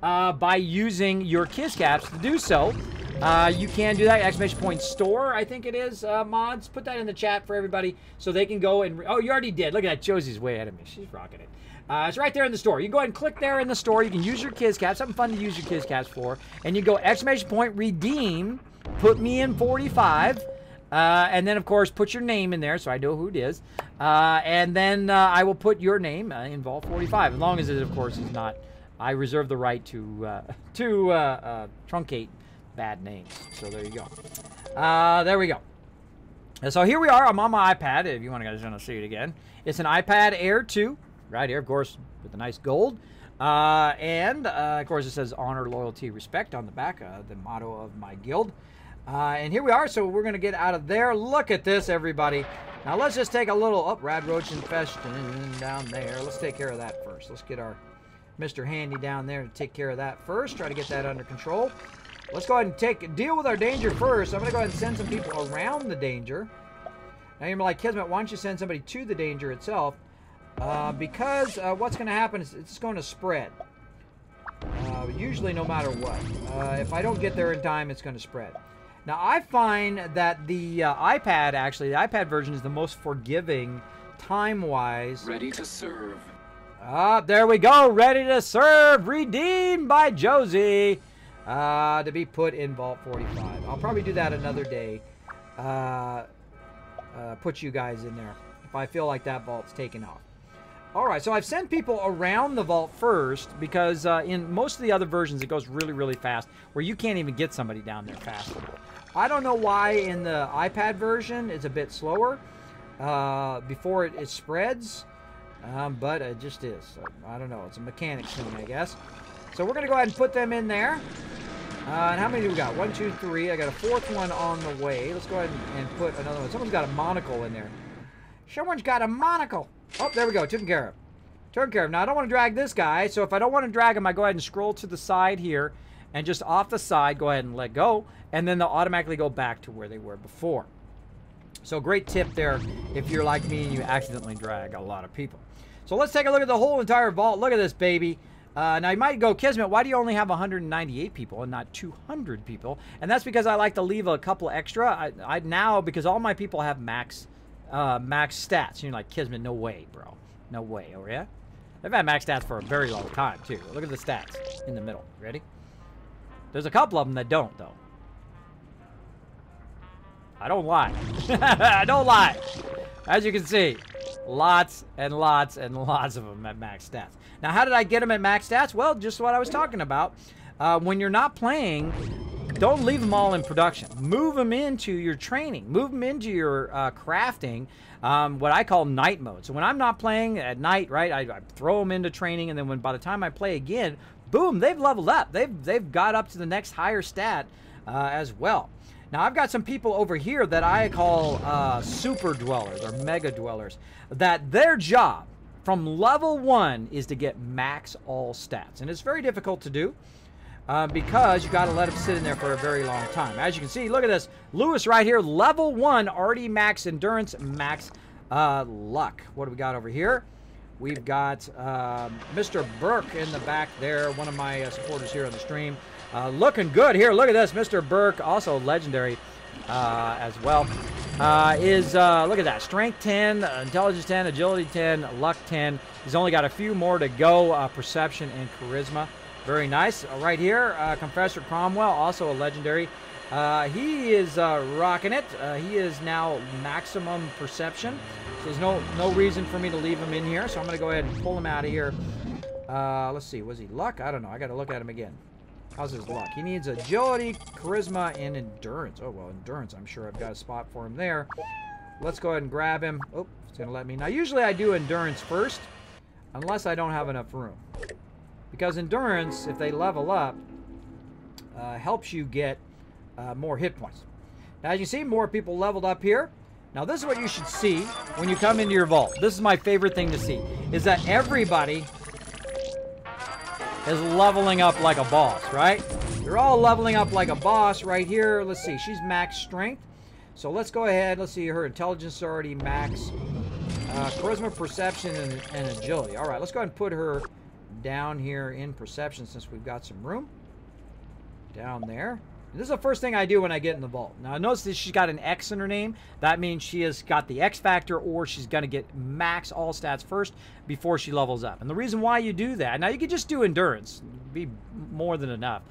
Speaker 2: by using your Kiscaps to do so. You can do that. Exclamation point store, I think it is, mods. Put that in the chat for everybody so they can go and... Oh, you already did. Look at that. Josie's way ahead of me. She's rocking it. It's right there in the store. You can go ahead and click there in the store. You can use your Kiscaps. Something fun to use your Kiscaps for. And you go exclamation point redeem. Put me in 45. And then, of course, put your name in there so I know who it is. And then I will put your name in vault 45. As long as it, of course, is not... I reserve the right to truncate bad names. So there you go. There we go. And so here we are. I'm on my iPad. If you want to see it again, it's an iPad Air 2, right here, of course, with the nice gold. Of course, it says honor, loyalty, respect on the back, the motto of my guild. And here we are. So we're going to get out of there. Look at this, everybody. Now let's just take a little rad roach infestation down there. Let's take care of that first. Let's get our Mr. Handy down there to take care of that first. Try to get that under control. Let's go ahead and deal with our danger first. I'm going to go ahead and send some people around the danger. Now you're like, Kismet, why don't you send somebody to the danger itself? Because what's going to happen is it's going to spread. Usually no matter what. If I don't get there in time, it's going to spread. Now I find that the iPad, actually, the iPad version is the most forgiving time-wise.
Speaker 3: Ready to serve.
Speaker 2: There we go. Ready to serve. Redeemed by Josie. To be put in Vault 45. I'll probably do that another day. Put you guys in there if I feel like that vault's taken off. Alright, so I've sent people around the vault first because in most of the other versions it goes really, really fast where you can't even get somebody down there fast. I don't know why in the iPad version it's a bit slower before it spreads, but it just is. So, I don't know. It's a mechanics thing, I guess. So we're going to go ahead and put them in there. And how many do we got? 1, 2, 3. I got a fourth one on the way. Let's go ahead and put another one. Someone's got a monocle in there. Someone's got a monocle. Oh, there we go. Taken care of. Taken care of. Now, I don't want to drag this guy. So if I don't want to drag him, I go ahead and scroll to the side here. And just off the side, go ahead and let go. And then they'll automatically go back to where they were before. So great tip there if you're like me and you accidentally drag a lot of people. So let's take a look at the whole entire vault. Look at this, baby. Now you might go, Kismet, why do you only have 198 people and not 200 people? And that's because I like to leave a couple extra. Now, because all my people have max stats. You're like, Kismet, no way, bro. No way, oh yeah? They've had max stats for a very long time, too. Look at the stats in the middle. Ready? There's a couple of them that don't, though. I don't lie. I don't lie. As you can see, lots and lots and lots of them at max stats. Now, how did I get them at max stats? Well, just what I was talking about. When you're not playing, don't leave them all in production. Move them into your training. Move them into your crafting, what I call night mode. So when I'm not playing at night, right, I throw them into training, and then by the time I play again, boom, they've leveled up. They've got up to the next higher stat as well. Now, I've got some people over here that I call super dwellers or mega dwellers, that their job from level 1 is to get max all stats. And it's very difficult to do because you got to let them sit in there for a very long time. As you can see, look at this. Lewis right here, level 1, already max endurance, max luck. What do we got over here? We've got Mr. Burke in the back there, one of my supporters here on the stream. Looking good here. Look at this. Mr. Burke, also legendary as well. Look at that. Strength 10, intelligence 10, agility 10, luck 10. He's only got a few more to go. Perception and charisma. Very nice. Right here, Confessor Cromwell, also a legendary. He is rocking it. He is now maximum perception. So there's no reason for me to leave him in here. So I'm going to go ahead and pull him out of here. Let's see. Was he luck? I don't know. I got to look at him again. How's his luck? He needs agility, charisma, and endurance. Oh, well, endurance. I'm sure I've got a spot for him there. Let's go ahead and grab him. Oh, it's going to let me. Now, usually I do endurance first, unless I don't have enough room. Because endurance, if they level up, helps you get more hit points. Now, as you see, more people leveled up here. Now, this is what you should see when you come into your vault. This is my favorite thing to see, is that everybody is leveling up like a boss, right? You're all leveling up like a boss right here. Let's see. She's max strength. So let's go ahead. Let's see. Her intelligence is already max. Charisma, perception, and agility. All right. Let's go ahead and put her down here in perception since we've got some room. Down there. This is the first thing I do when I get in the vault. Now, notice that she's got an X in her name. That means she has got the X factor, or she's going to get max all stats first before she levels up. And the reason why you do that, now you could just do endurance. Be more than enough.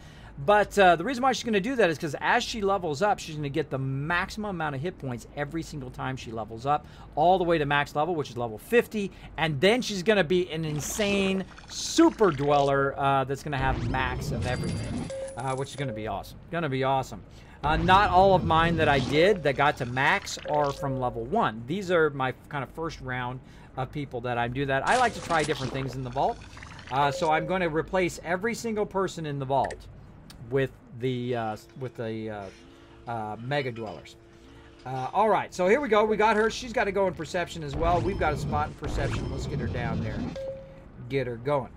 Speaker 2: But the reason why she's going to do that is because as she levels up, she's going to get the maximum amount of hit points every single time she levels up, all the way to max level, which is level 50. And then she's going to be an insane super dweller that's going to have max of everything. Which is going to be awesome. Going to be awesome. Not all of mine that I did that got to max are from level 1. These are my kind of first round of people that I do that. I like to try different things in the vault. So I'm going to replace every single person in the vault with the mega dwellers. All right, so here we go. We got her. She's got to go in perception as well. We've got a spot in perception. Let's get her down there. Get her going.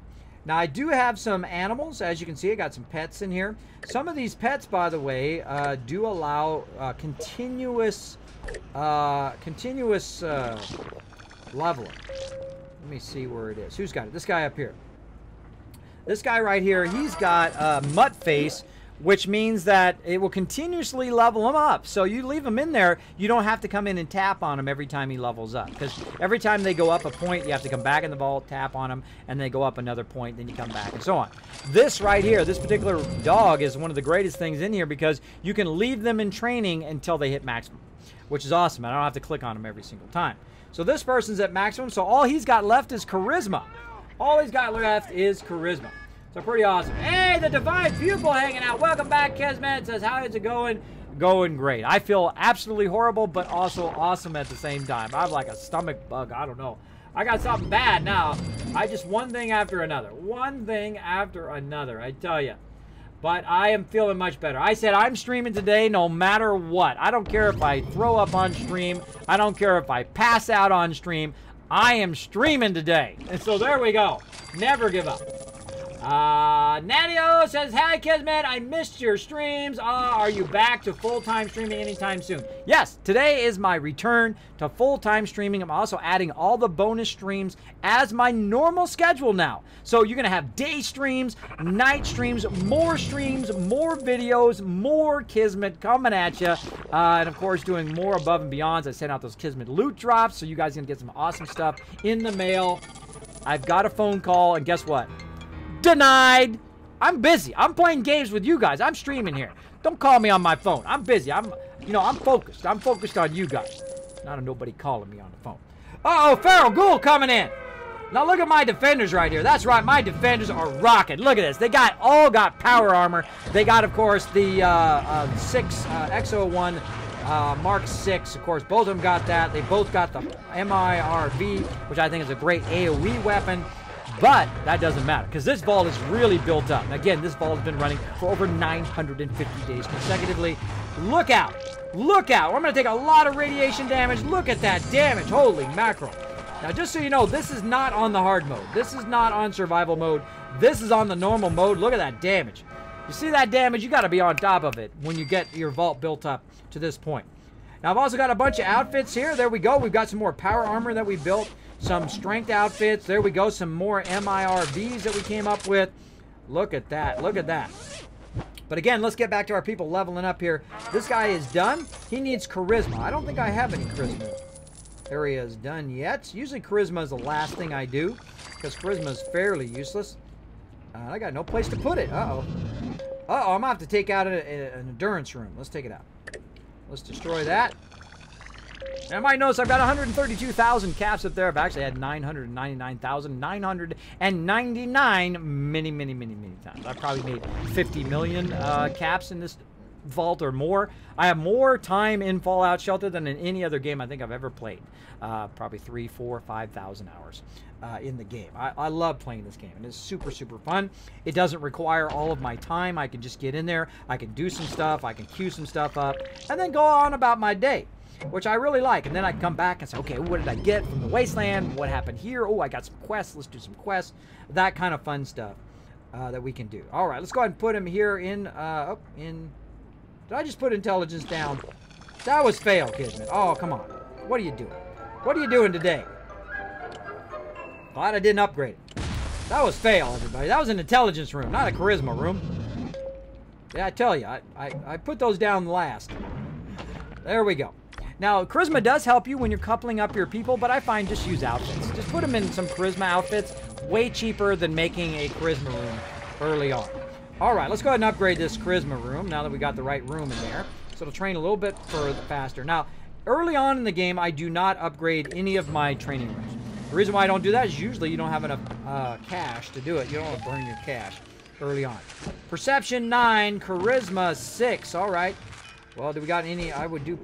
Speaker 2: Now, I do have some animals. As you can see, I got some pets in here. Some of these pets, by the way, do allow continuous leveling. Let me see where it is. Who's got it? This guy up here. This guy right here, he's got Mutt Face, which means that it will continuously level him up. So you leave him in there, you don't have to come in and tap on him every time he levels up. Because every time they go up a point, you have to come back in the vault, tap on him, and they go up another point, then you come back, and so on. This right here, this particular dog is one of the greatest things in here because you can leave them in training until they hit maximum, which is awesome. I don't have to click on them every single time. So this person's at maximum, so all he's got left is charisma. All he's got left is charisma. So pretty awesome. Hey, the Divine Pupil hanging out. Welcome back, Kismet. Says, how is it going? Going great. I feel absolutely horrible, but also awesome at the same time. I have like a stomach bug. I don't know. I got something bad now. I just one thing after another. One thing after another, I tell you. But I am feeling much better. I said I'm streaming today no matter what. I don't care if I throw up on stream. I don't care if I pass out on stream. I am streaming today. And so there we go. Never give up. Natio says, hi Kismet, I missed your streams. Are you back to full-time streaming anytime soon? Yes, today is my return to full-time streaming. I'm also adding all the bonus streams as my normal schedule now. So you're going to have day streams, night streams, more videos, more Kismet coming at you. And of course, doing more above and beyond. I sent out those Kismet loot drops, so you guys are going to get some awesome stuff in the mail. I've got a phone call, and guess what? Denied. I'm busy. I'm playing games with you guys. I'm streaming here. Don't call me on my phone. I'm busy. I'm focused. I'm focused on you guys. Not on nobody calling me on the phone. Uh-oh, Feral Ghoul coming in. Now look at my defenders right here. That's right, my defenders are rocking. Look at this. They all got power armor. They got, of course, the X01 Mark 6. Of course, both of them got that. They both got the MIRV, which I think is a great AoE weapon. But that doesn't matter because this vault is really built up. And again, this vault has been running for over 950 days consecutively. Look out. Look out. I'm going to take a lot of radiation damage. Look at that damage. Holy mackerel. Now, just so you know, this is not on the hard mode. This is not on survival mode. This is on the normal mode. Look at that damage. You see that damage? You got to be on top of it when you get your vault built up to this point. Now, I've also got a bunch of outfits here. There we go. We've got some more power armor that we built. Some strength outfits. There we go. Some more MIRVs that we came up with. Look at that. Look at that. But again, let's get back to our people leveling up here. This guy is done. He needs charisma. I don't think I have any charisma areas done yet. Usually charisma is the last thing I do because charisma is fairly useless. I got no place to put it. Uh-oh. Uh-oh, I'm going to have to take out an endurance room. Let's take it out. Let's destroy that. And I might notice I've got 132,000 caps up there. I've actually had 999,999 many times. I've probably made 50 million caps in this vault or more. I have more time in Fallout Shelter than in any other game I think I've ever played. Probably 3,000, 4,000, 5,000 hours in the game. I love playing this game, and it's super fun. It doesn't require all of my time. I can just get in there, I can do some stuff, I can queue some stuff up, and then go on about my day, which I really like. And then I can come back and say, okay, what did I get from the Wasteland? What happened here? Oh, I got some quests. Let's do some quests. That kind of fun stuff that we can do. All right, let's go ahead and put him here in, did I just put intelligence down? That was fail, Kismet. Oh, come on. What are you doing? What are you doing today? Glad I didn't upgrade it. That was fail, everybody. That was an intelligence room, not a charisma room. Yeah, I tell you, I put those down last. There we go. Now, charisma does help you when you're coupling up your people, but I find just use outfits. Just put them in some charisma outfits. Way cheaper than making a charisma room early on. All right, let's go ahead and upgrade this charisma room now that we got the right room in there. So it'll train a little bit faster. Now, early on in the game, I do not upgrade any of my training rooms. The reason why I don't do that is usually you don't have enough cash to do it. You don't want to burn your cash early on. Perception 9, charisma 6. All right. Well, do we got any? I would do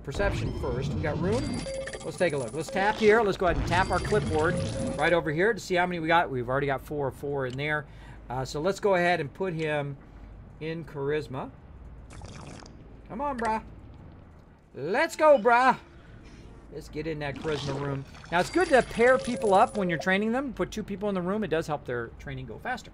Speaker 2: perception first. We got room? Let's take a look. Let's tap here. Let's go ahead and tap our clipboard right over here to see how many we got. We've already got 4 in there. So let's go ahead and put him in charisma. Come on, brah. Let's go, brah. Let's get in that charisma room. Now, it's good to pair people up when you're training them. Put 2 people in the room. It does help their training go faster.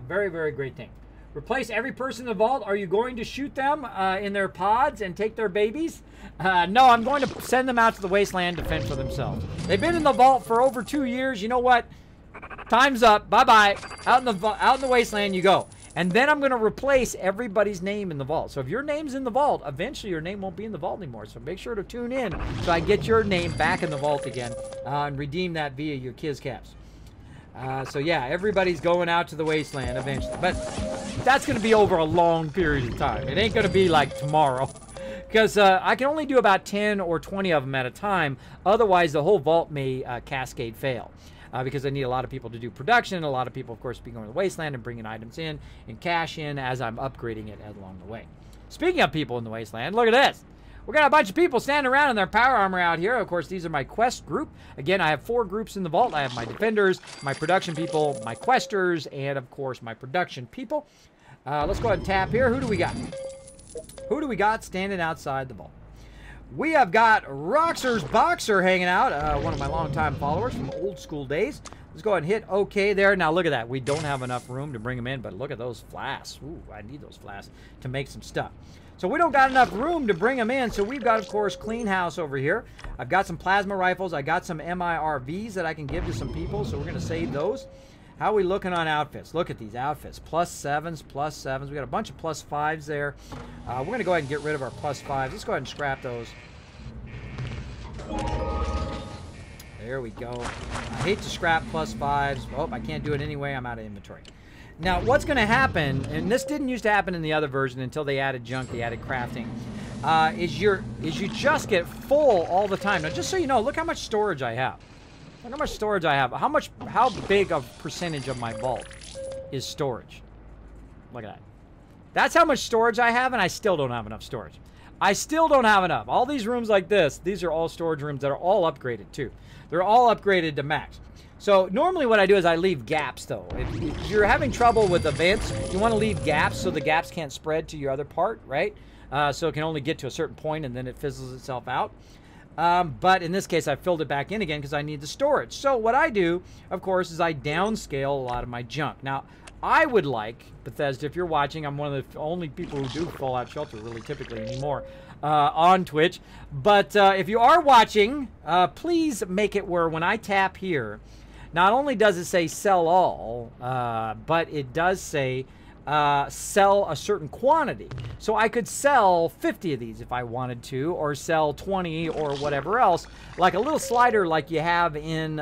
Speaker 2: Very great thing. Replace every person in the vault. Are you going to shoot them in their pods and take their babies? No, I'm going to send them out to the Wasteland to fend for themselves. They've been in the vault for over 2 years. You know what? Time's up. Bye-bye. Out in the Wasteland you go. And then I'm going to replace everybody's name in the vault. So if your name's in the vault, eventually your name won't be in the vault anymore. So make sure to tune in so I get your name back in the vault again and redeem that via your Kiz Caps. So yeah, everybody's going out to the Wasteland eventually. But that's going to be over a long period of time. It ain't going to be like tomorrow. Because I can only do about 10 or 20 of them at a time. Otherwise, the whole vault may cascade fail. Because I need a lot of people to do production. A lot of people, of course, be going to the Wasteland and bringing items in and cash in as I'm upgrading it along the way. Speaking of people in the Wasteland, look at this. We got a bunch of people standing around in their power armor out here. Of course, these are my quest group. Again, I have 4 groups in the vault. I have my defenders, my production people, my questers, and, of course, my production people. Let's go ahead and tap here. Who do we got? Who do we got standing outside the vault? We have got Roxer's Boxer hanging out, one of my longtime followers from old school days. Let's go ahead and hit OK there. Now, look at that. We don't have enough room to bring him in, but look at those flasks. Ooh, I need those flasks to make some stuff. So we don't got enough room to bring them in, so we've got, of course, Clean House over here. I've got some plasma rifles. I got some MIRVs that I can give to some people, so we're going to save those. How are we looking on outfits? Look at these outfits. +7s, +7s. We got a bunch of +5s there. We're going to go ahead and get rid of our +5s. Let's go ahead and scrap those. There we go. I hate to scrap +5s. Oh, I can't do it anyway. I'm out of inventory. Now, what's going to happen, and this didn't used to happen in the other version until they added junk, they added crafting, is you just get full all the time. Now, just so you know, look how much storage I have. Look how much storage I have. How big a percentage of my vault is storage? Look at that. That's how much storage I have, and I still don't have enough storage. I still don't have enough. All these rooms like this, these are all storage rooms that are all upgraded too. They're all upgraded to max. So normally what I do is I leave gaps though. If you're having trouble with events, you want to leave gaps so the gaps can't spread to your other part, right? So it can only get to a certain point and then it fizzles itself out. But in this case, I filled it back in again because I need the storage. So what I do, of course, is I downscale a lot of my junk. Now, I would like, Bethesda, if you're watching, I'm one of the only people who do Fallout Shelter really typically anymore on Twitch. But if you are watching, please make it where when I tap here, not only does it say sell all, but it does say sell a certain quantity. So I could sell 50 of these if I wanted to, or sell 20 or whatever else, like a little slider like you have in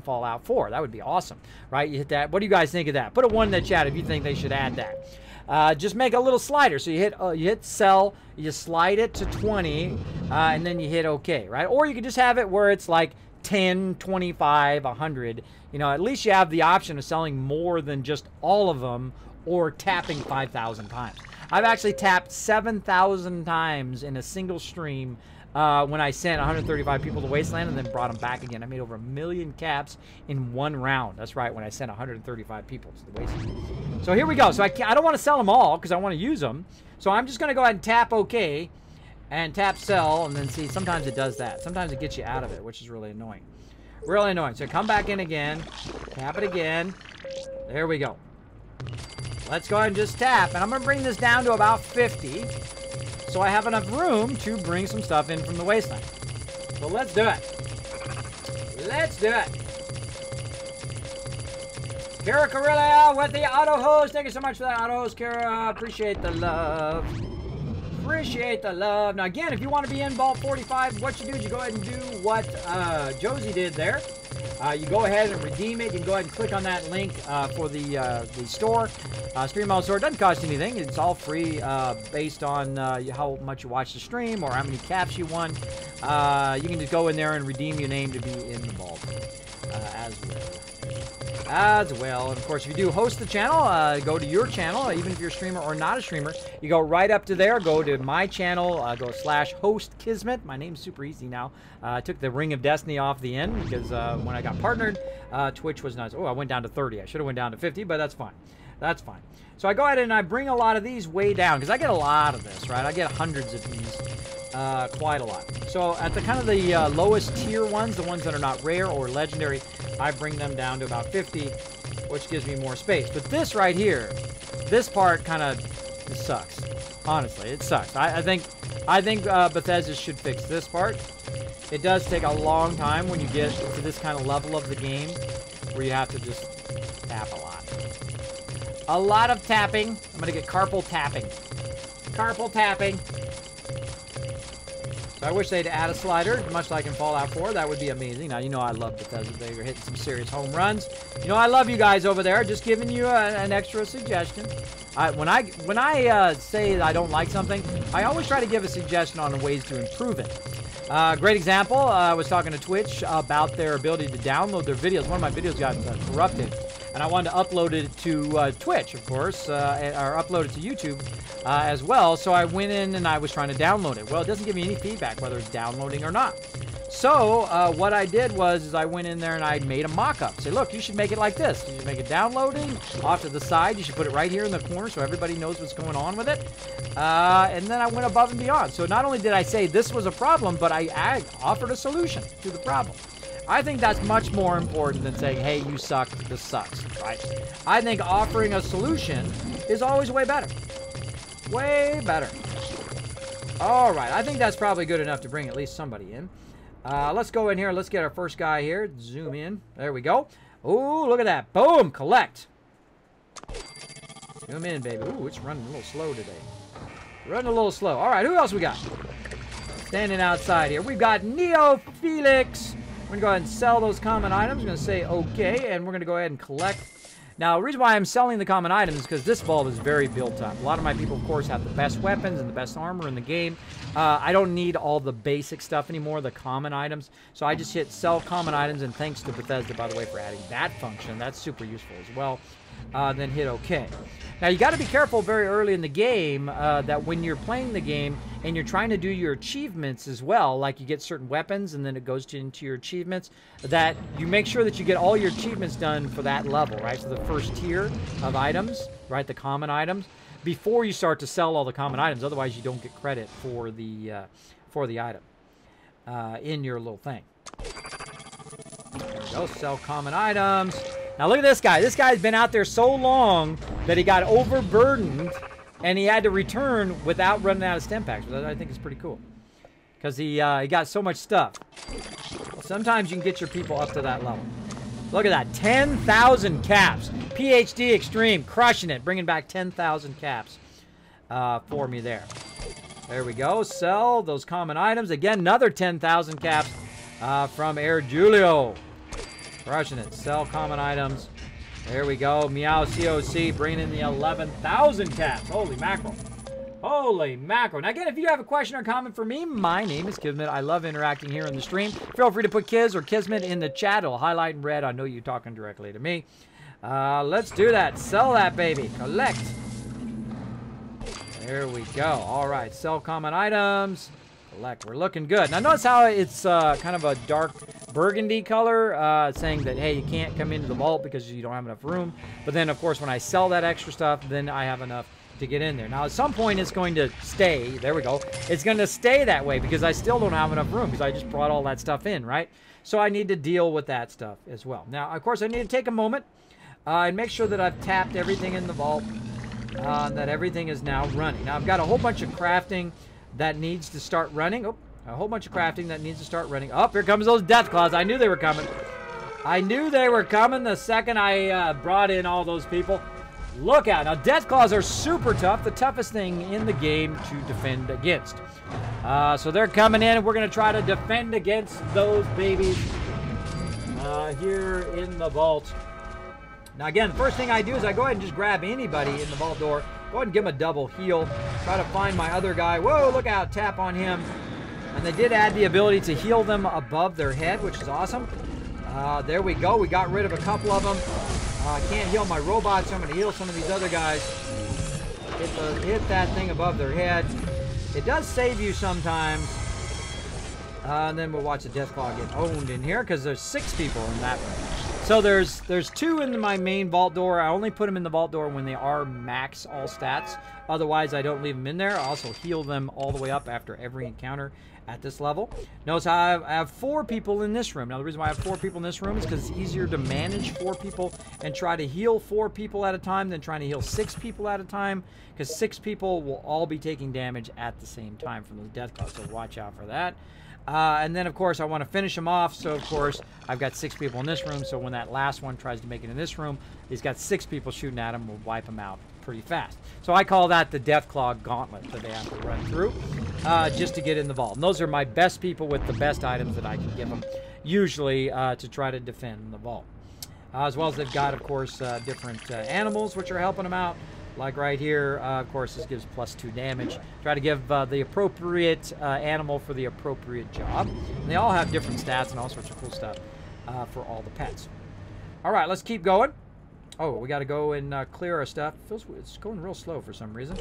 Speaker 2: Fallout 4. That would be awesome, right? You hit that. What do you guys think of that? Put a 1 in the chat if you think they should add that. Just make a little slider. So you hit sell, you slide it to 20, and then you hit OK, right? Or you could just have it where it's like 10, 25, 100. You know, at least you have the option of selling more than just all of them or tapping 5,000 times. I've actually tapped 7,000 times in a single stream when I sent 135 people to Wasteland and then brought them back again. I made over 1 million caps in 1 round. That's right, when I sent 135 people to the Wasteland. So here we go. So I don't want to sell them all because I want to use them. So I'm just going to go ahead and tap OK and tap sell, and then see, sometimes it does that. Sometimes it gets you out of it, which is really annoying. Really annoying. So come back in again, tap it again. There we go. Let's go ahead and just tap, and I'm going to bring this down to about 50, so I have enough room to bring some stuff in from the Wasteland. So let's do it. Let's do it. Kara Carilla with the auto hose. Thank you so much for that auto hose, Kara. Appreciate the love. Appreciate the love. Now, again, if you want to be in Vault 45, what you do is you go ahead and do what Josie did there. You go ahead and redeem it. You can go ahead and click on that link for the store. Stream store doesn't cost you anything. It's all free based on how much you watch the stream or how many caps you won. You can just go in there and redeem your name to be in the vault as well. And of course, if you do host the channel, go to your channel, even if you're a streamer or not a streamer, you go right up to there, go to my channel, go /host Kismet. My name's super easy now. I took the Ring of Destiny off the end because when I got partnered, Twitch was nice. Oh, I went down to 30. I should have went down to 50, but that's fine. That's fine. So I go ahead and I bring a lot of these way down because I get a lot of this, right? I get hundreds of these, quite a lot. So at the kind of the lowest tier ones, the ones that are not rare or legendary, I bring them down to about 50, which gives me more space. But this right here, this part kind of sucks. Honestly, it sucks. I think Bethesda should fix this part. It does take a long time when you get to this kind of level of the game where you have to just tap a lot. A lot of tapping. I'm going to get carpal tapping. Carpal tapping. So I wish they'd add a slider, much like in Fallout 4. That would be amazing. Now, you know I love Bethesda. They're hitting some serious home runs. You know I love you guys over there. Just giving you an extra suggestion. When I say that I don't like something, I always try to give a suggestion on ways to improve it. Great example, I was talking to Twitch about their ability to download their videos. One of my videos got corrupted, and I wanted to upload it to Twitch, of course, or upload it to YouTube as well. So I went in and I was trying to download it. Well, it doesn't give me any feedback whether it's downloading or not. So what I did was I went in there and I made a mock-up. Say, look, you should make it like this. You should make it downloading off to the side. You should put it right here in the corner so everybody knows what's going on with it. And then I went above and beyond. So not only did I say this was a problem, but I offered a solution to the problem. I think that's much more important than saying, hey, you suck, this sucks, right? I think offering a solution is always way better. Way better. All right, I think that's probably good enough to bring at least somebody in. Let's go in here. Let's get our first guy here. Zoom in. There we go. Ooh, look at that. Boom. Collect. Zoom in, baby. Ooh, it's running a little slow today. Running a little slow. All right, who else we got? Standing outside here. We've got Neo Felix. We're going to go ahead and sell those common items. I'm going to say okay, and we're going to go ahead and collect. Now, the reason why I'm selling the common items is because this vault is very built up. A lot of my people, of course, have the best weapons and the best armor in the game. I don't need all the basic stuff anymore, the common items. So I just hit sell common items, and thanks to Bethesda, by the way, for adding that function. That's super useful as well. Then hit OK. Now, you got to be careful very early in the game that when you're playing the game and you're trying to do your achievements as well, like you get certain weapons and then it goes into your achievements, that you make sure that you get all your achievements done for that level, right? So the first tier of items, right, the common items, before you start to sell all the common items. Otherwise, you don't get credit for the item in your little thing. There we go, sell common items. Now look at this guy. This guy's been out there so long that he got overburdened and he had to return without running out of stem packs. Which I think is pretty cool because he got so much stuff. Sometimes you can get your people up to that level. Look at that. 10,000 caps. PhD Extreme. Crushing it. Bringing back 10,000 caps for me there. There we go. Sell those common items. Again, another 10,000 caps from Air Julio. Crushing it. Sell common items. There we go. Meow COC bringing in the 11,000 caps. Holy mackerel. Holy mackerel. Now, again, if you have a question or comment for me, my name is Kismet. I love interacting here in the stream. Feel free to put Kiz or Kismet in the chat. It'll highlight in red. I know you're talking directly to me. Let's do that. Sell that, baby. Collect. There we go. All right. Sell common items. Collect. We're looking good. Now, notice how it's kind of a dark burgundy color, saying that, hey, you can't come into the vault because you don't have enough room. But then, of course, when I sell that extra stuff, then I have enough to get in there. Now, at some point, it's going to stay. There we go. It's going to stay that way because I still don't have enough room because I just brought all that stuff in, right? So I need to deal with that stuff as well. Now, of course, I need to take a moment and make sure that I've tapped everything in the vault, that everything is now running. Now, I've got a whole bunch of crafting that needs to start running. Oh, a whole bunch of crafting that needs to start running. Oh, here comes those death claws. I knew they were coming. I knew they were coming the second I brought in all those people. Look out. Now, death claws are super tough. The toughest thing in the game to defend against. So they're coming in, and we're going to try to defend against those babies here in the vault. Now, again, the first thing I do is I go ahead and just grab anybody in the vault door. Go ahead and give him a double heal. Try to find my other guy. Whoa, look out. Tap on him. And they did add the ability to heal them above their head, which is awesome. There we go. We got rid of a couple of them. I can't heal my robots, so I'm going to heal some of these other guys. Hit that thing above their head. It does save you sometimes. And then we'll watch the Deathclaw get owned in here because there's 6 people in that room. So there's 2 in my main vault door. I only put them in the vault door when they are max all stats. Otherwise, I don't leave them in there. I also heal them all the way up after every encounter at this level. Notice how I have 4 people in this room. Now, the reason why I have 4 people in this room is because it's easier to manage 4 people and try to heal 4 people at a time than trying to heal 6 people at a time, because 6 people will all be taking damage at the same time from those death claws, so watch out for that. And then, of course, I want to finish him off, so, of course, I've got 6 people in this room, so when that last one tries to make it in this room, he's got 6 people shooting at him. We'll wipe him out pretty fast. So I call that the Deathclaw Gauntlet that they have to run through just to get in the vault. And those are my best people with the best items that I can give them, usually to try to defend the vault. As well as they've got, of course, different animals which are helping them out. Like right here, of course, this gives +2 damage. Try to give the appropriate animal for the appropriate job. And they all have different stats and all sorts of cool stuff for all the pets. All right, let's keep going. Oh, we got to go and clear our stuff. It's going real slow for some reason.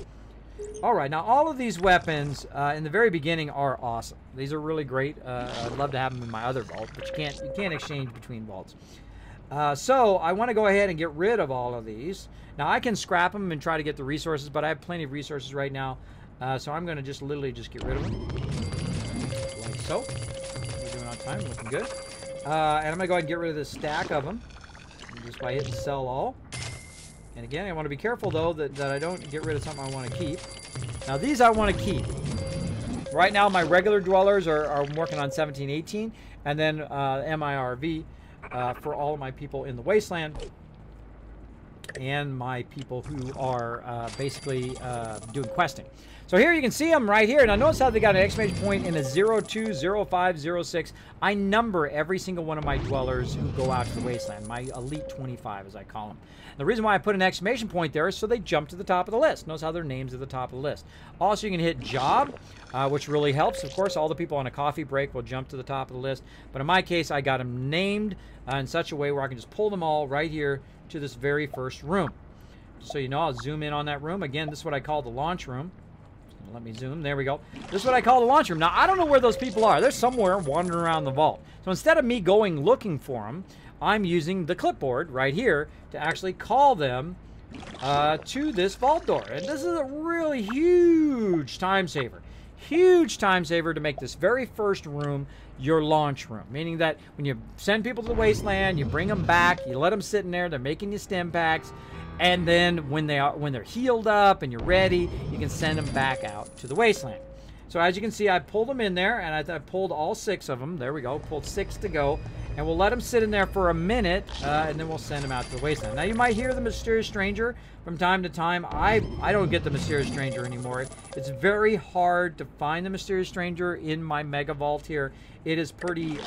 Speaker 2: All right, now all of these weapons in the very beginning are awesome. These are really great. I'd love to have them in my other vault, but you can't exchange between vaults. So I want to go ahead and get rid of all of these. Now I can scrap them and try to get the resources, but I have plenty of resources right now. So I'm going to just literally just get rid of them. Like so. We're doing on time, looking good. And I'm going to go ahead and get rid of this stack of them. Just by hitting sell all. And again, I want to be careful though that I don't get rid of something I want to keep. Now these I want to keep. Right now my regular dwellers are working on 1718, and then MIRV for all of my people in the wasteland and my people who are basically doing questing. So here you can see them right here. Now notice how they got an exclamation point in a 020506. I number every single one of my dwellers who go out to the wasteland, my elite 25 as I call them. The reason why I put an exclamation point there is so they jump to the top of the list. Notice how their names are at the top of the list. Also, you can hit job, which really helps. Of course, all the people on a coffee break will jump to the top of the list. But in my case, I got them named in such a way where I can just pull them all right here to this very first room. So you know, I'll zoom in on that room. Again, this is what I call the launch room. Let me zoom. There we go. This is what I call the launch room. Now, I don't know where those people are. They're somewhere wandering around the vault. So instead of me going looking for them, I'm using the clipboard right here to actually call them to this vault door. And this is a really huge time saver. Huge time saver to make this very first room your launch room. Meaning that when you send people to the wasteland, you bring them back, you let them sit in there, they're making you stim packs. And then when they're healed up and you're ready, you can send them back out to the wasteland. So as you can see, I pulled them in there, and I pulled all 6 of them. There we go. Pulled 6 to go. And we'll let them sit in there for a minute, and then we'll send them out to the wasteland. Now, you might hear the mysterious stranger from time to time. I don't get the mysterious stranger anymore. It's very hard to find the mysterious stranger in my mega vault here. It is pretty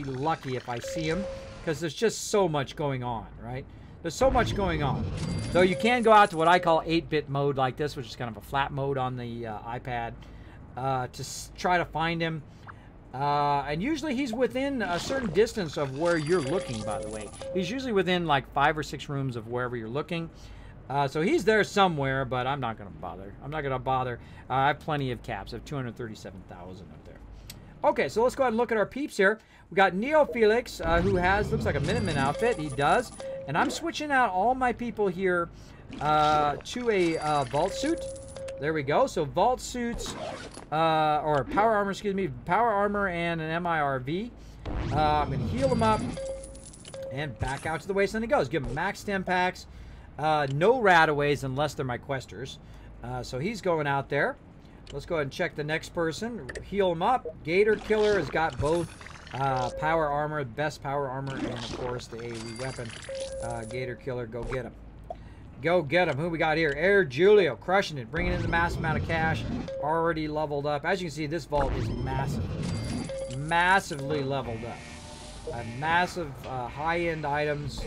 Speaker 2: lucky if I see him, because there's just so much going on, right? There's so much going on. So you can go out to what I call 8-bit mode like this, which is kind of a flat mode on the iPad, to try to find him. And usually he's within a certain distance of where you're looking, by the way. He's usually within like 5 or 6 rooms of wherever you're looking. So he's there somewhere, but I'm not going to bother. I'm not going to bother. I have plenty of caps. I have 237,000 up there. Okay, so let's go ahead and look at our peeps here. We got Neo Felix, who looks like a Minuteman outfit. He does. And I'm switching out all my people here to a vault suit. There we go. So vault suits, or power armor, excuse me, power armor and an MIRV. I'm going to heal him up and back out to the wasteland he goes. Give him max stem packs. No rataways unless they're my questers. So he's going out there. Let's go ahead and check the next person. Heal him up. Gator Killer has got both power armor, best power armor, and of course the AoE weapon. Gator Killer, go get him. Go get him. Who we got here? Air Julio, crushing it, bringing in the massive amount of cash. Already leveled up. As you can see, this vault is massively leveled up. I have massive high-end items,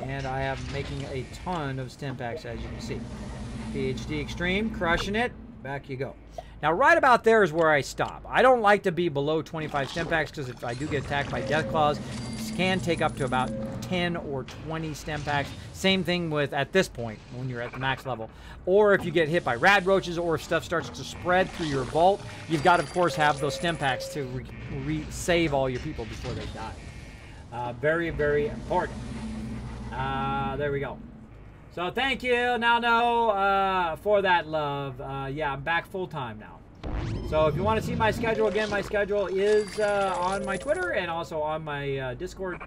Speaker 2: and I am making a ton of stim packs, as you can see. PhD Extreme, crushing it. Back you go. Now, right about there is where I stop. I don't like to be below 25 stim packs, because if I do get attacked by death claws, can take up to about 10 or 20 stem packs. Same thing with at this point when you're at the max level. Or if you get hit by rad roaches, or if stuff starts to spread through your vault, you've got to, of course, have those stem packs to save all your people before they die. Very, very important. There we go. So thank you, Now for that love. Yeah, I'm back full time now. So if you want to see my schedule, again, my schedule is on my Twitter and also on my Discord.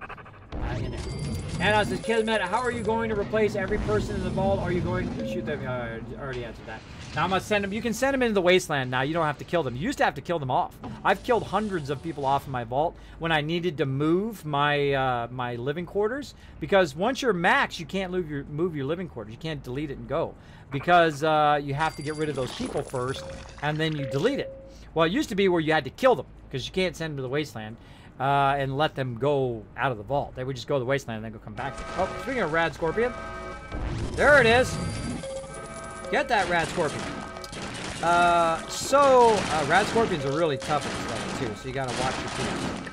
Speaker 2: And I says, Kismet, how are you going to replace every person in the vault? Are you going to shoot them? I already answered that. Now I'm going to send them. You can send them into the wasteland now. You don't have to kill them. You used to have to kill them off. I've killed hundreds of people off in my vault when I needed to move my my living quarters. Because once you're max, you can't move your living quarters. You can't delete it and go. Because you have to get rid of those people first, and then you delete it. Well, it used to be where you had to kill them, because you can't send them to the wasteland and let them go out of the vault. They would just go to the wasteland and then go come back. Oh, speaking of Rad Scorpion, there it is. Get that Rad Scorpion. Rad Scorpions are really tough at this level too, so you gotta watch your teams.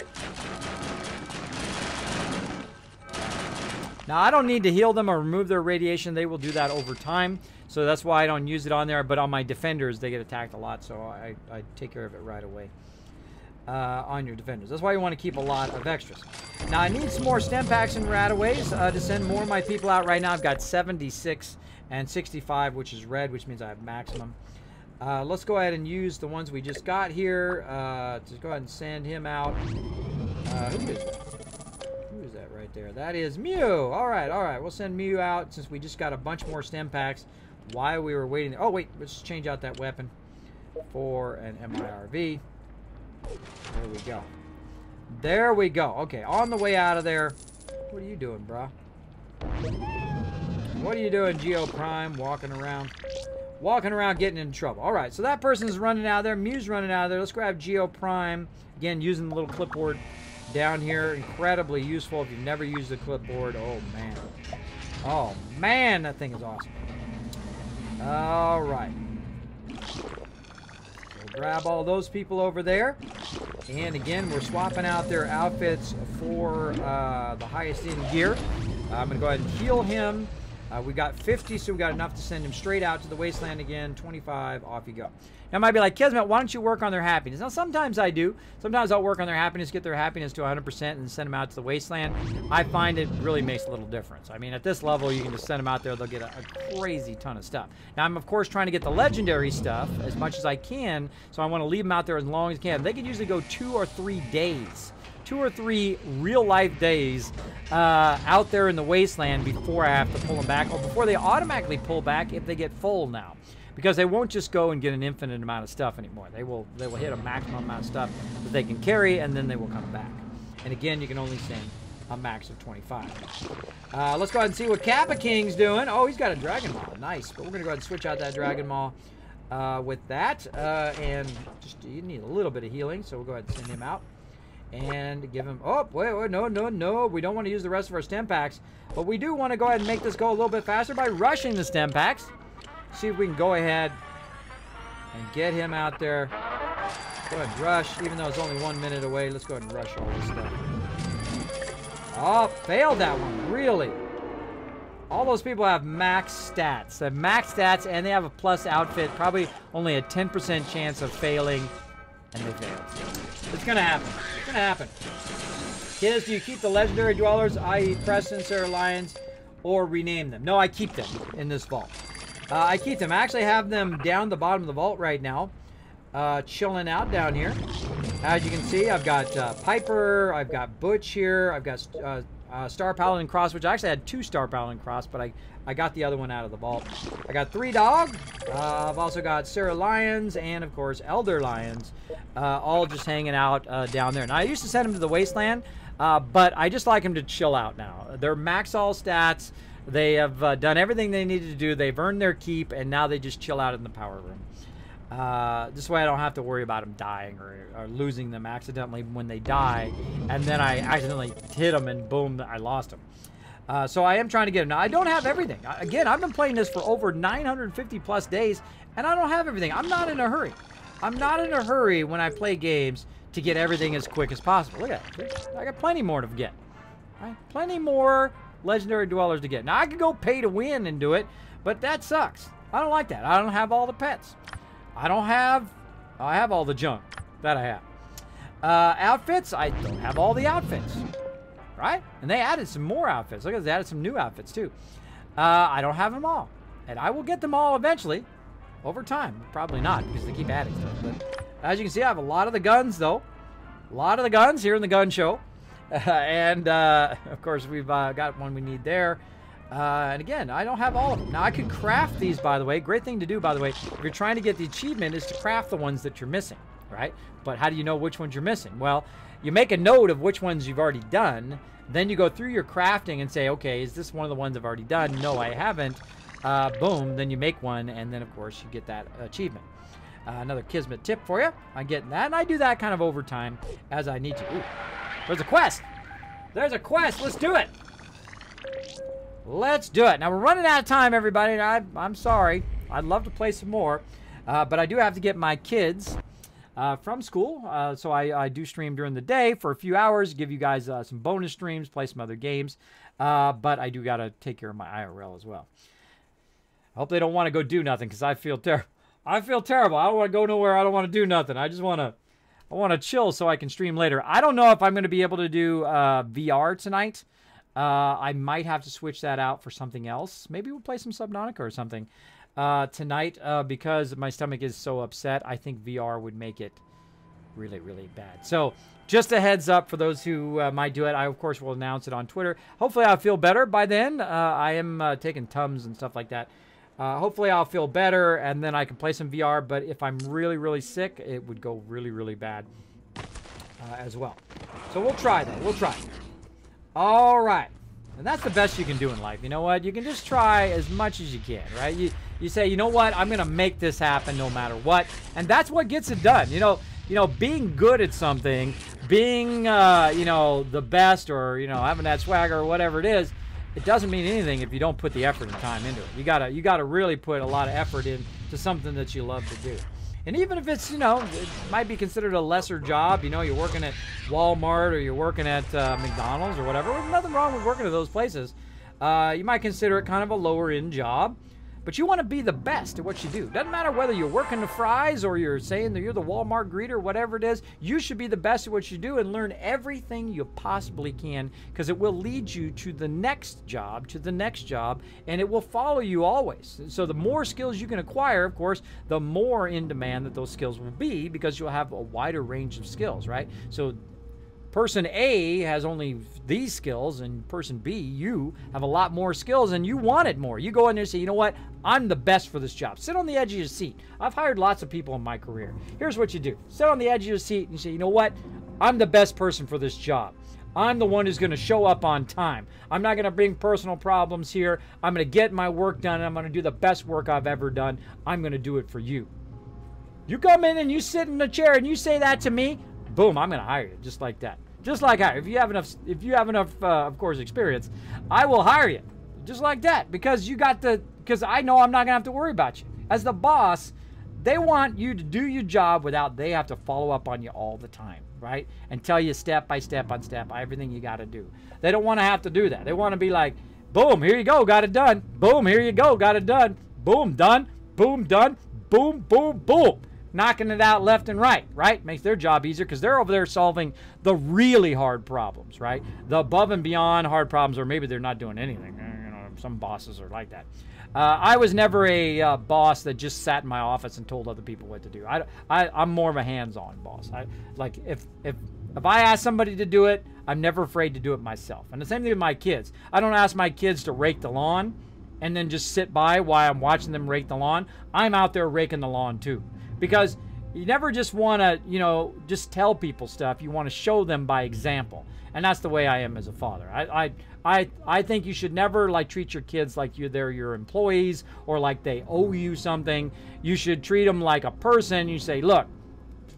Speaker 2: Now, I don't need to heal them or remove their radiation. They will do that over time. So that's why I don't use it on there. But on my defenders, they get attacked a lot. So I take care of it right away on your defenders. That's why you want to keep a lot of extras. Now, I need some more stem packs and rataways to send more of my people out. Right now, I've got 76 and 65, which is red, which means I have maximum. Let's go ahead and use the ones we just got here. Just go ahead and send him out. Who is that? Who is that right there? That is Mew. All right. We'll send Mew out since we just got a bunch more stem packs while we were waiting. Oh, wait. Let's change out that weapon for an MIRV. There we go. There we go. Okay, on the way out of there. What are you doing, bro? What are you doing, Geo Prime? Walking around getting in trouble. All right, so that person's running out of there. Mew's running out of there. Let's grab Geo Prime. Again, using the little clipboard down here. Incredibly useful if you've never used the clipboard. Oh, man. Oh, man, that thing is awesome. All right. We'll grab all those people over there. And again, we're swapping out their outfits for the highest end gear. I'm going to go ahead and heal him. We got 50, so we got enough to send him straight out to the wasteland again. 25, off you go. Now, I might be like, Kismet, why don't you work on their happiness? Now, sometimes I do. Sometimes I'll work on their happiness, get their happiness to 100%, and send them out to the wasteland. I find it really makes a little difference. I mean, at this level, you can just send them out there. They'll get a crazy ton of stuff. Now, I'm, of course, trying to get the legendary stuff as much as I can, so I want to leave them out there as long as I can. They can usually go 2 or 3 days. 2 or 3 real-life days out there in the wasteland before I have to pull them back, or before they automatically pull back if they get full now. because they won't just go and get an infinite amount of stuff anymore. They will hit a maximum amount of stuff that they can carry, and then they will come back. And again, you can only send a max of 25. Let's go ahead and see what Kappa King's doing. Oh, he's got a Dragon Maw. Nice. But we're going to go ahead and switch out that Dragon Maw with that. And just you need a little bit of healing, so we'll go ahead and send him out. And give him... Oh, wait, no. We don't want to use the rest of our stem packs. But we do want to go ahead and make this go a little bit faster by rushing the stem packs. See if we can go ahead and get him out there. Go ahead and rush, even though it's only 1 minute away. Let's go ahead and rush all this stuff. Oh, failed that one, really. All those people have max stats. They have max stats, and they have a plus outfit. Probably only a 10% chance of failing, and they failed. It's going to happen. It's going to happen. Kids, do you keep the legendary dwellers, i.e. Preston, Sarah Lions, or rename them? No, I keep them in this vault. I keep them. I actually have them down the bottom of the vault right now. Chilling out down here. As you can see, I've got Piper, I've got Butch here, I've got Star Paladin Cross, which I actually had 2 Star Paladin Cross, but I got the other one out of the vault. I got 3 Dog. I've also got Sarah Lions and, of course, Elder Lions, all just hanging out down there. Now, I used to send them to the Wasteland, but I just like them to chill out now. They're max all stats. They have done everything they needed to do. They've earned their keep, and now they just chill out in the power room. This way I don't have to worry about them dying or losing them accidentally when they die, and then I accidentally hit them and boom, I lost them. So I am trying to get them. Now, I don't have everything. Again, I've been playing this for over 950 plus days, and I don't have everything. I'm not in a hurry. I'm not in a hurry when I play games to get everything as quick as possible. Look at that. I got plenty more to get. Right? Plenty more legendary dwellers to get. Now, I could go pay to win and do it, but that sucks. I don't like that. I don't have all the pets. I have all the junk that I have. Outfits, I don't have all the outfits, right? And they added some more outfits. Look at they added some new outfits too. I don't have them all, and I will get them all eventually, over time. Probably not because they keep adding stuff. But as you can see, I have a lot of the guns though. A lot of the guns here in the gun show, and of course we've got one we need there. And again, I don't have all of them. Now, I could craft these, by the way. Great thing to do, by the way, if you're trying to get the achievement, is to craft the ones that you're missing, right? But how do you know which ones you're missing? Well, you make a note of which ones you've already done. Then you go through your crafting and say, okay, is this one of the ones I've already done? No, I haven't. Boom, then you make one, and then, of course, you get that achievement. Another Kismet tip for you. I'm getting that, and I do that kind of over time as I need to. Ooh, there's a quest. There's a quest. Let's do it. Let's do it. Now, we're running out of time, everybody. I'm sorry. I'd love to play some more. But I do have to get my kids from school. So I do stream during the day for a few hours, give you guys some bonus streams, play some other games. But I do got to take care of my IRL as well. I hope they don't want to go do nothing because I feel terrible. I feel terrible. I don't want to go nowhere. I don't want to do nothing. I just want to chill so I can stream later. I don't know if I'm going to be able to do VR tonight. I might have to switch that out for something else. Maybe we'll play some Subnautica or something tonight because my stomach is so upset. I think VR would make it really, really bad. So just a heads up for those who might do it. I, of course, will announce it on Twitter. Hopefully I'll feel better by then. I am taking Tums and stuff like that. Hopefully I'll feel better and then I can play some VR. But if I'm really, really sick, it would go really, really bad as well. So we'll try that. We'll try. All right. And that's the best you can do in life. You know what? You can just try as much as you can, right? You say, you know what? I'm going to make this happen no matter what. And that's what gets it done. You know, being good at something, being, the best or, having that swagger or whatever it is, it doesn't mean anything if you don't put the effort and time into it. You gotta really put a lot of effort into something that you love to do. And even if it's, it might be considered a lesser job, you're working at Walmart or you're working at McDonald's or whatever. There's nothing wrong with working at those places. You might consider it kind of a lower end job, but you want to be the best at what you do. Doesn't matter whether you're working the fries or you're saying that you're the Walmart greeter, whatever it is, you should be the best at what you do and learn everything you possibly can because it will lead you to the next job, and it will follow you always. So the more skills you can acquire, of course, the more in demand that those skills will be because you'll have a wider range of skills, right? So person A has only these skills, and person B, you have a lot more skills, and you want it more. You go in there and say, you know what? I'm the best for this job. Sit on the edge of your seat. I've hired lots of people in my career. Here's what you do. Sit on the edge of your seat and you say, you know what? I'm the best person for this job. I'm the one who's going to show up on time. I'm not going to bring personal problems here. I'm going to get my work done, and I'm going to do the best work I've ever done. I'm going to do it for you. You come in and you sit in the chair and you say that to me, boom, I'm going to hire you just like that. Just like hire. If you have enough, of course, experience, I will hire you just like that because because I know I'm not going to have to worry about you. As the boss, they want you to do your job without they have to follow up on you all the time, right? And tell you step by step on step everything you got to do. They don't want to have to do that. They want to be like, boom, here you go, got it done. Boom, here you go, got it done. Boom, done. Boom, done. Boom, boom, boom. Knocking it out left and right? Makes their job easier because they're over there solving the really hard problems, right? The above and beyond hard problems, or maybe they're not doing anything. You know, some bosses are like that. I was never a boss that just sat in my office and told other people what to do. I'm more of a hands-on boss. If I ask somebody to do it, I'm never afraid to do it myself. And the same thing with my kids. I don't ask my kids to rake the lawn and then just sit by while I'm watching them rake the lawn. I'm out there raking the lawn too. Because you never just want to, just tell people stuff. You want to show them by example. And that's the way I am as a father. I think you should never treat your kids like they're your employees or like they owe you something. You should treat them like a person. You say, look,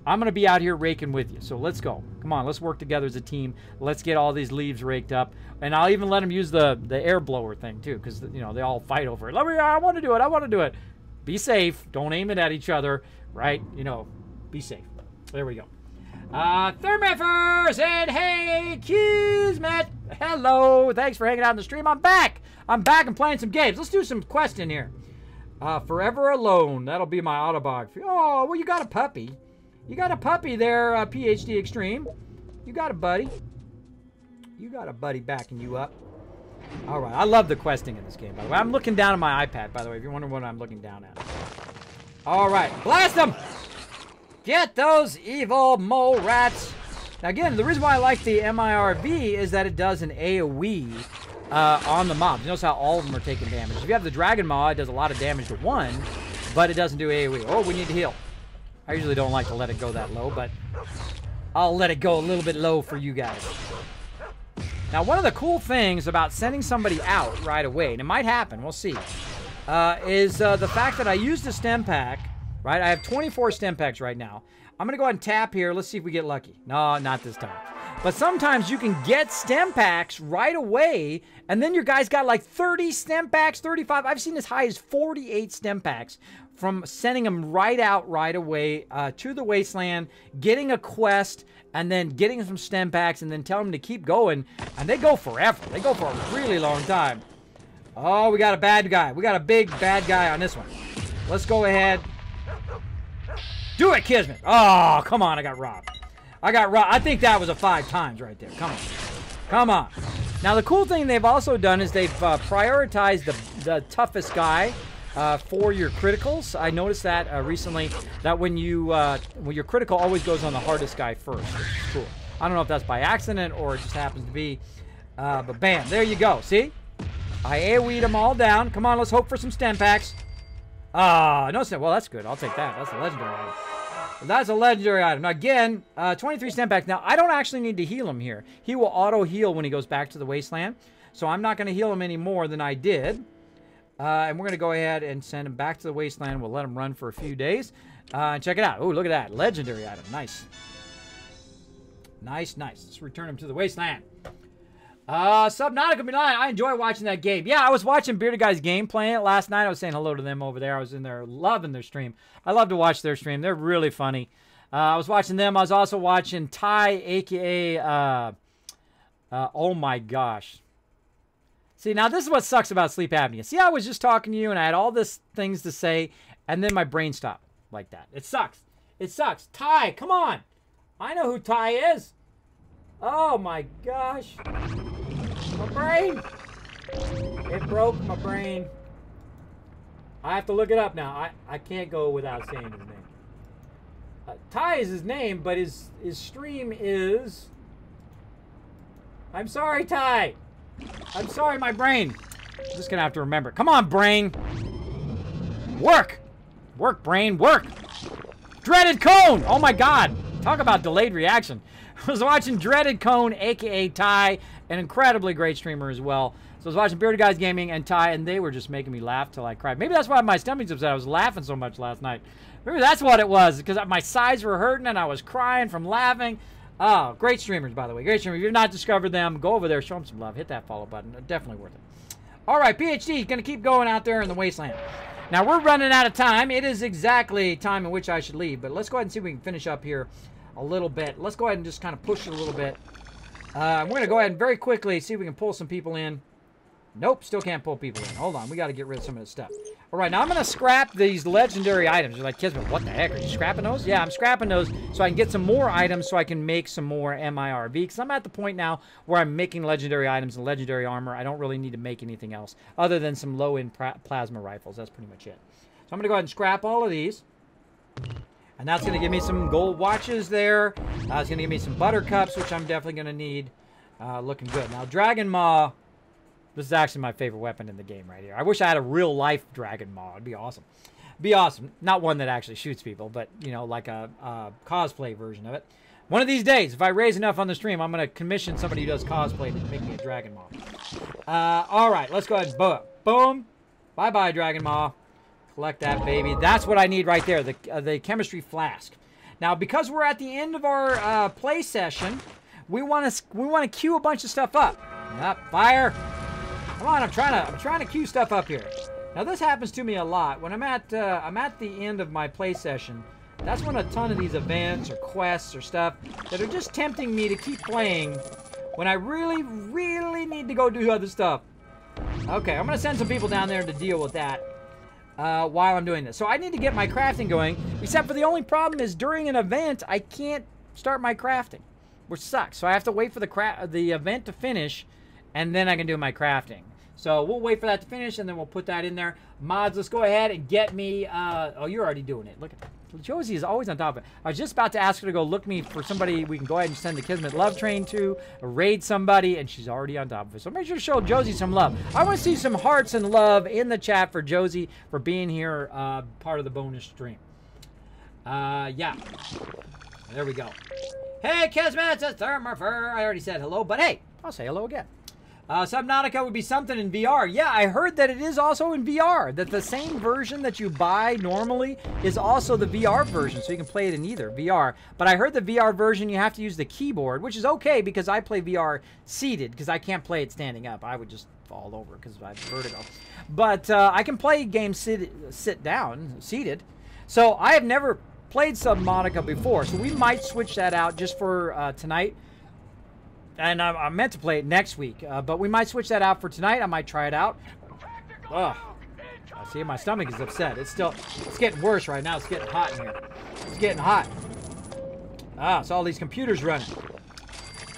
Speaker 2: I'm going to be out here raking with you. So let's go. Come on, let's work together as a team. Let's get all these leaves raked up. And I'll even let them use the air blower thing too, because they all fight over it. I want to do it. I want to do it. Be safe. Don't aim it at each other. Right? Be safe. There we go. Thermifers and hey, Kismet. Hello. Thanks for hanging out in the stream. I'm back. I'm back and playing some games. Let's do some quests in here. Forever Alone. That'll be my autobiography. Oh, well, you got a puppy. You got a puppy there, PhD Extreme. You got a buddy. You got a buddy backing you up. All right. I love the questing in this game, by the way. I'm looking down at my iPad, by the way, if you're wondering what I'm looking down at. All right, blast them! Get those evil mole rats. Now again, the reason why I like the MIRV is that it does an AoE on the mobs. Notice how all of them are taking damage. If you have the Dragon Maw, it does a lot of damage to one, but it doesn't do AoE. Oh, we need to heal. I usually don't like to let it go that low, but I'll let it go a little bit low for you guys. Now, one of the cool things about sending somebody out right away, and it might happen, we'll see, is the fact that I used a stem pack, right? I have 24 stem packs right now. I'm going to go ahead and tap here. Let's see if we get lucky. No, not this time. But sometimes you can get stem packs right away, and then your guy's got like 30 stem packs, 35. I've seen as high as 48 stem packs from sending them right out right away to the wasteland, getting a quest, and then getting some stem packs, and then tell them to keep going. And they go forever. They go for a really long time. Oh, we got a bad guy. We got a big bad guy on this one. Let's go ahead. Do it, Kismet. Oh, come on. I got robbed. I got robbed. I think that was a 5 times right there. Come on. Come on. Now, the cool thing they've also done is they've prioritized the toughest guy for your criticals. I noticed that recently, that when your critical always goes on the hardest guy first, which is cool. I don't know if that's by accident or it just happens to be. But bam, there you go. See? I AoE'd them all down. Come on, let's hope for some stem packs. No stem. Well, that's good. I'll take that. That's a legendary item. That's a legendary item. Now, again, 23 stem packs. Now, I don't actually need to heal him here. He will auto-heal when he goes back to the wasteland. So I'm not going to heal him any more than I did. And we're going to go ahead and send him back to the wasteland. We'll let him run for a few days. Check it out. Oh, look at that. Legendary item. Nice. Nice, nice. Let's return him to the wasteland. Subnautica Milan, I enjoy watching that game. Yeah, I was watching Bearded Guy's game playing it last night. I was saying hello to them over there. I was in there loving their stream. I love to watch their stream. They're really funny. I was watching them. I was also watching Ty, a.k.a. Oh my gosh. See, now this is what sucks about sleep apnea. See, I was just talking to you and I had all these things to say and then my brain stopped like that. It sucks. It sucks. Ty, come on. I know who Ty is. Oh my gosh. My brain. It broke my brain. I have to look it up now. I can't go without saying his name. Ty is his name, but his stream is I'm sorry, Ty. I'm sorry, my brain. I'm just gonna have to remember. Come on, brain. Work. Work, brain, work. Dreaded Cone. Oh my God. Talk about delayed reaction. I was watching Dreaded Cone, aka Ty, an incredibly great streamer as well. So I was watching Bearded Guys Gaming and Ty, and they were just making me laugh till I cried. Maybe that's why my stomach's upset. I was laughing so much last night. Maybe that's what it was, because my sides were hurting and I was crying from laughing. Oh, great streamers, by the way. Great streamers. If you've not discovered them, go over there, show them some love. Hit that follow button. Definitely worth it. All right, PhD, going to keep going out there in the wasteland. Now, we're running out of time. It is exactly time in which I should leave, but let's go ahead and see if we can finish up here a little bit. Let's go ahead and just kind of push it a little bit. We're going to go ahead and very quickly see if we can pull some people in. Nope, still can't pull people in. Hold on, we got to get rid of some of this stuff. All right, now I'm going to scrap these legendary items. You're like, Kismet, what the heck? Are you scrapping those? Yeah, I'm scrapping those so I can get some more items so I can make some more MIRV. Because I'm at the point now where I'm making legendary items and legendary armor. I don't really need to make anything else other than some low-end plasma rifles. That's pretty much it. So I'm going to go ahead and scrap all of these. And that's going to give me some gold watches there. It's going to give me some buttercups, which I'm definitely going to need. Looking good. Now, Dragon Maw. This is actually my favorite weapon in the game right here. I wish I had a real-life Dragon Maw. It'd be awesome. Be awesome. Not one that actually shoots people, but, you know, like a cosplay version of it. One of these days, if I raise enough on the stream, I'm going to commission somebody who does cosplay to make me a Dragon Maw. All right, let's go ahead and boom. Bye-bye, Dragon Maw. Collect that, baby. That's what I need right there, the chemistry flask. Now, because we're at the end of our play session, we want to queue a bunch of stuff up. Fire. Come on, I'm trying to queue stuff up here. Now this happens to me a lot when I'm at the end of my play session. That's when a ton of these events or quests or stuff that are just tempting me to keep playing when I really, really need to go do other stuff. Okay, I'm gonna send some people down there to deal with that while I'm doing this. So I need to get my crafting going. Except for the only problem is during an event I can't start my crafting, which sucks. So I have to wait for the event to finish, and then I can do my crafting. So we'll wait for that to finish, and then we'll put that in there. Mods, let's go ahead and get me... oh, you're already doing it. Look at that. Josie is always on top of it. I was just about to ask her to go look me for somebody we can go ahead and send the Kismet Love Train to, or raid somebody, and she's already on top of it. So make sure to show Josie some love. I want to see some hearts and love in the chat for Josie for being here, part of the bonus stream. Yeah. There we go. Hey, Kismet, it's Thermorfer. I already said hello, but hey, I'll say hello again. Subnautica would be something in VR. Yeah, I heard that it is also in VR. That the same version that you buy normally is also the VR version, so you can play it in either VR. But I heard the VR version, you have to use the keyboard, which is okay because I play VR seated, because I can't play it standing up. I would just fall over because I have vertigo. But I can play games sit down, seated. So I have never played Subnautica before, so we might switch that out just for tonight. And I meant to play it next week, but we might switch that out for tonight. I might try it out. Ugh. I see my stomach is upset. It's getting worse right now. It's getting hot in here. It's getting hot. So all these computers running.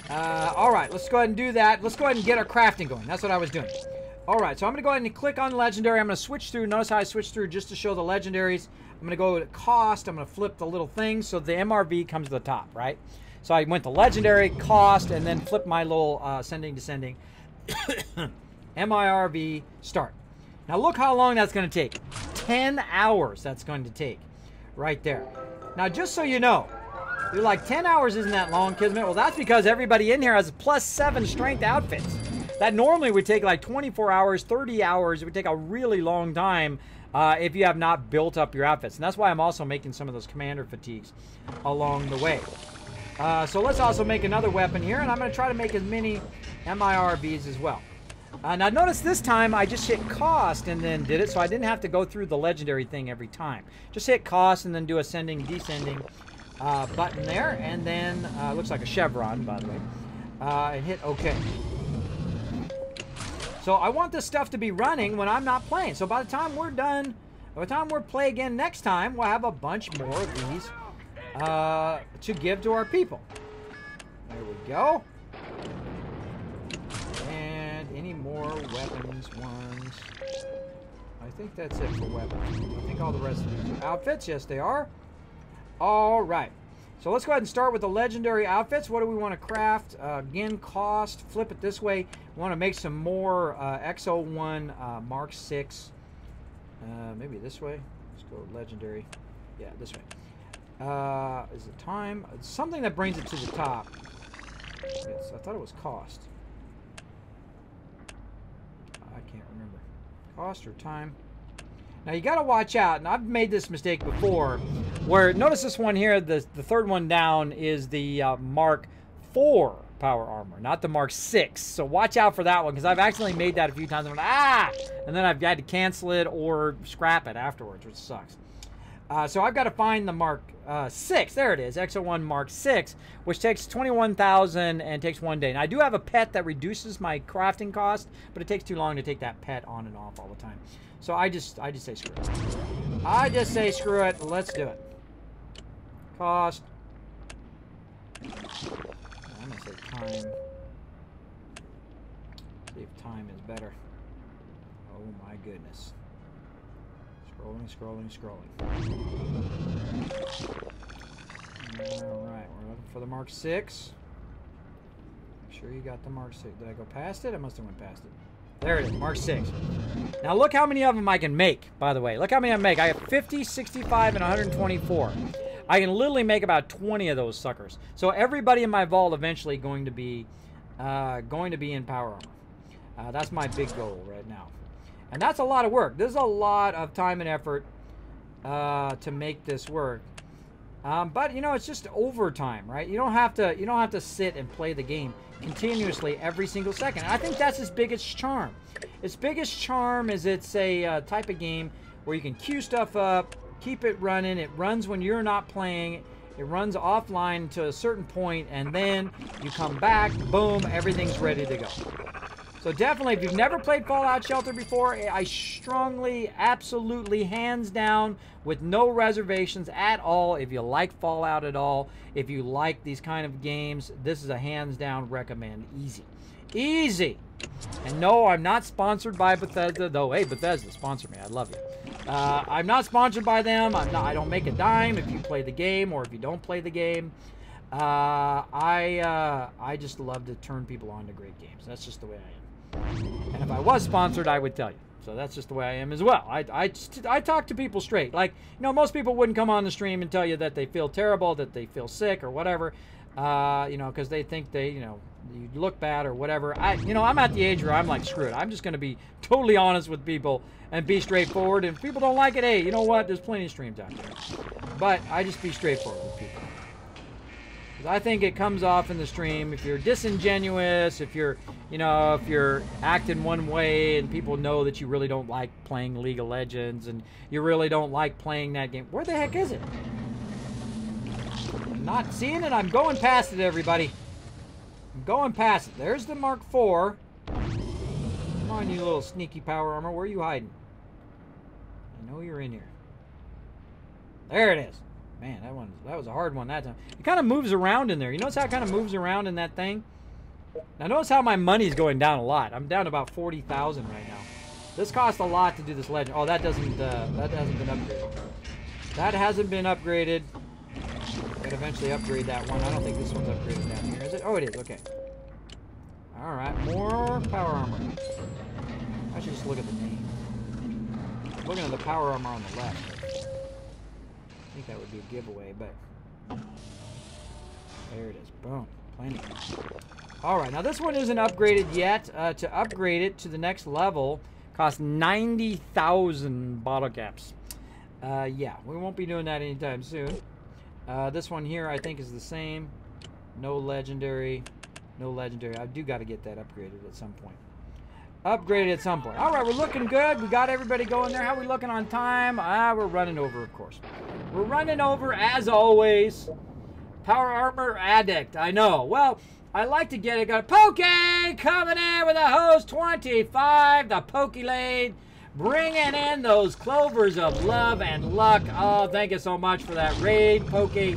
Speaker 2: All right, let's go ahead and do that. Let's go ahead and get our crafting going. That's what I was doing. All right, so I'm going to go ahead and click on Legendary. I'm going to switch through. Notice how I switched through just to show the Legendaries. I'm going to go to Cost. I'm going to flip the little thing so the MRV comes to the top, right? So I went to Legendary, Cost, and then flipped my little ascending, descending. MIRV, start. Now look how long that's going to take. 10 hours that's going to take right there. Now just so you know, you're like, 10 hours isn't that long, Kismet. Well, that's because everybody in here has +7 strength outfits. That normally would take like 24 hours, 30 hours. It would take a really long time if you have not built up your outfits. And that's why I'm also making some of those commander fatigues along the way. So let's also make another weapon here, and I'm going to try to make as many MIRVs as well. Now notice this time I just hit Cost and then did it, so I didn't have to go through the Legendary thing every time. Just hit Cost and then do ascending, descending button there, and then looks like a chevron, by the way, and hit OK. So I want this stuff to be running when I'm not playing. So by the time we're done, by the time we're play again next time, we'll have a bunch more of these to give to our people. There we go. And any more weapons ones? I think that's it for weapons. I think all the rest of these are outfits. Yes, they are. All right. So let's go ahead and start with the legendary outfits. What do we want to craft? Again, cost. Flip it this way. We want to make some more X01 Mark 6. Maybe this way. Let's go legendary. Yeah, this way. Is it time? It's something that brings it to the top. I thought it was cost. I can't remember. Cost or time? Now you got to watch out, and I've made this mistake before, where notice this one here, the third one down is the Mark 4 power armor, not the Mark 6. So watch out for that one, because I've accidentally made that a few times. And then I've had to cancel it or scrap it afterwards, which sucks. So I've got to find the Mark 6. There it is, X01 Mark 6, which takes 21,000 and takes 1 day. Now I do have a pet that reduces my crafting cost, but it takes too long to take that pet on and off all the time. So I just say screw it. I just say screw it. Let's do it. Cost. I'm gonna say time. See if time is better. Oh my goodness. Scrolling, scrolling, scrolling. Alright, we're looking for the Mark 6. Make sure you got the Mark 6. Did I go past it? I must have went past it. There it is, Mark 6. Now look how many of them I can make, by the way. Look how many I make. I have 50, 65, and 124. I can literally make about 20 of those suckers. So everybody in my vault eventually going to be in power armor. That's my big goal right now. And that's a lot of work. There's a lot of time and effort to make this work. But you know, it's just overtime, right? You don't have to sit and play the game continuously every single second. And I think that's its biggest charm. Its biggest charm is it's a type of game where you can queue stuff up, keep it running. It runs when you're not playing. It runs offline to a certain point, and then you come back, boom, everything's ready to go. So definitely, if you've never played Fallout Shelter before, I strongly, absolutely, hands down, with no reservations at all, if you like Fallout at all, if you like these kind of games, this is a hands down recommend. Easy. Easy! And no, I'm not sponsored by Bethesda, though, hey, Bethesda, sponsor me, I'd love you. I'm not sponsored by them. I don't make a dime if you play the game or if you don't play the game. I just love to turn people on to great games. That's just the way I am. And if I was sponsored, I would tell you. So that's just the way I am as well. I talk to people straight. Like, you know, most people wouldn't come on the stream and tell you that they feel terrible, that they feel sick or whatever, you know, because they think they, you know, you look bad or whatever. You know, I'm at the age where I'm like, screw it. I'm just going to be totally honest with people and be straightforward. And if people don't like it, hey, you know what? There's plenty of streams out there. But I just be straightforward with people. I think it comes off in the stream if you're disingenuous, if you're, you know, if you're acting one way and people know that you really don't like playing League of Legends and you really don't like playing that game. Where the heck is it? I'm not seeing it. I'm going past it, everybody. I'm going past it. There's the Mark 4. Come on, you little sneaky power armor. Where are you hiding? I know you're in here. There it is. Man, that was a hard one that time. It kind of moves around in there. You notice how it kind of moves around in that thing? Now notice how my money's going down a lot. I'm down to about 40,000 right now. This costs a lot to do this legend. Oh, that hasn't been upgraded. That hasn't been upgraded. Gotta eventually upgrade that one. I don't think this one's upgraded down here, is it? Oh, it is. Okay. All right, more power armor. I should just look at the name. I'm looking at the power armor on the left. I think that would be a giveaway, but there it is. Boom. Plenty. Alright, now this one isn't upgraded yet. To upgrade it to the next level costs 90,000 bottle caps. Yeah, we won't be doing that anytime soon. This one here I think is the same. No legendary. No legendary. I do got to get that upgraded at some point. Upgraded at some point. Alright, we're looking good. We got everybody going there. How are we looking on time? We're running over, of course. We're running over, as always. Power Armor Addict. I know. Well, I like to get it. Got a Poke coming in with a host 25. The Pokelade. Bringing in those clovers of love and luck. Oh, thank you so much for that raid, Poke.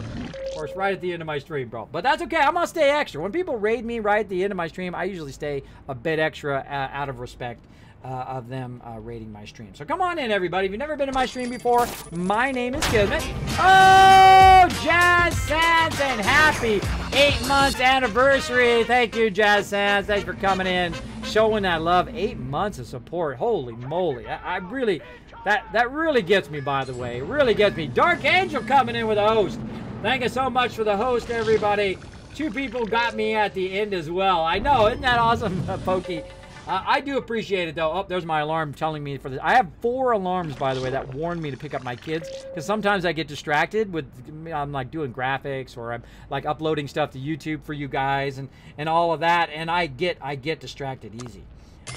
Speaker 2: Of course, right at the end of my stream, bro. But that's okay. I'm going to stay extra. When people raid me right at the end of my stream, I usually stay a bit extra out of respect of them rating my stream. So come on in, everybody. If you've never been in my stream before, my name is Kismet. Oh, Jazz Sands, and happy 8 months anniversary. Thank you, Jazz Sands. Thanks for coming in, showing that love. 8 months of support. Holy moly. I really, that really gets me, by the way. It really gets me. Dark Angel coming in with a host. Thank you so much for the host, everybody. 2 people got me at the end as well. I know, isn't that awesome, Pokey? I do appreciate it, though. Oh, there's my alarm telling me for this. I have 4 alarms, by the way, that warn me to pick up my kids. Because sometimes I get distracted with, I'm like doing graphics, or I'm like uploading stuff to YouTube for you guys and all of that. And I get distracted easy.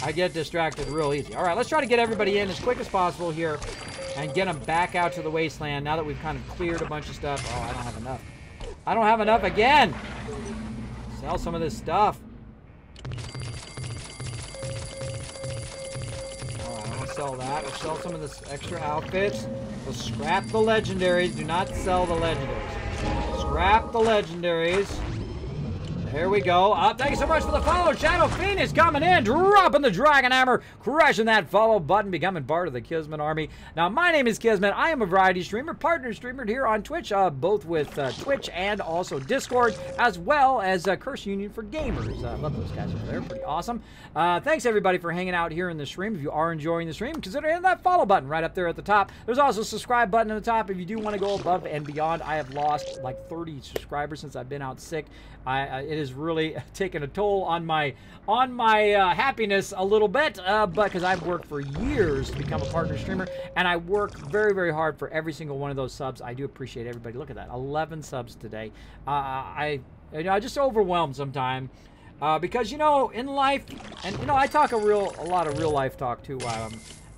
Speaker 2: I get distracted real easy. All right, let's try to get everybody in as quick as possible here and get them back out to the wasteland now that we've kind of cleared a bunch of stuff. Oh, I don't have enough. I don't have enough again. Sell some of this stuff. Sell that. We'll sell some of this extra outfits. We'll scrap the legendaries. Do not sell the legendaries. Scrap the legendaries. There we go. Thank you so much for the follow. Shadow Phoenix coming in, dropping the Dragon Hammer, crushing that follow button, becoming part of the Kismet army. Now, my name is Kismet. I am a variety streamer, partner streamer here on Twitch, both with Twitch and also Discord, as well as Curse Union for Gamers. Love those guys over there. Pretty awesome. Thanks, everybody, for hanging out here in the stream. If you are enjoying the stream, consider hitting that follow button right up there at the top. There's also a subscribe button at the top if you do want to go above and beyond. I have lost like 30 subscribers since I've been out sick. It has really taken a toll on my happiness a little bit, but because I've worked for years to become a partner streamer, and I work very, very hard for every single one of those subs. I do appreciate everybody. Look at that, 11 subs today. I just overwhelmed sometimes because in life, and I talk a lot of real life talk too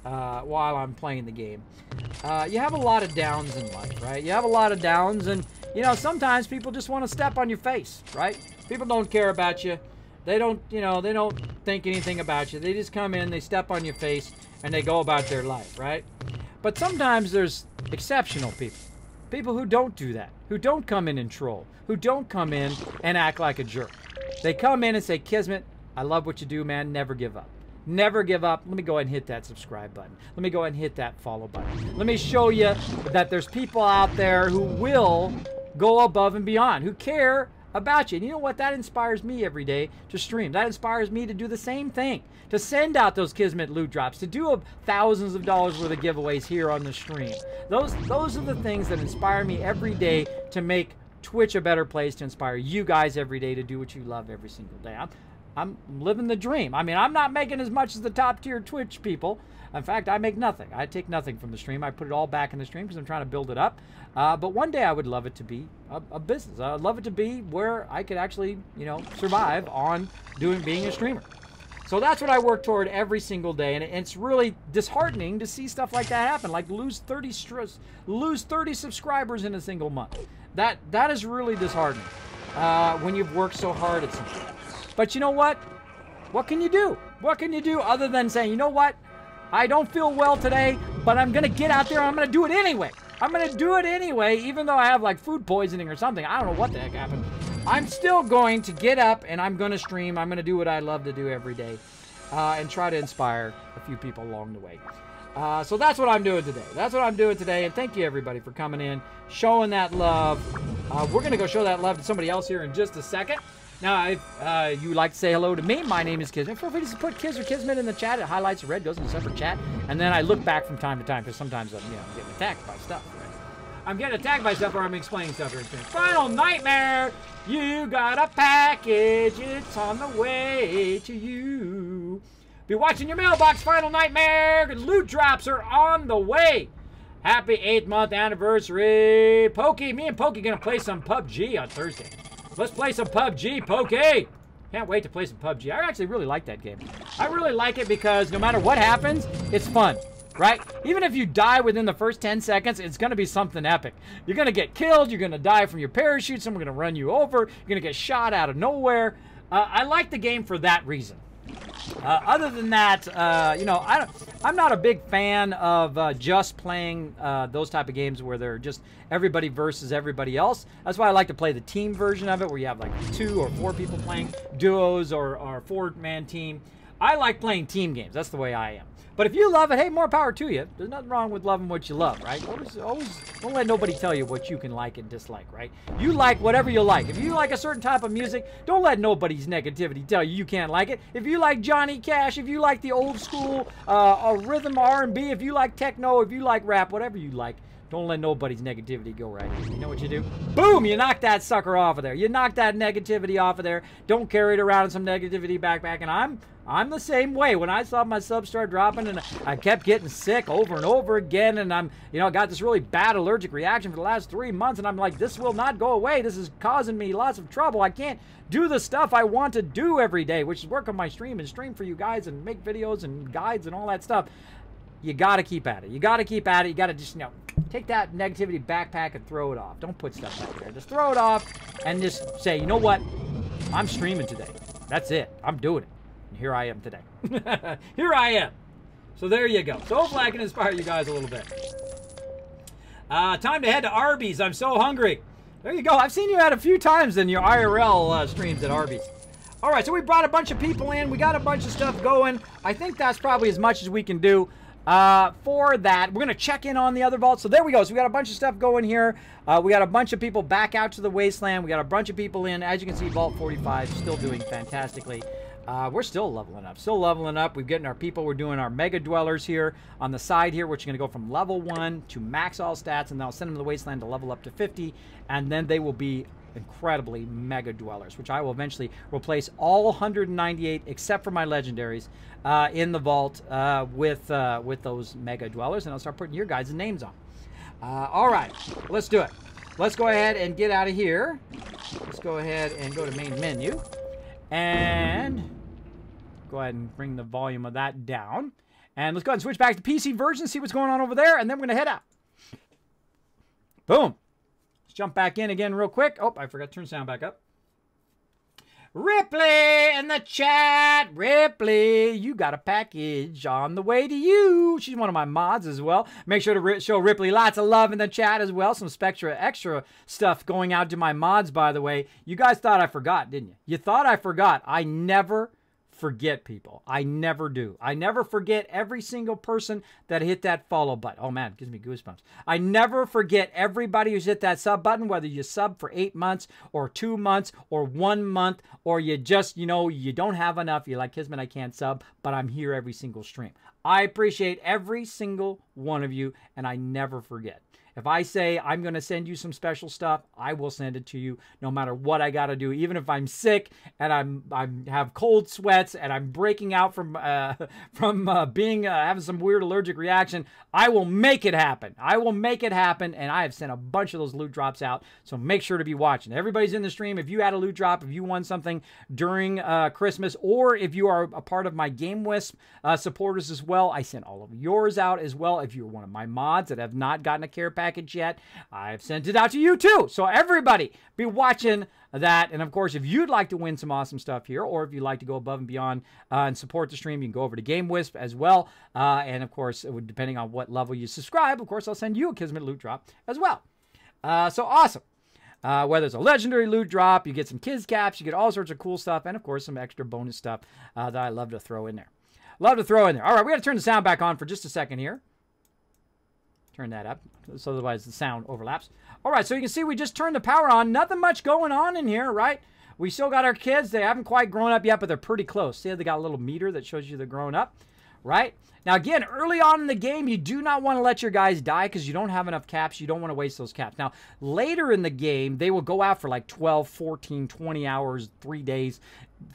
Speaker 2: while I'm playing the game. You have a lot of downs in life, right? You have a lot of downs, and sometimes people just want to step on your face, right? People don't care about you. They don't think anything about you. They just come in, they step on your face, and they go about their life, right? But sometimes there's exceptional people. People who don't do that, who don't come in and troll, who don't come in and act like a jerk. They come in and say, Kismet, I love what you do, man. Never give up. Never give up. Let me go ahead and hit that subscribe button. Let me go ahead and hit that follow button. Let me show you that there's people out there who will go above and beyond, who care about you. And you know what? That inspires me every day to stream. That inspires me to do the same thing, to send out those Kismet loot drops, to do thousands of dollars worth of giveaways here on the stream. Those are the things that inspire me every day to make Twitch a better place, to inspire you guys every day to do what you love every single day. I'm living the dream. I mean, I'm not making as much as the top tier Twitch people. In fact, I make nothing. I take nothing from the stream. I put it all back in the stream because I'm trying to build it up. But one day I would love it to be a business. I'd love it to be where I could actually, survive on being a streamer. So that's what I work toward every single day, and it's really disheartening to see stuff like that happen, like lose 30 subscribers in a single month. That is really disheartening when you've worked so hard at something. But you know what? What can you do? What can you do other than saying, you know what? I don't feel well today, but I'm going to get out there and I'm going to do it anyway. I'm going to do it anyway, even though I have like food poisoning or something. I don't know what the heck happened. I'm still going to get up and I'm going to stream. I'm going to do what I love to do every day and try to inspire a few people along the way. So that's what I'm doing today. That's what I'm doing today. And thank you, everybody, for coming in, showing that love. We're going to go show that love to somebody else here in just a second. Now, if you like to say hello to me, my name is Kismet. Feel free to put Kiz or Kismet in the chat. It highlights red, goes in a separate chat. And then I look back from time to time because sometimes I'm getting attacked by stuff. Right? I'm getting attacked by stuff or I'm explaining stuff. Final Nightmare! You got a package. It's on the way to you. Be watching your mailbox, Final Nightmare. Loot drops are on the way. Happy 8th-month anniversary. Pokey, me and Pokey going to play some PUBG on Thursday. Let's play some PUBG, Pokey! Can't wait to play some PUBG. I actually really like that game. I really like it because no matter what happens, it's fun, right? Even if you die within the first 10 seconds, it's going to be something epic. You're going to get killed, you're going to die from your parachute, someone's going to run you over, you're going to get shot out of nowhere. I like the game for that reason. Other than that, you know, I'm not a big fan of just playing those type of games where they're just everybody versus everybody else. That's why I like to play the team version of it, where you have like 2 or 4 people playing duos or 4-man team. I like playing team games. That's the way I am. But if you love it, hey, more power to you. There's nothing wrong with loving what you love, right? Always don't let nobody tell you what you can like and dislike, right? You like whatever you like. If you like a certain type of music, don't let nobody's negativity tell you you can't like it. If you like Johnny Cash, if you like the old school rhythm R&B, if you like techno, if you like rap, whatever you like, don't let nobody's negativity go right here. You know what you do? Boom! You knock that sucker off of there. You knock that negativity off of there. Don't carry it around in some negativity backpack. And I'm the same way. When I saw my subs start dropping and I kept getting sick over and over again, and I'm, you know, got this really bad allergic reaction for the last 3 months, and I'm like, this will not go away. This is causing me lots of trouble. I can't do the stuff I want to do every day, which is work on my stream and stream for you guys and make videos and guides and all that stuff. You got to keep at it. You got to keep at it. You got to just, you know, take that negativity backpack and throw it off. Don't put stuff back there. Just throw it off and just say, you know what? I'm streaming today. That's it. I'm doing it. And here I am today. Here I am. So there you go. So hopefully I can inspire you guys a little bit. Time to head to Arby's. I'm so hungry. There you go. I've seen you at a few times in your IRL streams at Arby's. All right, so we brought a bunch of people in. We got a bunch of stuff going. I think that's probably as much as we can do. For that, we're going to check in on the other vault. So there we go. So we got a bunch of stuff going here. We got a bunch of people back out to the wasteland. We got a bunch of people in. As you can see, Vault 45 still doing fantastically. We're still leveling up. Still leveling up. We're getting our people. We're doing our mega dwellers here on the side here, which are going to go from level 1 to max all stats, and then I'll send them to the wasteland to level up to 50, and then they will be incredibly mega dwellers, which I will eventually replace all 198 except for my legendaries in the vault with those mega dwellers, and I'll start putting your guys' names on. All right, let's do it. Let's go ahead and get out of here. Let's go ahead and go to main menu and go ahead and bring the volume of that down, and let's go ahead and switch back to PC version, see what's going on over there, and then we're gonna head out. Boom. Jump back in again real quick. Oh, I forgot to turn sound back up. Ripley in the chat. Ripley, you got a package on the way to you. She's one of my mods as well. Make sure to show Ripley lots of love in the chat as well. Some extra stuff going out to my mods, by the way. You guys thought I forgot, didn't you? You thought I forgot. I never forget, people. I never do. I never forget every single person that hit that follow button. Oh man, it gives me goosebumps. I never forget everybody who's hit that sub button, whether you sub for 8 months or 2 months or 1 month, or you just, you know, you don't have enough. You're like, Kismet, I can't sub, but I'm here every single stream. I appreciate every single one of you, and I never forget. If I say I'm going to send you some special stuff, I will send it to you no matter what I got to do. Even if I'm sick and I have cold sweats and I'm breaking out from having some weird allergic reaction, I will make it happen. I will make it happen, and I have sent a bunch of those loot drops out, so make sure to be watching. Everybody's in the stream. If you had a loot drop, if you won something during Christmas, or if you are a part of my Game Wisp supporters as well, I sent all of yours out as well. If you're one of my mods that have not gotten a care package yet, I've sent it out to you too. So everybody be watching that. And of course, if you'd like to win some awesome stuff here, or if you'd like to go above and beyond and support the stream, you can go over to Game Wisp as well. And of course, depending on what level you subscribe, of course, I'll send you a Kismet loot drop as well. So awesome. Whether it's a legendary loot drop, you get some kids caps, you get all sorts of cool stuff, and of course, some extra bonus stuff that I love to throw in there. Love to throw in there. All right, we got to turn the sound back on for just a second here. Turn that up, so otherwise the sound overlaps. All right, so you can see we just turned the power on. Nothing much going on in here, right? We still got our kids. They haven't quite grown up yet, but they're pretty close. See, they got a little meter that shows you they're growing up, right? Now, again, early on in the game, you do not want to let your guys die because you don't have enough caps. You don't want to waste those caps. Now, later in the game, they will go out for like 12, 14, 20 hours, 3 days,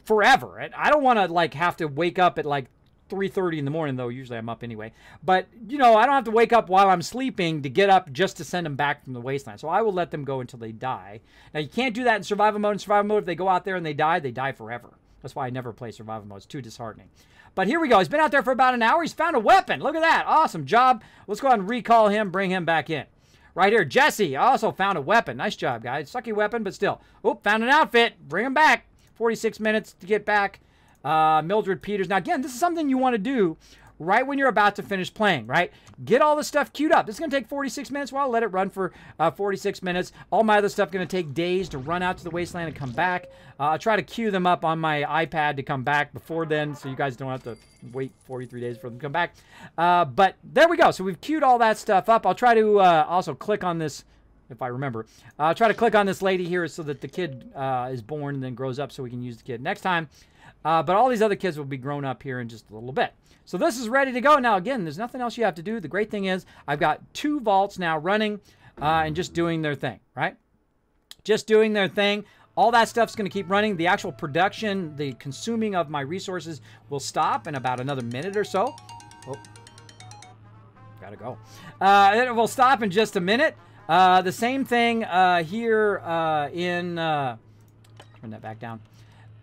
Speaker 2: forever. And I don't want to like have to wake up at like 3:30 in the morning, though. Usually I'm up anyway. But, you know, I don't have to wake up while I'm sleeping to get up just to send them back from the wasteland. So I will let them go until they die. Now, you can't do that in survival mode. In survival mode, if they go out there and they die forever. That's why I never play survival mode. It's too disheartening. But here we go. He's been out there for about an hour. He's found a weapon. Look at that. Awesome job. Let's go ahead and recall him, bring him back in. Right here, Jesse also found a weapon. Nice job, guys. Sucky weapon, but still. Oop, found an outfit. Bring him back. 46 minutes to get back. Mildred Peters. Now, again, this is something you want to do right when you're about to finish playing, right? Get all the stuff queued up. This is going to take 46 minutes. Well, I'll let it run for 46 minutes. All my other stuff going to take days to run out to the wasteland and come back. I'll try to queue them up on my iPad to come back before then, so you guys don't have to wait 43 days for them to come back. But there we go. So we've queued all that stuff up. I'll try to also click on this, if I remember. I'll try to click on this lady here so that the kid is born and then grows up so we can use the kid next time. But all these other kids will be grown up here in just a little bit. So this is ready to go. Now, again, there's nothing else you have to do. The great thing is I've got 2 vaults now running and just doing their thing, right? Just doing their thing. All that stuff's going to keep running. The actual production, the consuming of my resources will stop in about another minute or so. Oh, gotta go. It will stop in just a minute. The same thing here in... turn that back down.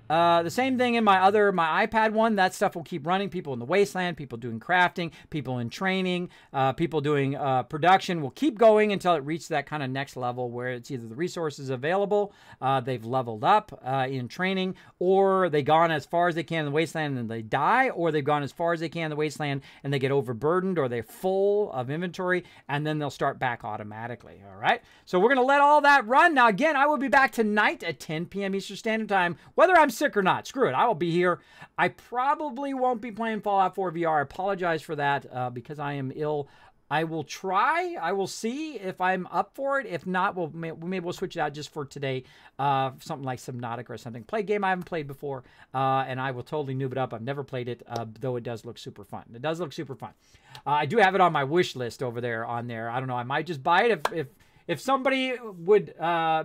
Speaker 2: The same thing in my iPad one. That stuff will keep running. People in the wasteland, people doing crafting, people in training, people doing production will keep going until it reaches that kind of next level where it's either the resources available, they've leveled up in training, or they've gone as far as they can in the wasteland and they die, or they've gone as far as they can in the wasteland and they get overburdened, or they're full of inventory, and then they'll start back automatically. All right. So we're going to let all that run. Now, again, I will be back tonight at 10 p.m. Eastern Standard Time, whether I'm sick or not. Screw it. I will be here. I probably won't be playing Fallout 4 VR. I apologize for that because I am ill. I will try. I will see if I'm up for it. If not, maybe we'll switch it out just for today. Something like Subnautica or something. Play a game I haven't played before, and I will totally noob it up. I've never played it, though it does look super fun. It does look super fun. I do have it on my wish list over there on there. I don't know. I might just buy it if somebody would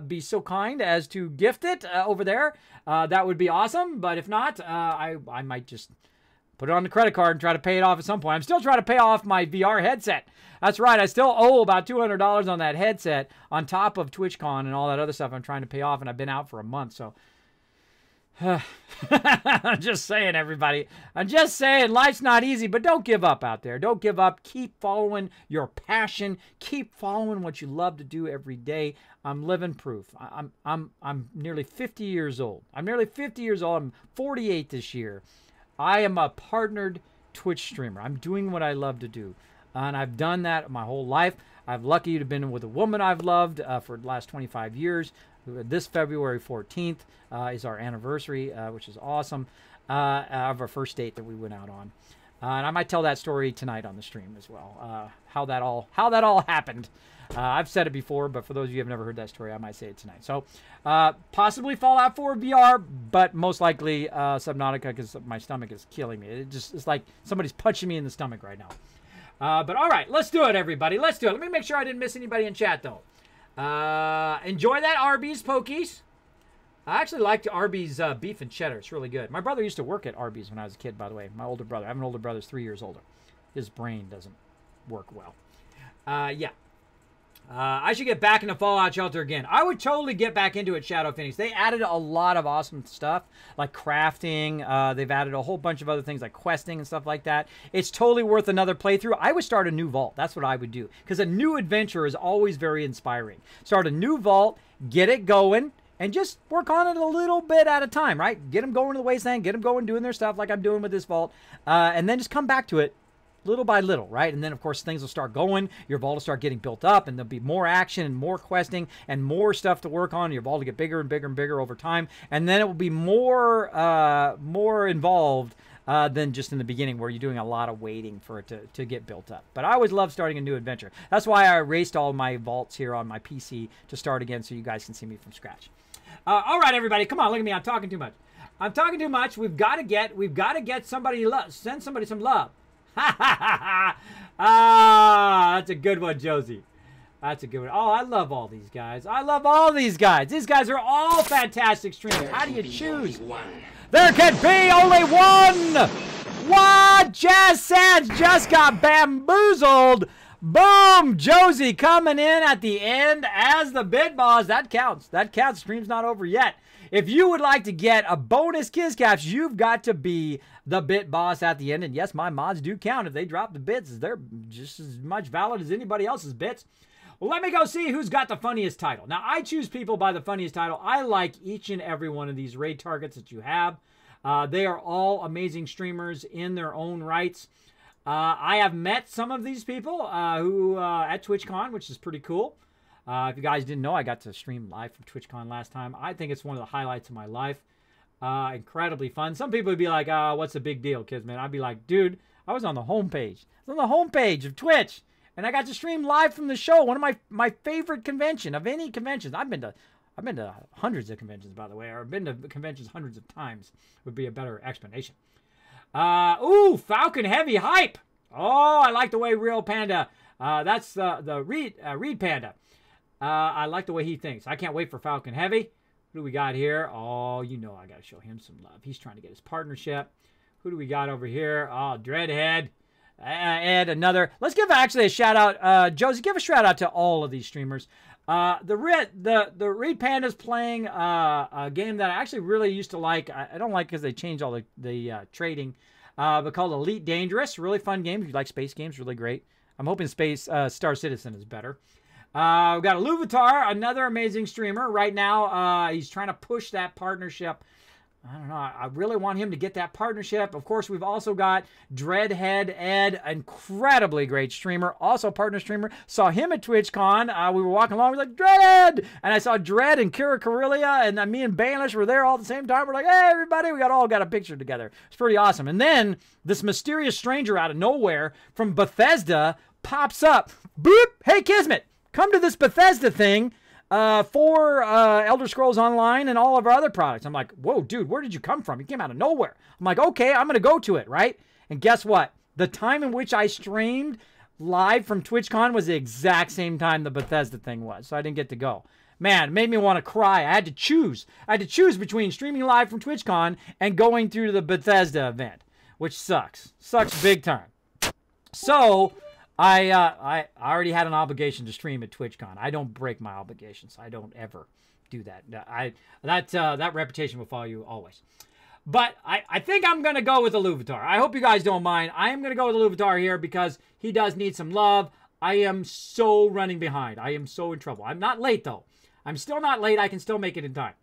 Speaker 2: be so kind as to gift it over there, that would be awesome. But if not, I might just put it on the credit card and try to pay it off at some point. I'm still trying to pay off my VR headset. That's right. I still owe about $200 on that headset on top of TwitchCon and all that other stuff I'm trying to pay off, and I've been out for a month, so... I'm just saying, everybody. I'm just saying, life's not easy, but don't give up out there. Don't give up. Keep following your passion. Keep following what you love to do every day. I'm living proof. I'm nearly 50 years old. I'm nearly 50 years old. I'm 48 this year. I am a partnered Twitch streamer. I'm doing what I love to do, and I've done that my whole life. I'm lucky to have been with a woman I've loved for the last 25 years. This February 14th is our anniversary, which is awesome, of our first date that we went out on. And I might tell that story tonight on the stream as well, how that all happened. I've said it before, but for those of you who have never heard that story, I might say it tonight. So possibly Fallout 4 VR, but most likely Subnautica, because my stomach is killing me. It's like somebody's punching me in the stomach right now. But all right, let's do it, everybody. Let's do it. Let me make sure I didn't miss anybody in chat, though. Enjoy that Arby's Pokies. I actually like Arby's beef and cheddar. It's really good. My brother used to work at Arby's when I was a kid, by the way. My older brother. I have an older brother who's 3 years older. His brain doesn't work well. Yeah. I should get back into Fallout Shelter again. I would totally get back into it, Shadow Phoenix. They added a lot of awesome stuff, like crafting. They've added a whole bunch of other things, like questing and stuff like that. It's totally worth another playthrough. I would start a new vault. That's what I would do, because a new adventure is always very inspiring. Start a new vault, get it going, and just work on it a little bit at a time, right? Get them going to the wasteland, get them going doing their stuff like I'm doing with this vault, and then just come back to it little by little, right? And then, of course, things will start going. Your vault will start getting built up, and there'll be more action and more questing and more stuff to work on. Your vault will get bigger and bigger and bigger over time, and then it will be more involved than just in the beginning, where you're doing a lot of waiting for it to get built up. But I always love starting a new adventure. That's why I erased all my vaults here on my PC to start again, so you guys can see me from scratch. All right, everybody, come on, look at me. I'm talking too much. I'm talking too much. We've got to get somebody send somebody some love. That's a good one, Josie. That's a good one. Oh, I love all these guys. I love all these guys. These guys are all fantastic streamers. How do you choose? There can be only one. What? Jazz Sands just got bamboozled. Boom! Josie coming in at the end as the bid boss. That counts. That counts. Stream's not over yet. If you would like to get a bonus Kiz Caps, you've got to be the bit boss at the end. And yes, my mods do count. If they drop the bits, they're just as much valid as anybody else's bits. Well, let me go see who's got the funniest title. Now, I choose people by the funniest title. I like each and every one of these raid targets that you have. They are all amazing streamers in their own rights. I have met some of these people who at TwitchCon, which is pretty cool. If you guys didn't know, I got to stream live from TwitchCon last time. I think it's one of the highlights of my life. Incredibly fun. Some people would be like, what's the big deal, Kismet? I'd be like, dude, I was on the homepage. I was on the homepage of Twitch, and I got to stream live from the show. One of my favorite convention of any conventions. I've been to hundreds of conventions, by the way, or I've been to conventions hundreds of times would be a better explanation. Ooh, Falcon Heavy hype. Oh, I like the way Real Panda, that's the Reed Panda. I like the way he thinks. I can't wait for Falcon Heavy. Who do we got here? Oh, you know I got to show him some love. He's trying to get his partnership. Who do we got over here? Oh, Dreadhead. Ed, another. Let's give actually a shout out. Josie, give a shout out to all of these streamers. The Reed Panda's playing a game that I actually really used to like. I don't like because they changed all the trading, but called Elite Dangerous. Really fun game. If you like space games, really great. I'm hoping Star Citizen is better. We've got a Luvatar, another amazing streamer. Right now, he's trying to push that partnership. I don't know. I really want him to get that partnership. Of course, we've also got Dreadhead Ed, incredibly great streamer, also partner streamer. Saw him at TwitchCon. We were walking along, we were like, Dreadhead! And I saw Dread and Kira Karelia, and me and Baelish were there all at the same time. We're like, hey, everybody, we all got a picture together. It's pretty awesome. And then this mysterious stranger out of nowhere from Bethesda pops up. Boop! Hey, Kismet, come to this Bethesda thing. For Elder Scrolls Online and all of our other products. I'm like, whoa, dude, where did you come from? You came out of nowhere. I'm like, okay, I'm going to go to it, right? And guess what? The time in which I streamed live from TwitchCon was the exact same time the Bethesda thing was, so I didn't get to go. Man, it made me want to cry. I had to choose. I had to choose between streaming live from TwitchCon and going through the Bethesda event, which sucks. Sucks big time. So I already had an obligation to stream at TwitchCon. I don't break my obligations. I don't ever do that. That reputation will follow you always. But I think I'm going to go with the Luvatar. I hope you guys don't mind. I am going to go with the Luvatar here because he does need some love. I am so running behind. I am so in trouble. I'm not late, though. I'm still not late. I can still make it in time.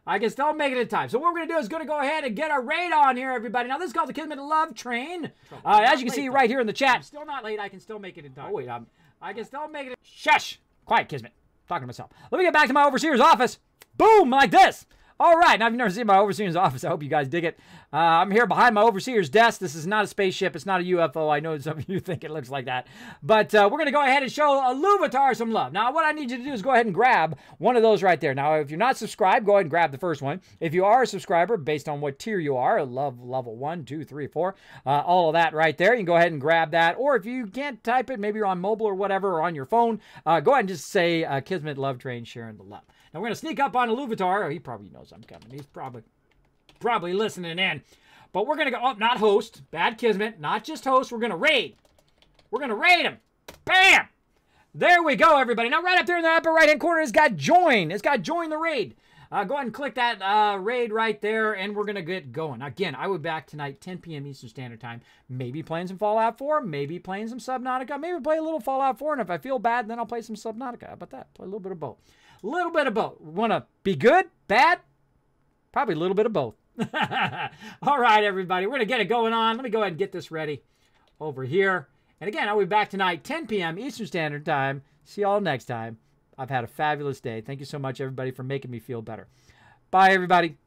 Speaker 2: I can still make it in time. So what we're going to do is going to go ahead and get our raid on here, everybody. Now, this is called the Kismet Love Train. As you can see right here in the chat. I'm still not late. I can still make it in time. Oh, wait. I can still make it. Shush. Quiet, Kismet. I'm talking to myself. Let me get back to my overseer's office. Boom, like this. All right. Now, if you've never seen my overseer's office, I hope you guys dig it. I'm here behind my overseer's desk. This is not a spaceship. It's not a UFO. I know some of you think it looks like that. But we're going to go ahead and show a Luvatar some love. Now, what I need you to do is go ahead and grab one of those right there. Now, if you're not subscribed, go ahead and grab the first one. If you are a subscriber, based on what tier you are, love level 1, 2, 3, 4, all of that right there, you can go ahead and grab that. Or if you can't type it, maybe you're on mobile or whatever, or on your phone, go ahead and just say Kismet Love Train sharing the love. Now, we're going to sneak up on a Luvatar. Oh, he probably knows I'm coming. He's probably listening in. But we're going to go, oh, not host, bad Kismet, not just host, we're going to raid. We're going to raid him. Bam! There we go, everybody. Now, right up there in the upper right-hand corner, it's got join. It's got join the raid. Go ahead and click that raid right there, and we're going to get going. Again, I will be back tonight, 10 p.m. Eastern Standard Time. Maybe playing some Fallout 4, maybe playing some Subnautica, maybe play a little Fallout 4, and if I feel bad, then I'll play some Subnautica. How about that? Play a little bit of both. A little bit of both. Want to be good? Bad? Probably a little bit of both. All right, everybody. We're going to get it going on. Let me go ahead and get this ready over here. And again, I'll be back tonight, 10 p.m. Eastern Standard Time. See y'all next time. I've had a fabulous day. Thank you so much, everybody, for making me feel better. Bye, everybody.